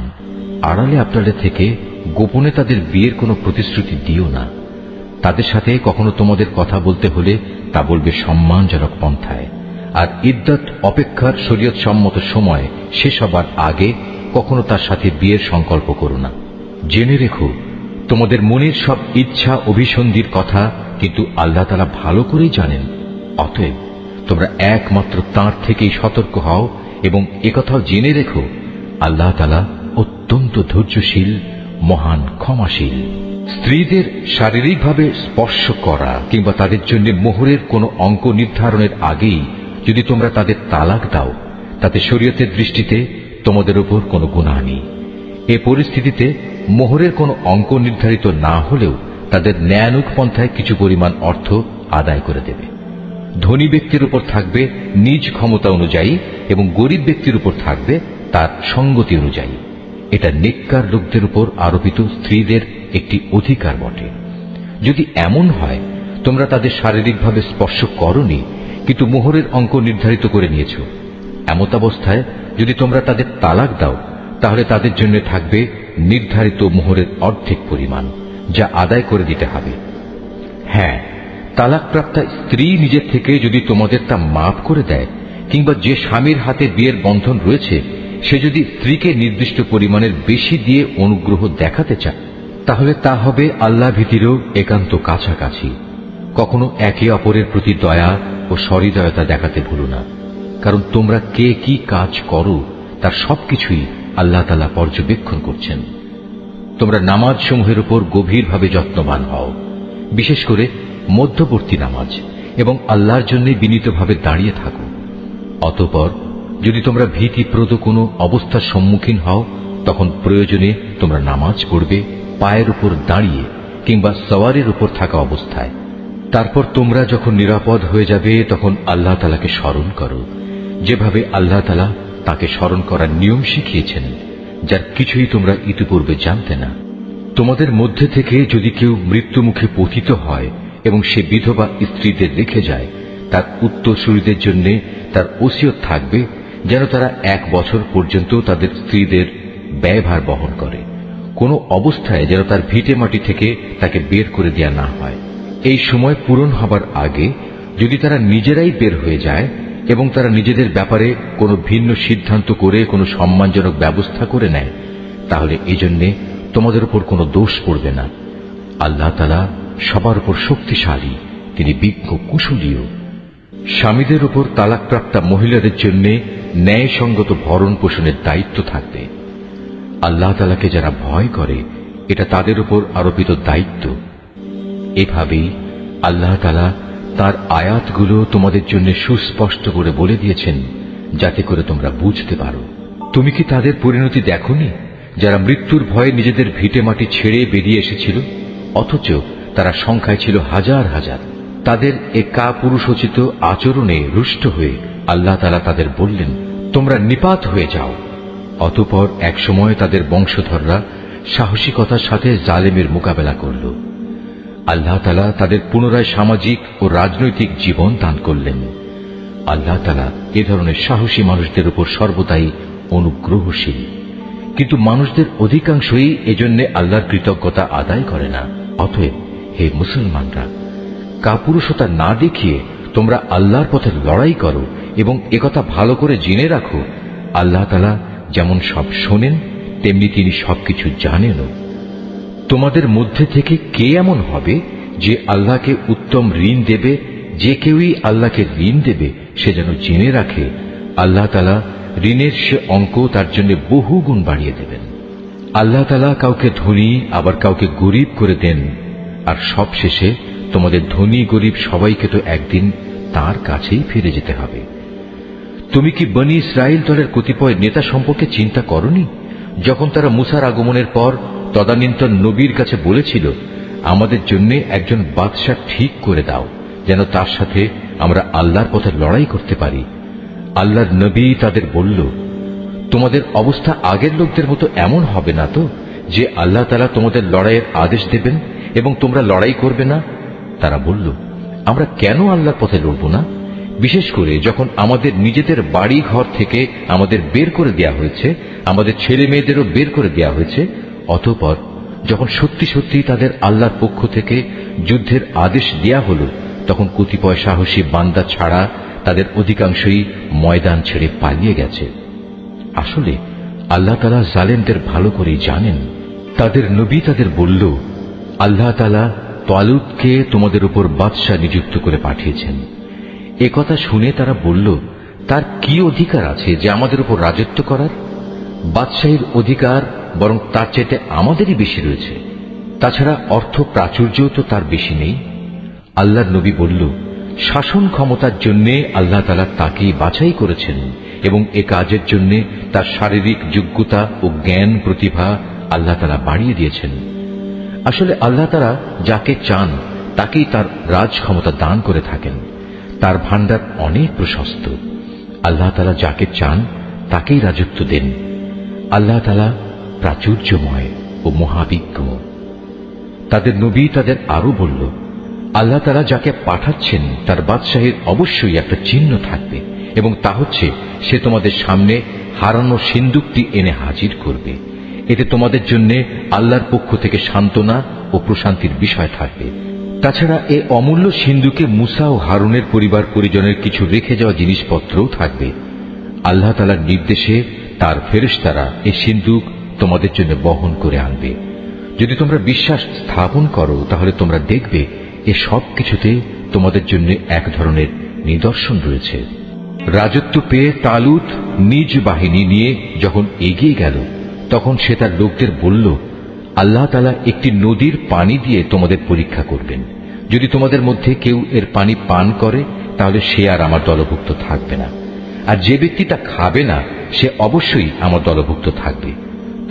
আড়ালে আবডালে থেকে গোপনে তাদের বিয়ের কোনো প্রতিশ্রুতি দিও না। তাদের সাথে কখনো তোমাদের কথা বলতে হলে তা বলবে সম্মানজনক পন্থায়। আর ইদ্দত অপেক্ষার শরীয়ত সম্মত সময় শেষ হবার আগে কখনো তার সাথে বিয়ের সংকল্প করো না। জেনে রেখো, তোমাদের মনের সব ইচ্ছা অভিসন্ধির কথা কিন্তু আল্লাহ তাআলা ভালো করেই জানেন। অতএব তোমরা একমাত্র তাঁর থেকেই সতর্ক হও এবং একথাও জেনে রেখো, আল্লাহ তাআলা অত্যন্ত ধৈর্যশীল, মহান ক্ষমাশীল। স্ত্রীদের শারীরিকভাবে স্পর্শ করা কিংবা তাদের জন্য মোহরের কোনো অঙ্ক নির্ধারণের আগেই যদি তোমরা তাদের তালাক দাও, তাতে শরীয়তের দৃষ্টিতে তোমাদের উপর কোনো গুনাহ নেই। এ পরিস্থিতিতে মোহরের কোনো অঙ্ক নির্ধারিত না হলেও তাদের ন্যায়ানুগ পন্থায় কিছু পরিমাণ অর্থ আদায় করে দেবে। ধনী ব্যক্তির উপর থাকবে নিজ ক্ষমতা অনুযায়ী এবং গরিব ব্যক্তির উপর থাকবে তার সঙ্গতি অনুযায়ী। এটা নেককার লোকদের উপর আরোপিত স্ত্রীদের একটি অধিকার বটে। যদি এমন হয় তোমরা তাদের শারীরিকভাবে স্পর্শ করনি কিন্তু মোহরের অঙ্ক নির্ধারিত করে নিয়েছ, এমতাবস্থায় যদি তোমরা তাদের তালাক দাও, তাহলে তাদের জন্য থাকবে নির্ধারিত মোহরের অর্ধেক পরিমাণ, যা আদায় করে দিতে হবে। হ্যাঁ, তালাকপ্রাপ্তা স্ত্রী নিজের থেকে যদি তোমাদের তা মাফ করে দেয় কিংবা যে স্বামীর হাতে বিয়ের বন্ধন রয়েছে সে যদি স্ত্রীকে নির্দিষ্ট পরিমাণের বেশি দিয়ে অনুগ্রহ দেখাতে চায়, তাহলে তা হবে আল্লাহ ভীতিরও একান্ত কাছাকাছি। কখনো একে অপরের প্রতি দয়া ও সহৃদয়তা দেখাতে ভুলো না, কারণ তোমরা কে কি কাজ করো তার সবকিছুই আল্লাহ তাআলা পর্যবেক্ষণ করছেন। তোমরা নামাজ সমূহের উপর গভীরভাবে যত্নবান হও, বিশেষ করে মধ্যবর্তী নামাজ, এবং আল্লাহর জন্য বিনীতভাবে দাঁড়িয়ে থাকো। অতঃপর যদি তোমরা ভীতিপ্রদ কোনো অবস্থার সম্মুখীন হও, তখন প্রয়োজনে তোমরা নামাজ পড়বে পায়ের উপর দাঁড়িয়ে কিংবা সওয়ারের উপর থাকা অবস্থায়। তারপর তোমরা যখন নিরাপদ হয়ে যাবে তখন আল্লাহ তাআলাকে স্মরণ করো, যেভাবে আল্লাহ তাআলা তাকে স্মরণ করার নিয়ম শিখিয়েছেন, যার কিছুই তোমরা ইতিপূর্বে জানতে না। তোমাদের মধ্যে থেকে যদি কেউ মৃত্যুমুখে পতিত হয় এবং সে বিধবা স্ত্রীদের রেখে যায়, তার উত্তরসূরিদের জন্য তার ওসিয়ত থাকবে যেন তারা 1 বছর পর্যন্ত তাদের স্ত্রীদের ব্যয়ভার বহন করে। কোনো অবস্থায় যেন তার ভিটে মাটি থেকে তাকে বের করে দেয়া না হয়। এই সময় পূরণ হবার আগে যদি তারা নিজেরাই বের হয়ে যায় এবং তারা নিজেদের ব্যাপারে কোনো ভিন্ন সিদ্ধান্ত করে কোনো সম্মানজনক ব্যবস্থা করে নেয়, তাহলে এজন্য তোমাদের উপর কোনো দোষ পড়বে না। আল্লাহ তাআলা সবার উপর শক্তিশালী, তিনি বিজ্ঞ কুশলীও। স্বামীদের উপর তালাকপ্রাপ্তা মহিলাদের জন্য ন্যায়সঙ্গত ভরণ পোষণের দায়িত্ব থাকবে। আল্লাহ তাআলাকে যারা ভয় করে এটা তাদের উপর আরোপিত দায়িত্ব। এভাবেই আল্লাহ তাআলা তার আয়াতগুলো তোমাদের জন্য সুস্পষ্ট করে বলে দিয়েছেন, যাতে করে তোমরা বুঝতে পারো। তুমি কি তাদের পরিণতি দেখোনি যারা মৃত্যুর ভয়ে নিজেদের ভিটে মাটি ছেড়ে বেরিয়ে এসেছিল, অথচ তারা সংখ্যায় ছিল হাজার হাজার। তাদের এ কাপুরুষোচিত আচরণে রুষ্ট হয়ে আল্লাহ তাআলা তাদের বললেন, তোমরা নিপাত হয়ে যাও। অতঃপর একসময় তাদের বংশধররা সাহসিকতার সাথে জালেমের মোকাবেলা করল। আল্লাহ তাআলা তাদের পুনরায় সামাজিক ও রাজনৈতিক জীবন দান করলেন। আল্লাহ তাআলা এ ধরনের সাহসী মানুষদের উপর সর্বদাই অনুগ্রহশীল, কিন্তু মানুষদের অধিকাংশই এজন্য আল্লাহর কৃতজ্ঞতা আদায় করে না। অতএব হে মুসলমানরা, কাপুরুষতা না দেখিয়ে তোমরা আল্লাহর পথে লড়াই করো এবং একথা ভালো করে জেনে রাখো, আল্লাহ তাআলা যেমন সব শোনেন তেমনি তিনি সবকিছু জানেনও। তোমাদের মধ্যে থেকে কে এমন হবে যে আল্লাহকে উত্তম ঋণ দেবে? যে কেউই আল্লাহকে ঋণ দেবে সে যেন জেনে রাখে আল্লাহ তাআলা ঋণের সে অঙ্ক তার জন্য বহু গুণ বাড়িয়ে দেবেন। আল্লাহ তাআলা কাউকে ধনী আবার কাউকে গরিব করে দেন, আর সব শেষে তোমাদের ধনী গরিব সবাইকে তো একদিন তার কাছেই ফিরে যেতে হবে। তুমি কি বনী ইসরাইল দলের কতিপয় নেতা সম্পর্কে চিন্তা করনি, যখন তারা মুসার আগমনের পর তদানীন্তন নবীর কাছে বলেছিল, আমাদের জন্য একজন বাদশা ঠিক করে দাও যেন তার সাথে আমরা আল্লাহর পথে লড়াই করতে পারি। আল্লাহর নবী তাদের বলল, তোমাদের অবস্থা আগের লোকদের মতো এমন হবে না তো যে আল্লাহ তাআলা তোমাদের লড়াইয়ের আদেশ দেবেন এবং তোমরা লড়াই করবে না? তারা বলল, আমরা কেন আল্লাহর পথে লড়ব না, বিশেষ করে যখন আমাদের নিজেদের বাড়ি ঘর থেকে আমাদের বের করে দেয়া হয়েছে, আমাদের ছেলে মেয়েদেরও বের করে দেয়া হয়েছে। অতঃপর যখন সত্যি সত্যি তাদের আল্লাহর পক্ষ থেকে যুদ্ধের আদেশ দেয়া হল, তখন কতিপয় সাহসী বান্দা ছাড়া তাদের অধিকাংশই ময়দান ছেড়ে পালিয়ে গেছে। আসলে আল্লাহ তাআলা জালেমদের ভালো করেই জানেন। তাদের নবী তাদের বলল, আল্লাহ তাআলা তালুতকে তোমাদের উপর বাদশাহ নিযুক্ত করে পাঠিয়েছেন। এ কথা শুনে তারা বলল, তার কি অধিকার আছে যে আমাদের উপর রাজত্ব করার? বাদশাহীর অধিকার বরং তার চাইতে আমাদেরই বেশি রয়েছে। তাছাড়া অর্থ প্রাচুর্যও তো তার বেশি নেই। আল্লাহর নবী বলল, শাসন ক্ষমতার জন্য আল্লাহ তাআলা তাকেই বাছাই করেছেন এবং এ কাজের জন্য তার শারীরিক যোগ্যতা ও জ্ঞান প্রতিভা আল্লাহ তাআলা বাড়িয়ে দিয়েছেন। আসলে আল্লাহ তাআলা যাকে চান তাকেই তার রাজ ক্ষমতা দান করে থাকেন। তার ভান্ডার অনেক প্রশস্ত। আল্লাহ তাআলা যাকে চান তাকেই রাজত্ব দেন। আল্লাহ তাআলা প্রাচুর্যময় ও মহাবিজ্ঞ। তাদের নবী তাদের আরো বলল, আল্লাহ তাআলা যাকে পাঠাচ্ছেন তার বাদশাহীর অবশ্যই একটা চিহ্ন থাকবে এবং তা হচ্ছে সে তোমাদের সামনে হারানো সিন্দুকটি এনে হাজির করবে। এতে তোমাদের জন্য আল্লাহর পক্ষ থেকে সান্ত্বনা ও প্রশান্তির বিষয় থাকবে। তাছাড়া এ অমূল্য সিন্দুকে মুসা ও হারুনের পরিবার পরিজনের কিছু রেখে যাওয়া জিনিসপত্রও থাকবে। আল্লাহ তাআলার নির্দেশে তার ফেরেশতারা এই সিন্দুক তোমাদের জন্য বহন করে আনবে। যদি তোমরা বিশ্বাস স্থাপন করো তাহলে তোমরা দেখবে এ সব কিছুতে তোমাদের জন্য এক ধরনের নিদর্শন রয়েছে। রাজত্ব পেয়ে তালুত নিজ বাহিনী নিয়ে যখন এগিয়ে গেল, তখন সে তার লোকদের বলল, আল্লাহ তাআলা একটি নদীর পানি দিয়ে তোমাদের পরীক্ষা করবেন। যদি তোমাদের মধ্যে কেউ এর পানি পান করে তাহলে সে আর আমার দলভুক্ত থাকবে না, আর যে ব্যক্তি তা খাবে না সে অবশ্যই আমার দলভুক্ত থাকবে।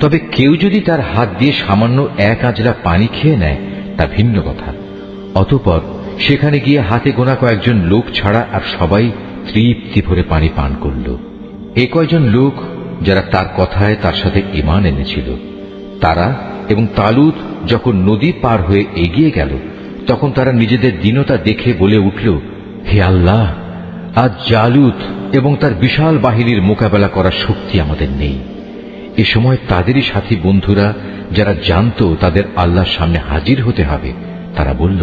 তবে কেউ যদি তার হাত দিয়ে সামান্য এক আঁজলা পানি খেয়ে নেয় তা ভিন্ন কথা। অতঃপর সেখানে গিয়ে হাতে গোনা কয়েকজন লোক ছাড়া আর সবাই তৃপ্তি ভরে পানি পান করল। এ কয়জন লোক যারা তার কথায় তার সাথে ঈমান এনেছিল, তারা এবং তালুত যখন নদী পার হয়ে এগিয়ে গেল, তখন তারা নিজেদের দীনতা দেখে বলে উঠল, হে আল্লাহ, আজ জালুত এবং তার বিশাল বাহিনীর মোকাবেলা করার শক্তি আমাদের নেই। এ সময় তাদেরই সাথী বন্ধুরা যারা জানত তাদের আল্লাহর সামনে হাজির হতে হবে, তারা বলল,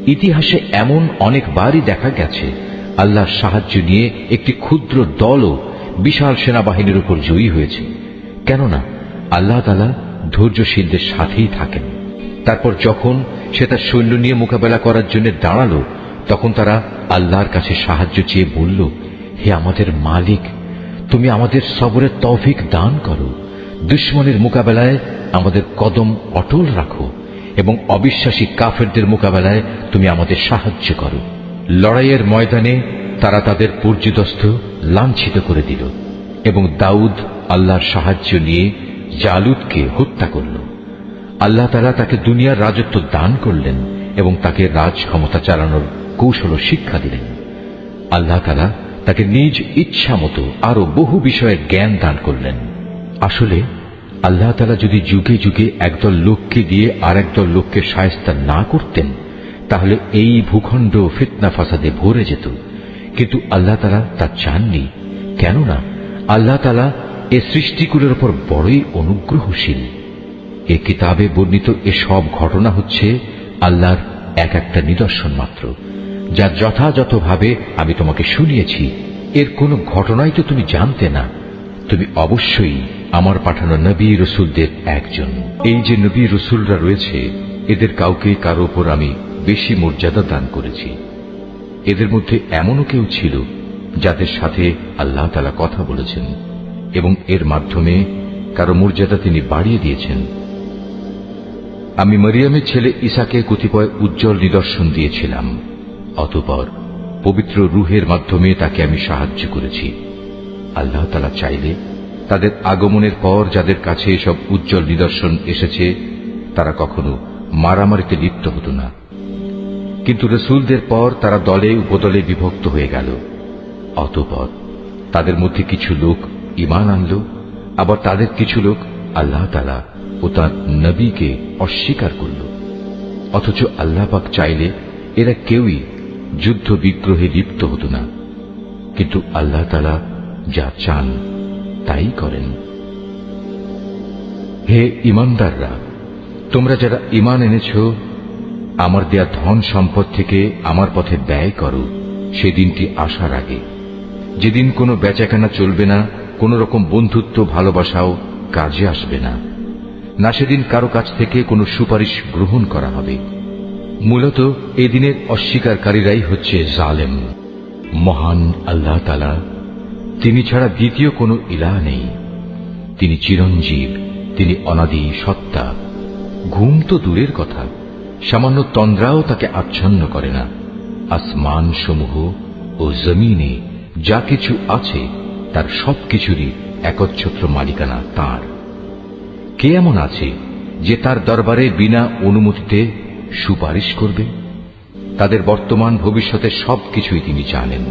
ইতিহাসে এমন অনেকবারই দেখা গেছে আল্লাহর সাহায্য নিয়ে একটি ক্ষুদ্র দলও বিশাল সেনাবাহিনীর উপর জয়ী হয়েছে। কেননা আল্লাহ তাআলা ধৈর্যশীলদের সাথেই থাকেন। তারপর যখন সে তার সৈন্য নিয়ে মোকাবেলা করার জন্য দাঁড়ালো, তখন তারা আল্লাহর কাছে সাহায্য চেয়ে বলল, হে আমাদের মালিক, তুমি আমাদের সবরের তৌফিক দান করো। দুশমনের মোকাবেলায় আমাদের কদম অটল রাখো এবং অবিশ্বাসী কাফেরদের মোকাবেলায় তুমি আমাদের সাহায্য করো। লড়াইয়ের ময়দানে তারা তাদের পর্যুদস্ত লাঞ্ছিত করে দিল এবং দাউদ আল্লাহর সাহায্য নিয়ে জালুতকে হত্যা করল। আল্লাহ তাআলা তাকে দুনিয়ার রাজত্ব দান করলেন এবং তাকে রাজ ক্ষমতা চালানোর কৌশল শিক্ষা দিলেন। আল্লাহ তাআলা তাকে নিজ ইচ্ছা মতো আরো বহু বিষয়ের জ্ঞান দান করলেন। আসলে আল্লাহ তাআলা যদি যুগে যুগে একদল লোককে দিয়ে আর একদল লোককে শায়েস্তা না করতেন তাহলে এই ভূখণ্ড ফিতনা ফাসাদে ভরে যেত। কিন্তু আল্লাহ তাআলা তা চাননি, কেননা আল্লাহ তাআলা এ সৃষ্টিকুলের উপর বড়ই অনুগ্রহশীল। এ কিতাবে বর্ণিত এসব ঘটনা হচ্ছে আল্লাহর এক একটা নিদর্শন মাত্র, যা যথাযথভাবে আমি তোমাকে শুনিয়েছি। এর কোন ঘটনাই তো তুমি জানতে না। তুমি অবশ্যই আমার পাঠানো নবী রসুলদের একজন। এই যে নবী রসুলরা রয়েছে, এদের কাউকে কারো উপর আমি বেশি মর্যাদা দান করেছি। এদের মধ্যে এমনও কেউ ছিল যাদের সাথে আল্লাহ তাআলা কথা বলেছেন এবং এর মাধ্যমে কারো মর্যাদা তিনি বাড়িয়ে দিয়েছেন। আমি মরিয়মের ছেলে ঈসাকে কতিপয় উজ্জ্বল নিদর্শন দিয়েছিলাম। অতঃপর পবিত্র রূহের মাধ্যমে তাকে আমি সাহায্য করেছি। আল্লাহ তাআলা চাইলে তাদের আগমনের পর যাদের কাছে এসব উজ্জ্বল নিদর্শন এসেছে তারা কখনো মারামারিতে লিপ্ত হতো না। কিন্তু রসুলদের পর তারা দলে উপদলে বিভক্ত হয়ে গেল। অতঃপর তাদের মধ্যে কিছু লোক ঈমান আনল, আবার তাদের কিছু লোক আল্লাহ তাআলা ও তাঁর নবীকে অস্বীকার করল। অথচ আল্লাহ পাক চাইলে এরা কেউই যুদ্ধ বিগ্রহে লিপ্ত হতো না। কিন্তু আল্লাহ তাআলা যা চান তাই করেন। হে ঈমানদাররা, তোমরা যারা ঈমান এনেছ, আমার দেয়া ধন সম্পদ থেকে আমার পথে ব্যয় করো সেদিনটি আসার আগে, যেদিন কোনো বেচাকেনা চলবে না, কোন রকম বন্ধুত্ব ভালোবাসাও কাজে আসবে না, না সেদিন কারো কাছ থেকে কোনো সুপারিশ গ্রহণ করা হবে। মূলত এদিনের অস্বীকারীরাই হচ্ছে জালেম। মহান আল্লাহ তাআলা, তিনি ছাড়া দ্বিতীয় কোনো ইলাহ নেই। তিনি চিরঞ্জীব, তিনি অনাদি সত্তা। ঘুম তো দূরের কথা, সামান্য তন্দ্রাও তাকে আচ্ছন্ন করে না। আসমান সমূহ ও জমিনে যা কিছু আছে তার সবকিছুরই একচ্ছত্র মালিকানা তার। কে এমন আছে যে তার দরবারে বিনা অনুমতিতে সুপারিশ করবে? তাদের বর্তমান ভবিষ্যতের সবকিছুই তিনি জানেন।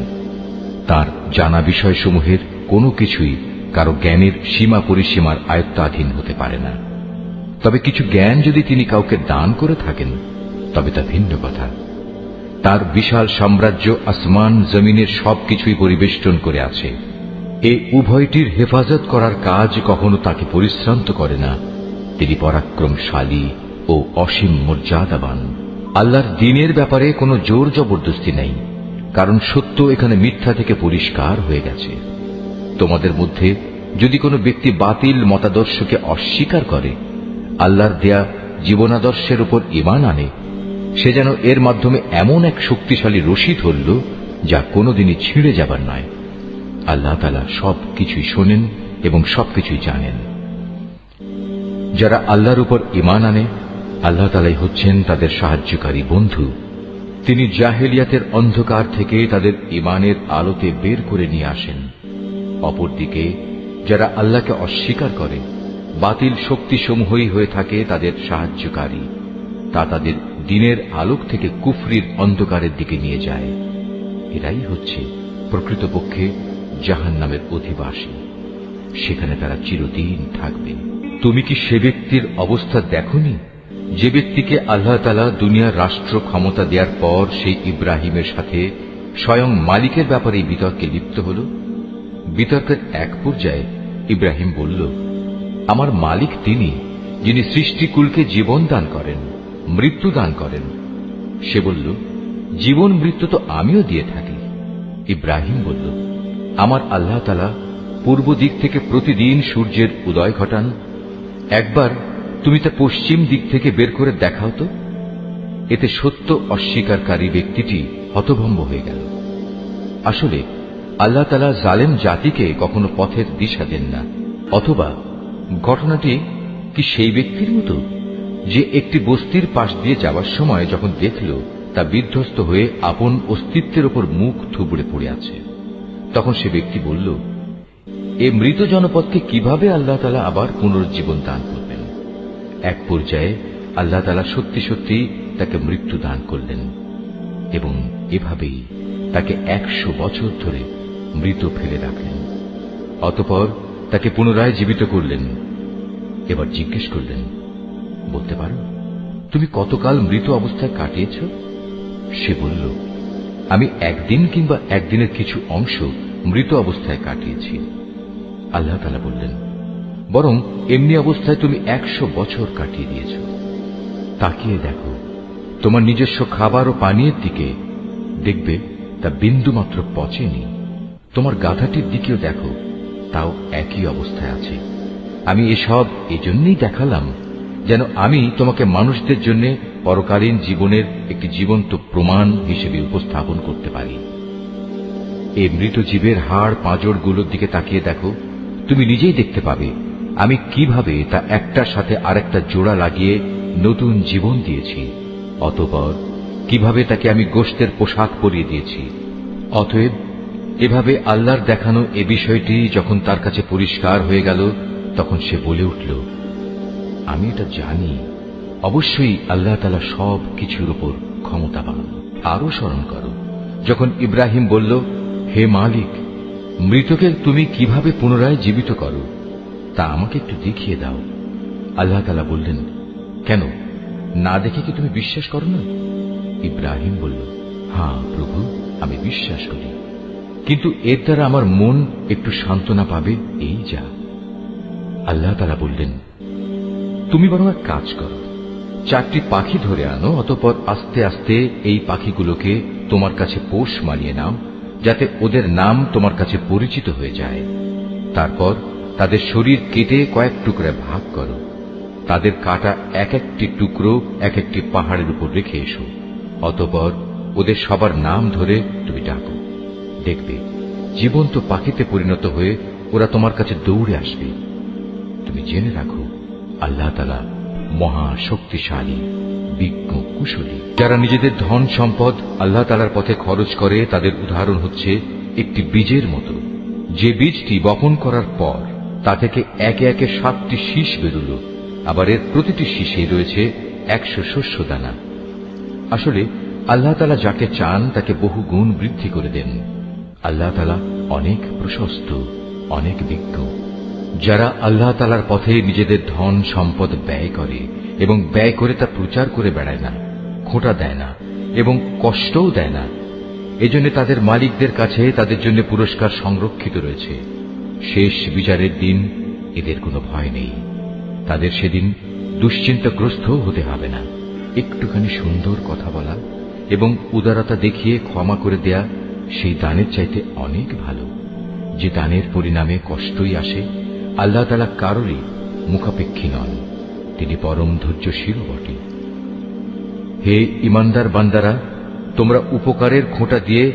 তার জানা বিষয়সমূহের কোনো কিছুই কারো জ্ঞানের সীমা পরিসীমার আয়ত্তাধীন হতে পারে না। তবে কিছু জ্ঞান যদি তিনি কাউকে দান করে থাকেন তবে তা ভিন্ন কথা। তার বিশাল সাম্রাজ্য আসমান জমিনের সবকিছুই পরিবেষ্টন করে আছে। এই উভয়টির হেফাজত করার কাজ কখনো তাকে পরিশ্রান্ত করে না। তিনি পরাক্রমশালী ও অসীম মর্যাদাবান। আল্লাহর দ্বীনের ব্যাপারে কোনো জোর জবরদস্তি নেই, কারণ সত্য এখানে মিথ্যা থেকে পরিষ্কার হয়ে গেছে। তোমাদের মধ্যে যদি কোনো ব্যক্তি বাতিল মতাদর্শকে অস্বীকার করে আল্লাহর দেয়া জীবনাদর্শের উপর ঈমান আনে, সে যেন এর মাধ্যমে এমন এক শক্তিশালী রশি ধরল যা কোনোদিনই ছিঁড়ে যাবার নয়। আল্লাহ তাআলা সবকিছুই শোনেন এবং সবকিছুই জানেন। যারা আল্লাহর উপর ঈমান আনে, আল্লাহ তাআলাই হচ্ছেন তাদের সাহায্যকারী বন্ধু। তিনি জাহেলিয়াতের অন্ধকার থেকে তাদের ঈমানের আলোতে বের করে নিয়ে আসেন। অপরদিকে যারা আল্লাহকে অস্বীকার করে, বাতিল শক্তিসমূহই হয়ে থাকে তাদের সাহায্যকারী। তা তাদের দিনের আলোক থেকে কুফরির অন্ধকারের দিকে নিয়ে যায়। এরাই হচ্ছে প্রকৃতপক্ষে জাহান্নামের অধিবাসী। সেখানে তারা চিরদিন থাকবে। তুমি কি সে ব্যক্তির অবস্থা দেখোনি যে ব্যক্তিকে আল্লাহ তাআলা দুনিয়ার রাষ্ট্র ক্ষমতা দেওয়ার পর সেই ইব্রাহিমের সাথে স্বয়ং মালিকের ব্যাপারে বিতর্কে লিপ্ত হল? বিতর্কের এক পর্যায়ে ইব্রাহিম বলল, আমার মালিক তিনি, যিনি সৃষ্টিকুলকে জীবন দান করেন, মৃত্যু দান করেন। সে বলল, জীবন মৃত্যু তো আমিও দিয়ে থাকি। ইব্রাহিম বলল, আমার আল্লাহ তাআলা পূর্ব দিক থেকে প্রতিদিন সূর্যের উদয় ঘটান। একবার তুমি তা পশ্চিম দিক থেকে বের করে দেখাও তো। এতে সত্য অস্বীকারী ব্যক্তিটি হতভম্ব হয়ে গেল। আসলে আল্লাহ তাআলা জালেম জাতিকে কখনো পথের দিশা দেন না। অথবা ঘটনাটি কি সেই ব্যক্তির মতো যে একটি বস্তির পাশ দিয়ে যাওয়ার সময় যখন দেখল তা বিধ্বস্ত হয়ে আপন অস্তিত্বের উপর মুখ থুবড়ে পড়ে আছে, তখন সে ব্যক্তি বলল, এ মৃত জনপদকে কিভাবে আল্লাহ তাআলা আবার পুনরুজ্জীবন দান করবেন? এক পর্যায়ে আল্লাহ তাআলা সত্যি সত্যি তাকে মৃত্যু দান করলেন এবং এভাবেই তাকে 100 বছর ধরে মৃত ফেলে রাখলেন। অতঃপর তাকে পুনরায় জীবিত করলেন। এবার জিজ্ঞেস করলেন, বলতে পারো তুমি কতকাল মৃত অবস্থায় কাটিয়েছ? সে বলল, আমি একদিন কিংবা একদিনের কিছু অংশ মৃত অবস্থায় কাটিয়েছি। আল্লাহ তাআলা বললেন, বরং এমনি অবস্থায় তুমি 100 বছর কাটিয়ে দিয়েছ। তাকিয়ে দেখো তোমার নিজস্ব খাবার ও পানীয়ের দিকে, দেখবে তা বিন্দুমাত্র পচেনি। তোমার গাধাটির দিকেও দেখো, তাও একই অবস্থায় আছে। আমি এসব এজন্যই দেখালাম যেন আমি তোমাকে মানুষদের জন্য পরকালীন জীবনের একটি জীবন্ত প্রমাণ হিসেবে উপস্থাপন করতে পারি। এই মৃত জীবের হাড় পাঁজরগুলোর দিকে তাকিয়ে দেখো, তুমি নিজেই দেখতে পাবে আমি কিভাবে তা একটার সাথে আরেকটা জোড়া লাগিয়ে নতুন জীবন দিয়েছি। অতঃপর কিভাবে তাকে আমি গোশতের পোশাক পরিয়ে দিয়েছি। অতএব এভাবে আল্লাহর দেখানো এ বিষয়টি যখন তার কাছে পরিষ্কার হয়ে গেল, তখন সে বলে উঠল, আমি এটা জানি, অবশ্যই আল্লাহ তাআলা সব কিছুর উপর ক্ষমতাবান। আরো স্মরণ করো যখন ইব্রাহিম বলল, হে মালিক, মৃতকে তুমি কিভাবে পুনরায় জীবিত করো তা আমাকে একটু দেখিয়ে দাও। আল্লাহ তাআলা বললেন, কেন, না দেখে কি তুমি বিশ্বাস করো না? ইব্রাহিম বলল, হ্যাঁ প্রভু, আমি বিশ্বাস করি, কিন্তু এর দ্বারা আমার মন একটু সান্ত্বনা পাবে, এই যা। আল্লাহ তাআলা বললেন, তুমি বরং এক কাজ করো, 4টি পাখি ধরে আনো, অতঃপর আস্তে আস্তে এই পাখিগুলোকে তোমার কাছে পোষ মানিয়ে নাও, যাতে ওদের নাম তোমার কাছে পরিচিত হয়ে যায়। তারপর তাদের শরীর কেটে কয়েক টুকরা ভাগ করো। তাদের কাটা এক একটি টুকরো এক একটি পাহাড়ের উপর রেখে এসো। অতঃপর ওদের সবার নাম ধরে তুমি ডাকো। দেখবে জীবন্ত পাখিতে পরিণত হয়ে ওরা তোমার কাছে দৌড়ে আসবে। তুমি জেনে রাখো, আল্লাহ তাআলা মহা শক্তিশালী, বিজ্ঞ, কুশলী। যারা নিজেদের ধন সম্পদ আল্লাহ তাআলার পথে খরচ করে, তাদের উদাহরণ হচ্ছে একটি বীজের মতো, যে বীজটি বপন করার পর তা থেকে একে একে 7টি শীষ বেরুল, আবার এর প্রতিটি শীষে রয়েছে 100 শস্য দানা। আসলে আল্লাহ তাআলা যাকে চান তাকে বহু গুণ বৃদ্ধি করে দেন। আল্লাহ তাআলা অনেক প্রশস্ত, অনেক বিজ্ঞ। যারা আল্লাহ তাআলার পথে নিজেদের ধন সম্পদ ব্যয় করে এবং ব্যয় করে তা প্রচার করে বেড়ায় না, খোঁটা দেয় না এবং কষ্টও দেয় না, এজন্য তাদের মালিকদের কাছে তাদের জন্য পুরস্কার সংরক্ষিত রয়েছে। শেষ বিচারের দিন এদের কোনো ভয় নেই। তাদের সেদিন দুশ্চিন্তাগ্রস্ত হতে হবে না। একটুখানি সুন্দর কথা বলা এবং উদারতা দেখিয়ে ক্ষমা করে দেয়া সেই দানের চাইতে অনেক ভালো। যে দানের পরিণামে কষ্টই আসে, আল্লাহ তাআলা কারোরই মুখাপেক্ষী নন, তিনি পরম ধৈর্যশীল বটে। হে ঈমানদার বান্দারা, তোমরা উপকারের খোঁটা দিয়ে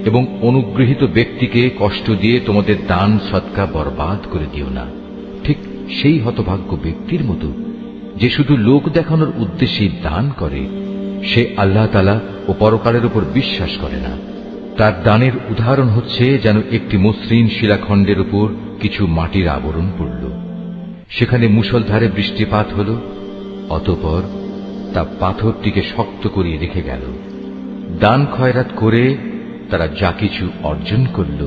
এবং অনুগৃহীত ব্যক্তিকে কষ্ট দিয়ে তোমাদের দান সদকা বরবাদ করে দিও না, ঠিক সেই হতভাগ্য ব্যক্তির মতো যে শুধু লোক দেখানোর উদ্দেশ্যে দান করে। সে আল্লাহ তাআলা ও পরকালের উপর বিশ্বাস করে না। তার দানের উদাহরণ হচ্ছে যেন একটি মসৃণ শিলাখণ্ডের উপর কিছু মাটির আবরণ পড়ল, সেখানে মুষলধারে বৃষ্টিপাত হল, অতঃপর তা পাথরটিকে শক্ত করিয়ে রেখে গেল। দান খয়রাত করে তারা যা কিছু অর্জন করল,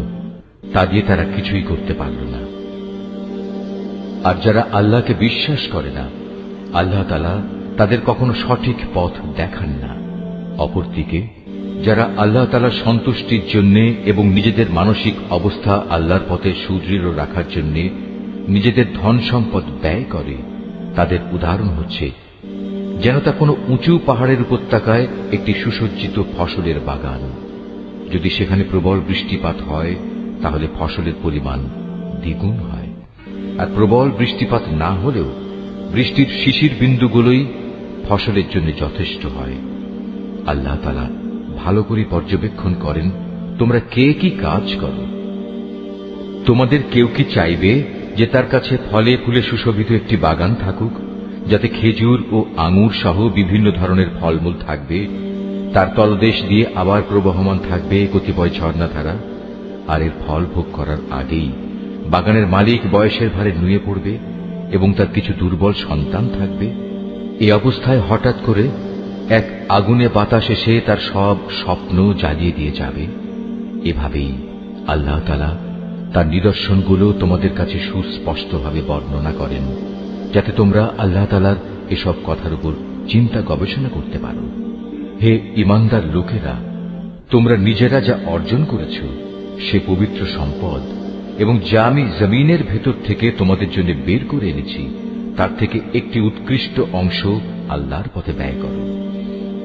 তা দিয়ে তারা কিছুই করতে পারল না। আর যারা আল্লাহকে বিশ্বাস করে না, আল্লাহ তাআলা তাদের কখনো সঠিক পথ দেখান না। অপরদিকে যারা আল্লাহ তাআলার সন্তুষ্টির জন্য এবং নিজেদের মানসিক অবস্থা আল্লাহর পথে সুদৃঢ় রাখার জন্য নিজেদের ধন সম্পদ ব্যয় করে, তাদের উদাহরণ হচ্ছে যেন তা কোনো উঁচু পাহাড়ের উপত্যকায় একটি সুসজ্জিত ফসলের বাগান। যদি সেখানে প্রবল বৃষ্টিপাত হয়, তাহলে ফসলের পরিমাণ দ্বিগুণ হয়। আর প্রবল বৃষ্টিপাত না হলেও বৃষ্টির শিশির বিন্দুগুলোই ফসলের জন্য যথেষ্ট হয়। আল্লাহ তাআলা ভালো করে পর্যবেক্ষণ করেন তোমরা কে কি কাজ করো। তোমাদের কেউ কি চাইবে যে তার কাছে ফলে ফুলে সুশোভিত একটি বাগান থাকুক, যাতে খেজুর ও আঙুর সহ বিভিন্ন ধরনের ফলমূল থাকবে, তার তলদেশ দিয়ে আবার প্রবহমান থাকবে কতিপয় ঝর্ণাধারা, আর এর ফল ভোগ করার আগেই বাগানের মালিক বয়সের ভারে নুয়ে পড়বে এবং তার কিছু দুর্বল সন্তান থাকবে। এই অবস্থায় হঠাৎ করে এক আগুনে বাতাস এসে তার সব স্বপ্ন জ্বালিয়ে দিয়ে যাবে। এভাবেই আল্লাহ তাআলা তার নিদর্শনগুলো তোমাদের কাছে সুস্পষ্টভাবে বর্ণনা করেন, যাতে তোমরা আল্লাহ তাআলার এসব কথার উপর চিন্তা গবেষণা করতে পারো। হে ঈমানদার লোকেরা, তোমরা নিজেরা যা অর্জন করেছ সে পবিত্র সম্পদ এবং যা আমি জমিনের ভেতর থেকে তোমাদের জন্য বের করে এনেছি, তার থেকে একটি উৎকৃষ্ট অংশ আল্লাহর পথে ব্যয় করো।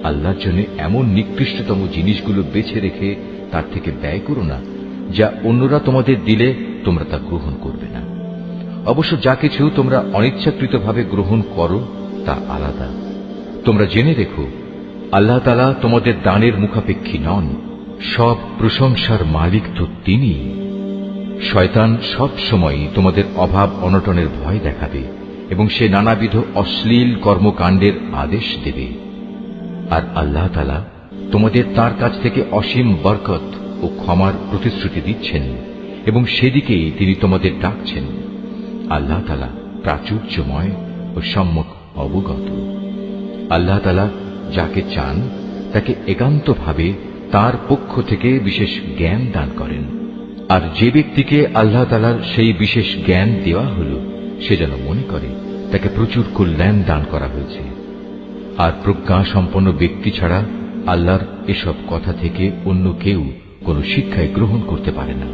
আল্লাহর জন্য এমন নিকৃষ্টতম জিনিসগুলো বেছে রেখে তার থেকে ব্যয় করো না, যা অন্যরা তোমাদের দিলে তোমরা তা গ্রহণ করবে না। অবশ্য যা কিছু তোমরা অনিচ্ছাকৃতভাবে গ্রহণ করো তা আলাদা। তোমরা জেনে রেখো, আল্লাহ তাআলা তোমাদের দানের মুখাপেক্ষী নন, সব প্রশংসার মালিক তো তিনি। শয়তান সব সময় তোমাদের অভাব অনটনের ভয় দেখাবে এবং সে নানাবিধ অশ্লীল কর্মকাণ্ডের আদেশ দেবে। আর আল্লাহ তাআলা তোমাদের তার কাছ থেকে অসীম বরকত ও ক্ষমার প্রতিশ্রুতি দিচ্ছেন এবং সেদিকেই তিনি তোমাদের ডাকছেন। আল্লাহ তাআলা প্রাচুর্যময় ও সম্যক অবগত। আল্লাহ তাআলা যাকে চান তাকে একান্তভাবে তার পক্ষ থেকে বিশেষ জ্ঞান দান করেন। আর যে ব্যক্তিকে আল্লাহ তাআলার সেই বিশেষ জ্ঞান দেওয়া হল, সে যেন মনে করে তাকে প্রচুর কল্যাণ দান করা হয়েছে। আর প্রজ্ঞা সম্পন্ন ব্যক্তি ছাড়া আল্লাহর এসব কথা থেকে অন্য কেউ কোনো শিক্ষায় গ্রহণ করতে পারে না।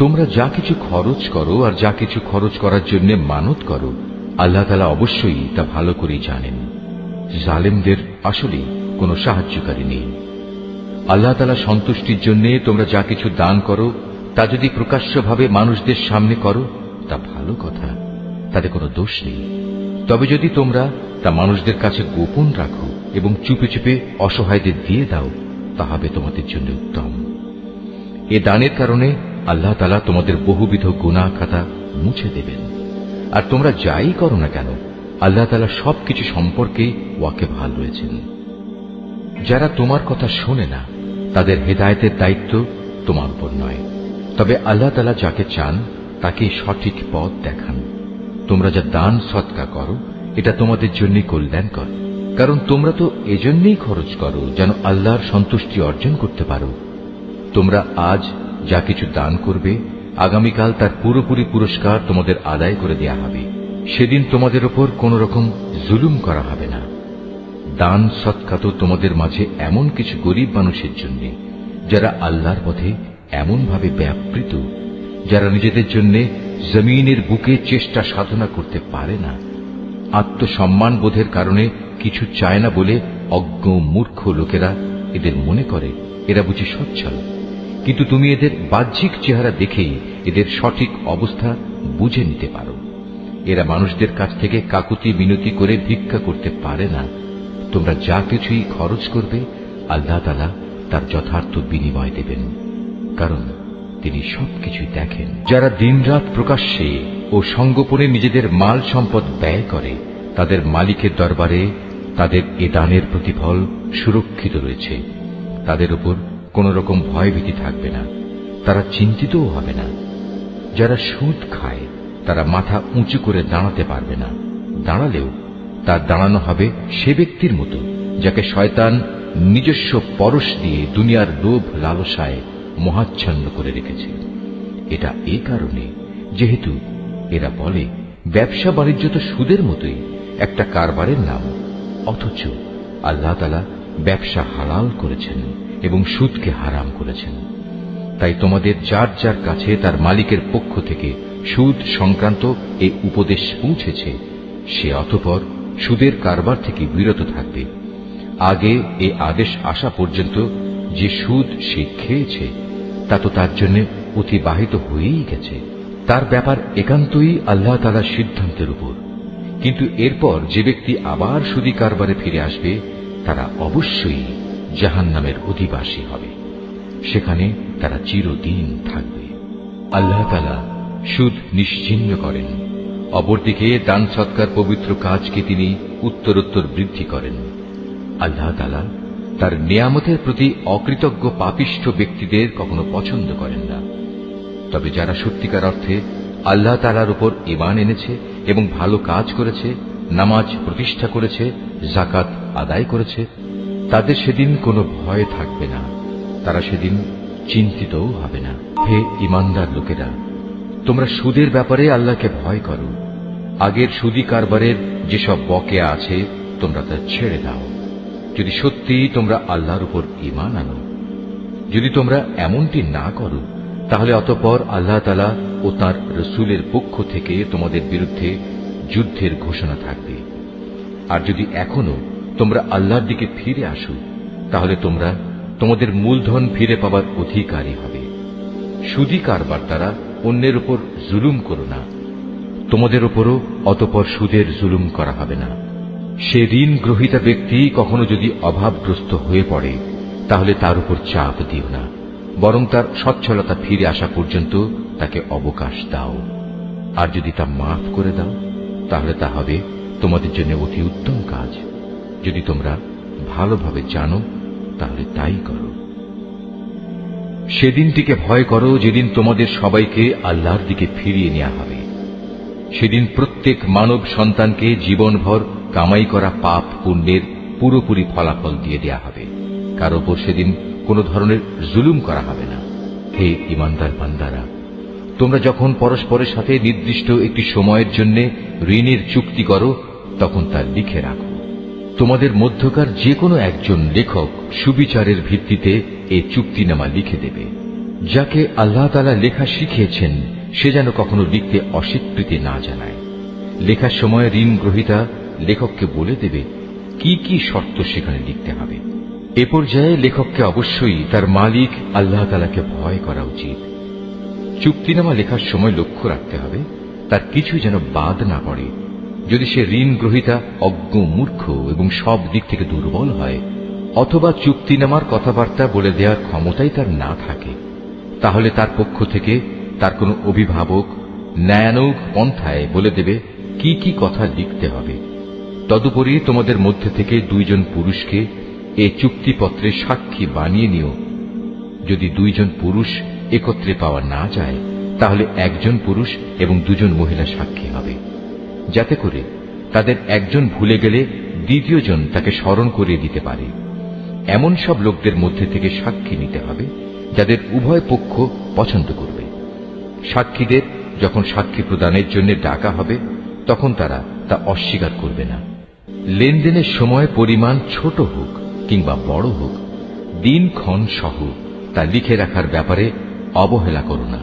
তোমরা যা কিছু খরচ করো আর যা কিছু খরচ করার জন্য মানত করো, আল্লাহ তাআলা অবশ্যই তা ভালো করেই জানেন। জালেমদের আসলেই কোনো সাহায্যকারী নেই। আল্লাহ তাআলা সন্তুষ্টির জন্য তোমরা যা কিছু দান করো তা যদি প্রকাশ্যভাবে মানুষদের সামনে করো তা ভালো কথা, তাতে কোনো দোষ নেই। তবে যদি তোমরা তা মানুষদের কাছে গোপন রাখো এবং চুপে চুপে অসহায়দের দিয়ে দাও, তা হবে তোমাদের জন্য উত্তম। এ দানের কারণে আল্লাহ তাআলা তোমাদের বহুবিধ গুনাহ খাতা মুছে দেবেন। আর তোমরা যাই করো না কেন, আল্লাহ তাআলা সবকিছু সম্পর্কে ওয়াকিবহাল রয়েছেন। যারা তোমার কথা শোনে না, তাদের হেদায়েতের দায়িত্ব তোমার উপর নয়, তবে আল্লাহ তাআলা যাকে চান তাকে সঠিক পথ দেখান। তোমরা যা দান সদকা করো এটা তোমাদের জন্য কল্যাণকর, কারণ তোমরা তো এজন্যই খরচ করো যেন আল্লাহর সন্তুষ্টি অর্জন করতে পারো। তোমরা আজ যা কিছু দান করবে, আগামীকাল তার পুরোপুরি পুরস্কার তোমাদের আদায় করে দেয়া হবে। সেদিন তোমাদের উপর কোন রকম জুলুম করা হবে না। দান সদকা তো তোমাদের মাঝে এমন কিছু গরিব মানুষের জন্য যারা আল্লাহর পথে এমন ভাবে ব্যাপৃত, যারা নিজেদের জন্য জমিনের বুকে চেষ্টা সাধনা করতে পারে না, আত্মসম্মান বোধের কারণে কিছু চায় না বলে অজ্ঞ মূর্খ লোকেরা এদের মনে করে এরা বুঝি সচ্ছল। কিন্তু তুমি এদের বাহ্যিক চেহারা দেখেই এদের সঠিক অবস্থা বুঝে নিতে পারো। এরা মানুষদের কাছ থেকে কাকুতি মিনতি করে ভিক্ষা করতে পারে না। তোমরা যা কিছুই খরচ করবে আল্লাহ তাআলা তার যথার্থ বিনিময় দেবেন, কারণ তিনি সবকিছুই দেখেন। যারা দিনরাত প্রকাশ্যে ও সঙ্গোপনে নিজেদের মাল সম্পদ ব্যয় করে, তাদের মালিকের দরবারে তাদের এ দানের প্রতিফল সুরক্ষিত রয়েছে। তাদের উপর কোন রকম ভয়ভীতি থাকবে না, তারা চিন্তিতও হবে না। যারা সুদ খায় তারা মাথা উঁচু করে দাঁড়াতে পারবে না, দাঁড়ালেও তার দাঁড়ানো হবে সে ব্যক্তির মতো যাকে শয়তান নিজস্ব পরশ দিয়ে দুনিয়ার লোভ লালসায় মোহাচ্ছন্ন করে রেখেছে। এটা এই কারণে যেহেতু এরা বলে ব্যবসা বাণিজ্য তো সুদের মতোই একটা কারবারের নাম, অথচ আল্লাহ তাআলা ব্যবসা হালাল করেছেন এবং সুদকে হারাম করেছেন। তাই তোমাদের যার যার কাছে তার মালিকের পক্ষ থেকে সুদ সংক্রান্ত এই উপদেশ পৌঁছেছে, সে অতঃপর সুদের কারবার থেকে বিরত থাকবে। আগে এ আদেশ আসা পর্যন্ত যে সুদ সে খেয়েছে তা তো তার জন্য অতিবাহিত হয়েই গেছে, তার ব্যাপার একান্তই আল্লাহ তাআলার সিদ্ধান্তের উপর। কিন্তু এরপর যে ব্যক্তি আবার সুদী কারবারে ফিরে আসবে, তারা অবশ্যই জাহান্নামের অধিবাসী হবে, সেখানে তারা চিরদিন থাকবে। আল্লাহ তাআলা সুদ নিশ্চিহ্ন করেন, অপরদিকে দান সৎকার পবিত্র কাজকে তিনি উত্তরোত্তর বৃদ্ধি করেন। আল্লাহ তাআলা তার নিয়ামতের প্রতি অকৃতজ্ঞ পাপিষ্ঠ ব্যক্তিদের কখনো পছন্দ করেন না। তবে যারা সত্যিকার অর্থে আল্লাহ তাআলার উপর ঈমান এনেছে এবং ভালো কাজ করেছে, নামাজ প্রতিষ্ঠা করেছে, যাকাত আদায় করেছে, তাদের সেদিন কোনো ভয় থাকবে না, তারা সেদিন চিন্তিতও হবে না। হে ঈমানদার লোকেরা, তোমরা সুদের ব্যাপারে আল্লাহকে ভয় করো। আগের সুদী কারবারের যেসব বকেয়া আছে তোমরা তা ছেড়ে দাও, যদি সত্যি তোমরা আল্লাহর উপর ঈমান আনো। যদি তোমরা এমনটি না করো, তাহলে অতঃপর আল্লাহ তাআলা ও তাঁর রাসূলের পক্ষ থেকে তোমাদের বিরুদ্ধে যুদ্ধের ঘোষণা থাকবে। আর যদি এখনো তোমরা আল্লাহর দিকে ফিরে আসো, তাহলে তোমরা তোমাদের মূলধন ফিরে পাবার অধিকারী হবে। সুদী কারবার দ্বারা অন্যের উপর জুলুম করো না, তোমাদের উপরও অতঃপর সুদের জুলুম করা হবে না। সে ঋণ গ্রহীতা ব্যক্তি কখনো যদি অভাবগ্রস্ত হয়ে পড়ে, তাহলে তার উপর চাপ দিও না, বরং তার সচ্ছলতা ফিরে আসা পর্যন্ত তাকে অবকাশ দাও। আর যদি তা মাফ করে দাও, তাহলে তা হবে তোমাদের জন্য অতি উত্তম কাজ। যদি তোমরা ভালোভাবে জানো, তাহলে তাই করো। সেদিনটিকে ভয় করো যেদিন তোমাদের সবাইকে আল্লাহর দিকে ফিরিয়ে নেওয়া হবে। সেদিন প্রত্যেক মানব সন্তানকে জীবনভর কামাই করা পাপ পুণ্যের পুরোপুরি ফলাফল দিয়ে দেয়া হবে। কারো উপর সেদিন কোনো ধরনের জুলুম করা হবে না। হে ঈমানদার বান্দারা, তোমরা যখন পরস্পরের সাথে নির্দিষ্ট একটি সময়ের জন্য ঋণের চুক্তি করো, তখন তা লিখে রাখো। তোমাদের মধ্যকার যে কোনো একজন লেখক সুবিচারের ভিত্তিতে এই চুক্তিনামা লিখে দেবে। যাকে আল্লাহ তাআলা লেখা শিখিয়েছেন, সে যেন কখনো লিখতে অস্বীকৃতি না জানায়। লেখার সময় ঋণ গ্রহীতা লেখককে বলে দেবে, কি কি শর্ত সেখানে লিখতে হবে। এ পর্যায়ে লেখককে অবশ্যই তার মালিক আল্লাহ তাআলাকে ভয় করা উচিত। চুক্তিনামা লেখার সময় লক্ষ্য রাখতে হবে তার কিছু যেন বাদ না পড়ে। যদি সে ঋণ গ্রহীতা অজ্ঞ, মূর্খ এবং সব দিক থেকে দুর্বল হয়, অথবা চুক্তিনামার কথাবার্তা বলে দেওয়ার ক্ষমতাই তার না থাকে, তাহলে তার পক্ষ থেকে তার কোনো অভিভাবক ন্যায়ানুগ পন্থায় বলে দেবে কি কি কথা লিখতে হবে। তদুপরি তোমাদের মধ্যে থেকে দুইজন পুরুষকে এ চুক্তিপত্রে সাক্ষী বানিয়ে নিও। যদি দুইজন পুরুষ একত্রে পাওয়া না যায়, তাহলে একজন পুরুষ এবং দুজন মহিলা সাক্ষী হবে, যাতে করে তাদের একজন ভুলে গেলে দ্বিতীয়জন তাকে স্মরণ করিয়ে দিতে পারে। এমন সব লোকদের মধ্যে থেকে সাক্ষী নিতে হবে যাদের উভয় পক্ষ পছন্দ করবে। সাক্ষীদের যখন সাক্ষী প্রদানের জন্য ডাকা হবে, তখন তারা তা অস্বীকার করবে না। লেনদেনের সময় পরিমাণ ছোট হোক কিংবা বড় হোক, দিনক্ষণ সহ তা লিখে রাখার ব্যাপারে অবহেলা করো না।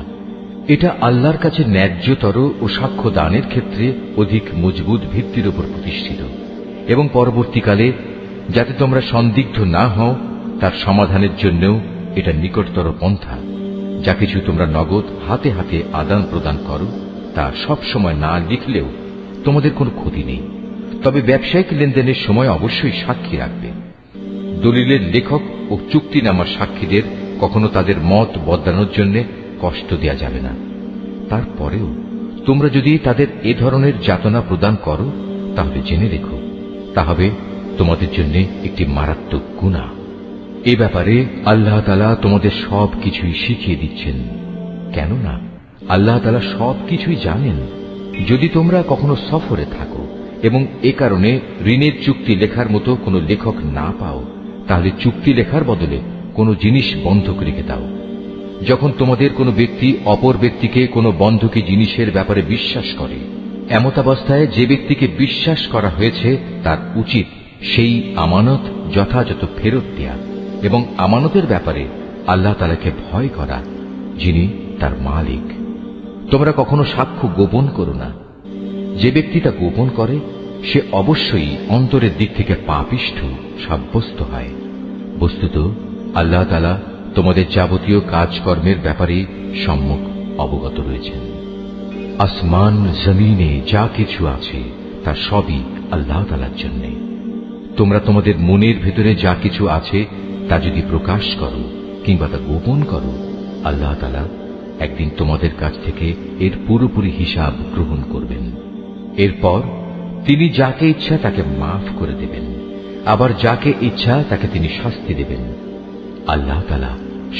এটা আল্লাহর কাছে ন্যায্যতর ও সাক্ষ্য দানের ক্ষেত্রে অধিক মজবুত ভিত্তির উপর প্রতিষ্ঠিত, এবং পরবর্তীকালে যাতে তোমরা সন্দিগ্ধ না হও তার সমাধানের জন্যও এটা নিকটতর পন্থা। যা কিছু তোমরা নগদ হাতে হাতে আদান প্রদান করো, তা সব সময় না লিখলেও তোমাদের কোনো ক্ষতি নেই। তবে ব্যবসায়িক লেনদেনের সময় অবশ্যই সাক্ষী রাখবে। দলিলের লেখক ও চুক্তিনামার সাক্ষীদের কখনো তাদের মত বদলানোর জন্য কষ্ট দেয়া যাবে না। তারপরেও তোমরা যদি তাদের এ ধরনের যাতনা প্রদান করো, তাহলে জেনে রেখো তা হবে তোমাদের জন্য একটি মারাত্মক গুনাহ। এ ব্যাপারে আল্লাহ তাআলা তোমাদের সব কিছুই শিখিয়ে দিচ্ছেন, কেননা আল্লাহ তাআলা সব কিছুই জানেন। যদি তোমরা কখনো সফরে থাকো এবং এ কারণে ঋণের চুক্তি লেখার মতো কোনো লেখক না পাও, তাহলে চুক্তি লেখার বদলে কোনো জিনিস বন্ধক রেখে দাও। যখন তোমাদের কোনো ব্যক্তি অপর ব্যক্তিকে কোনো বন্ধকি জিনিসের ব্যাপারে বিশ্বাস করে, এমতাবস্থায় যে ব্যক্তিকে বিশ্বাস করা হয়েছে তার উচিত সেই আমানত যথাযথ ফেরত দেয়া এবং আমানতের ব্যাপারে আল্লাহ তাআলাকে ভয় করা, যিনি তার মালিক। তোমরা কখনো সাক্ষ্য গোপন করো না। যে ব্যক্তি তা গোপন করে সে অবশ্যই অন্তরের দিক থেকে পাপিষ্ঠ সাব্যস্ত হয়। বস্তুত আল্লাহ তাআলা তোমাদের যাবতীয় কাজকর্মের ব্যাপারে সম্যক অবগত রয়েছেন। আসমান জমিনে যা কিছু আছে তা সবই আল্লাহ তাআলার জন্য। তোমরা তোমাদের মনের ভেতরে যা কিছু আছে তা যদি প্রকাশ করো কিংবা তা গোপন করো, আল্লাহ তাআলা একদিন তোমাদের কাছ থেকে এর পুরোপুরি হিসাব গ্রহণ করবেন। এরপর তিনি যাকে ইচ্ছা তাকে মাফ করে দেবেন, আবার যাকে ইচ্ছা তাকে তিনি শাস্তি দেবেন। আল্লাহ তাআলা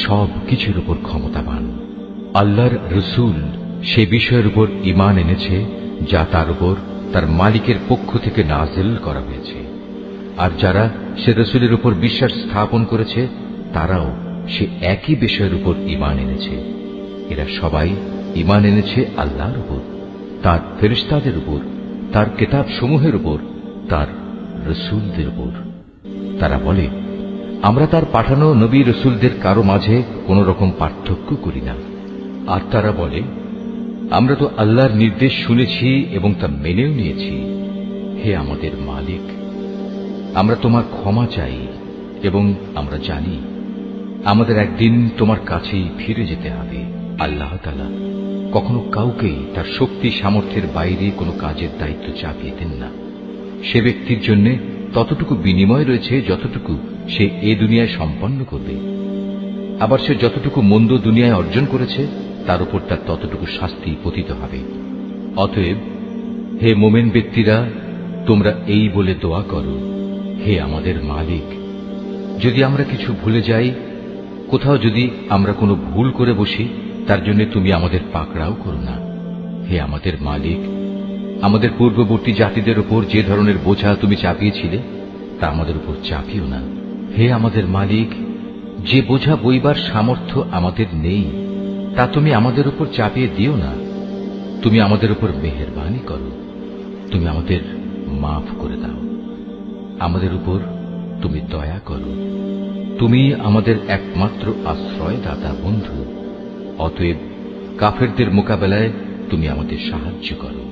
সব কিছুর উপর ক্ষমতাবান। আল্লাহর রসূল সে বিষয়ের উপর ঈমান এনেছে যা তার উপর তার মালিকের পক্ষ থেকে নাযিল করা হয়েছে, আর যারা সে রসূলের উপর বিশ্বাস স্থাপন করেছে তারাও সে একই বিষয়ের উপর ঈমান এনেছে। এরা সবাই ঈমান এনেছে আল্লাহর উপর, তার ফেরেশতাদের উপর, তার কিতাব সমূহের উপর, তার রসূলদের উপর। তারা বলে, আমরা তার পাঠানো নবী রসূলদের কারো মাঝে কোন রকম পার্থক্য করি না। আর তারা বলে, আমরা তো আল্লাহর নির্দেশ শুনেছি এবং তা মেনেও নিয়েছি। হে আমাদের মালিক, আমরা তোমার ক্ষমা চাই এবং আমরা জানি আমাদের একদিন তোমার কাছেই ফিরে যেতে হবে। আল্লাহ তাআলা কখনো কাউকেই তার শক্তি সামর্থ্যের বাইরে কোনো কাজের দায়িত্ব চাপিয়ে দেন না। সে ব্যক্তির জন্য ততটুকু বিনিময় রয়েছে যতটুকু সে এ দুনিয়ায় সম্পন্ন করবে, আবার সে যতটুকু মন্দ দুনিয়ায় অর্জন করেছে তার উপর তার ততটুকু শাস্তি পতিত হবে। অতএব হে মোমেন ব্যক্তিরা, তোমরা এই বলে দোয়া করো, হে আমাদের মালিক, যদি আমরা কিছু ভুলে যাই, কোথাও যদি আমরা কোনো ভুল করে বসি, তার জন্য তুমি আমাদের পাকড়াও করো না। হে আমাদের মালিক, আমাদের পূর্ববর্তী জাতিদের উপর যে ধরনের বোঝা তুমি চাপিয়েছিলে তা আমাদের উপর চাপিও না। হে আমাদের মালিক, যে বোঝা বইবার সামর্থ্য আমাদের নেই তা তুমি আমাদের উপর চাপিয়ে দিও না। তুমি আমাদের উপর মেহেরবানি করো, তুমি আমাদের মাফ করে দাও, আমাদের উপর তুমি দয়া করো। তুমি আমাদের একমাত্র আশ্রয়দাতা বন্ধু। অতএব কাফেরদের মোকাবেলায় তুমি আমাদের সাহায্য করো।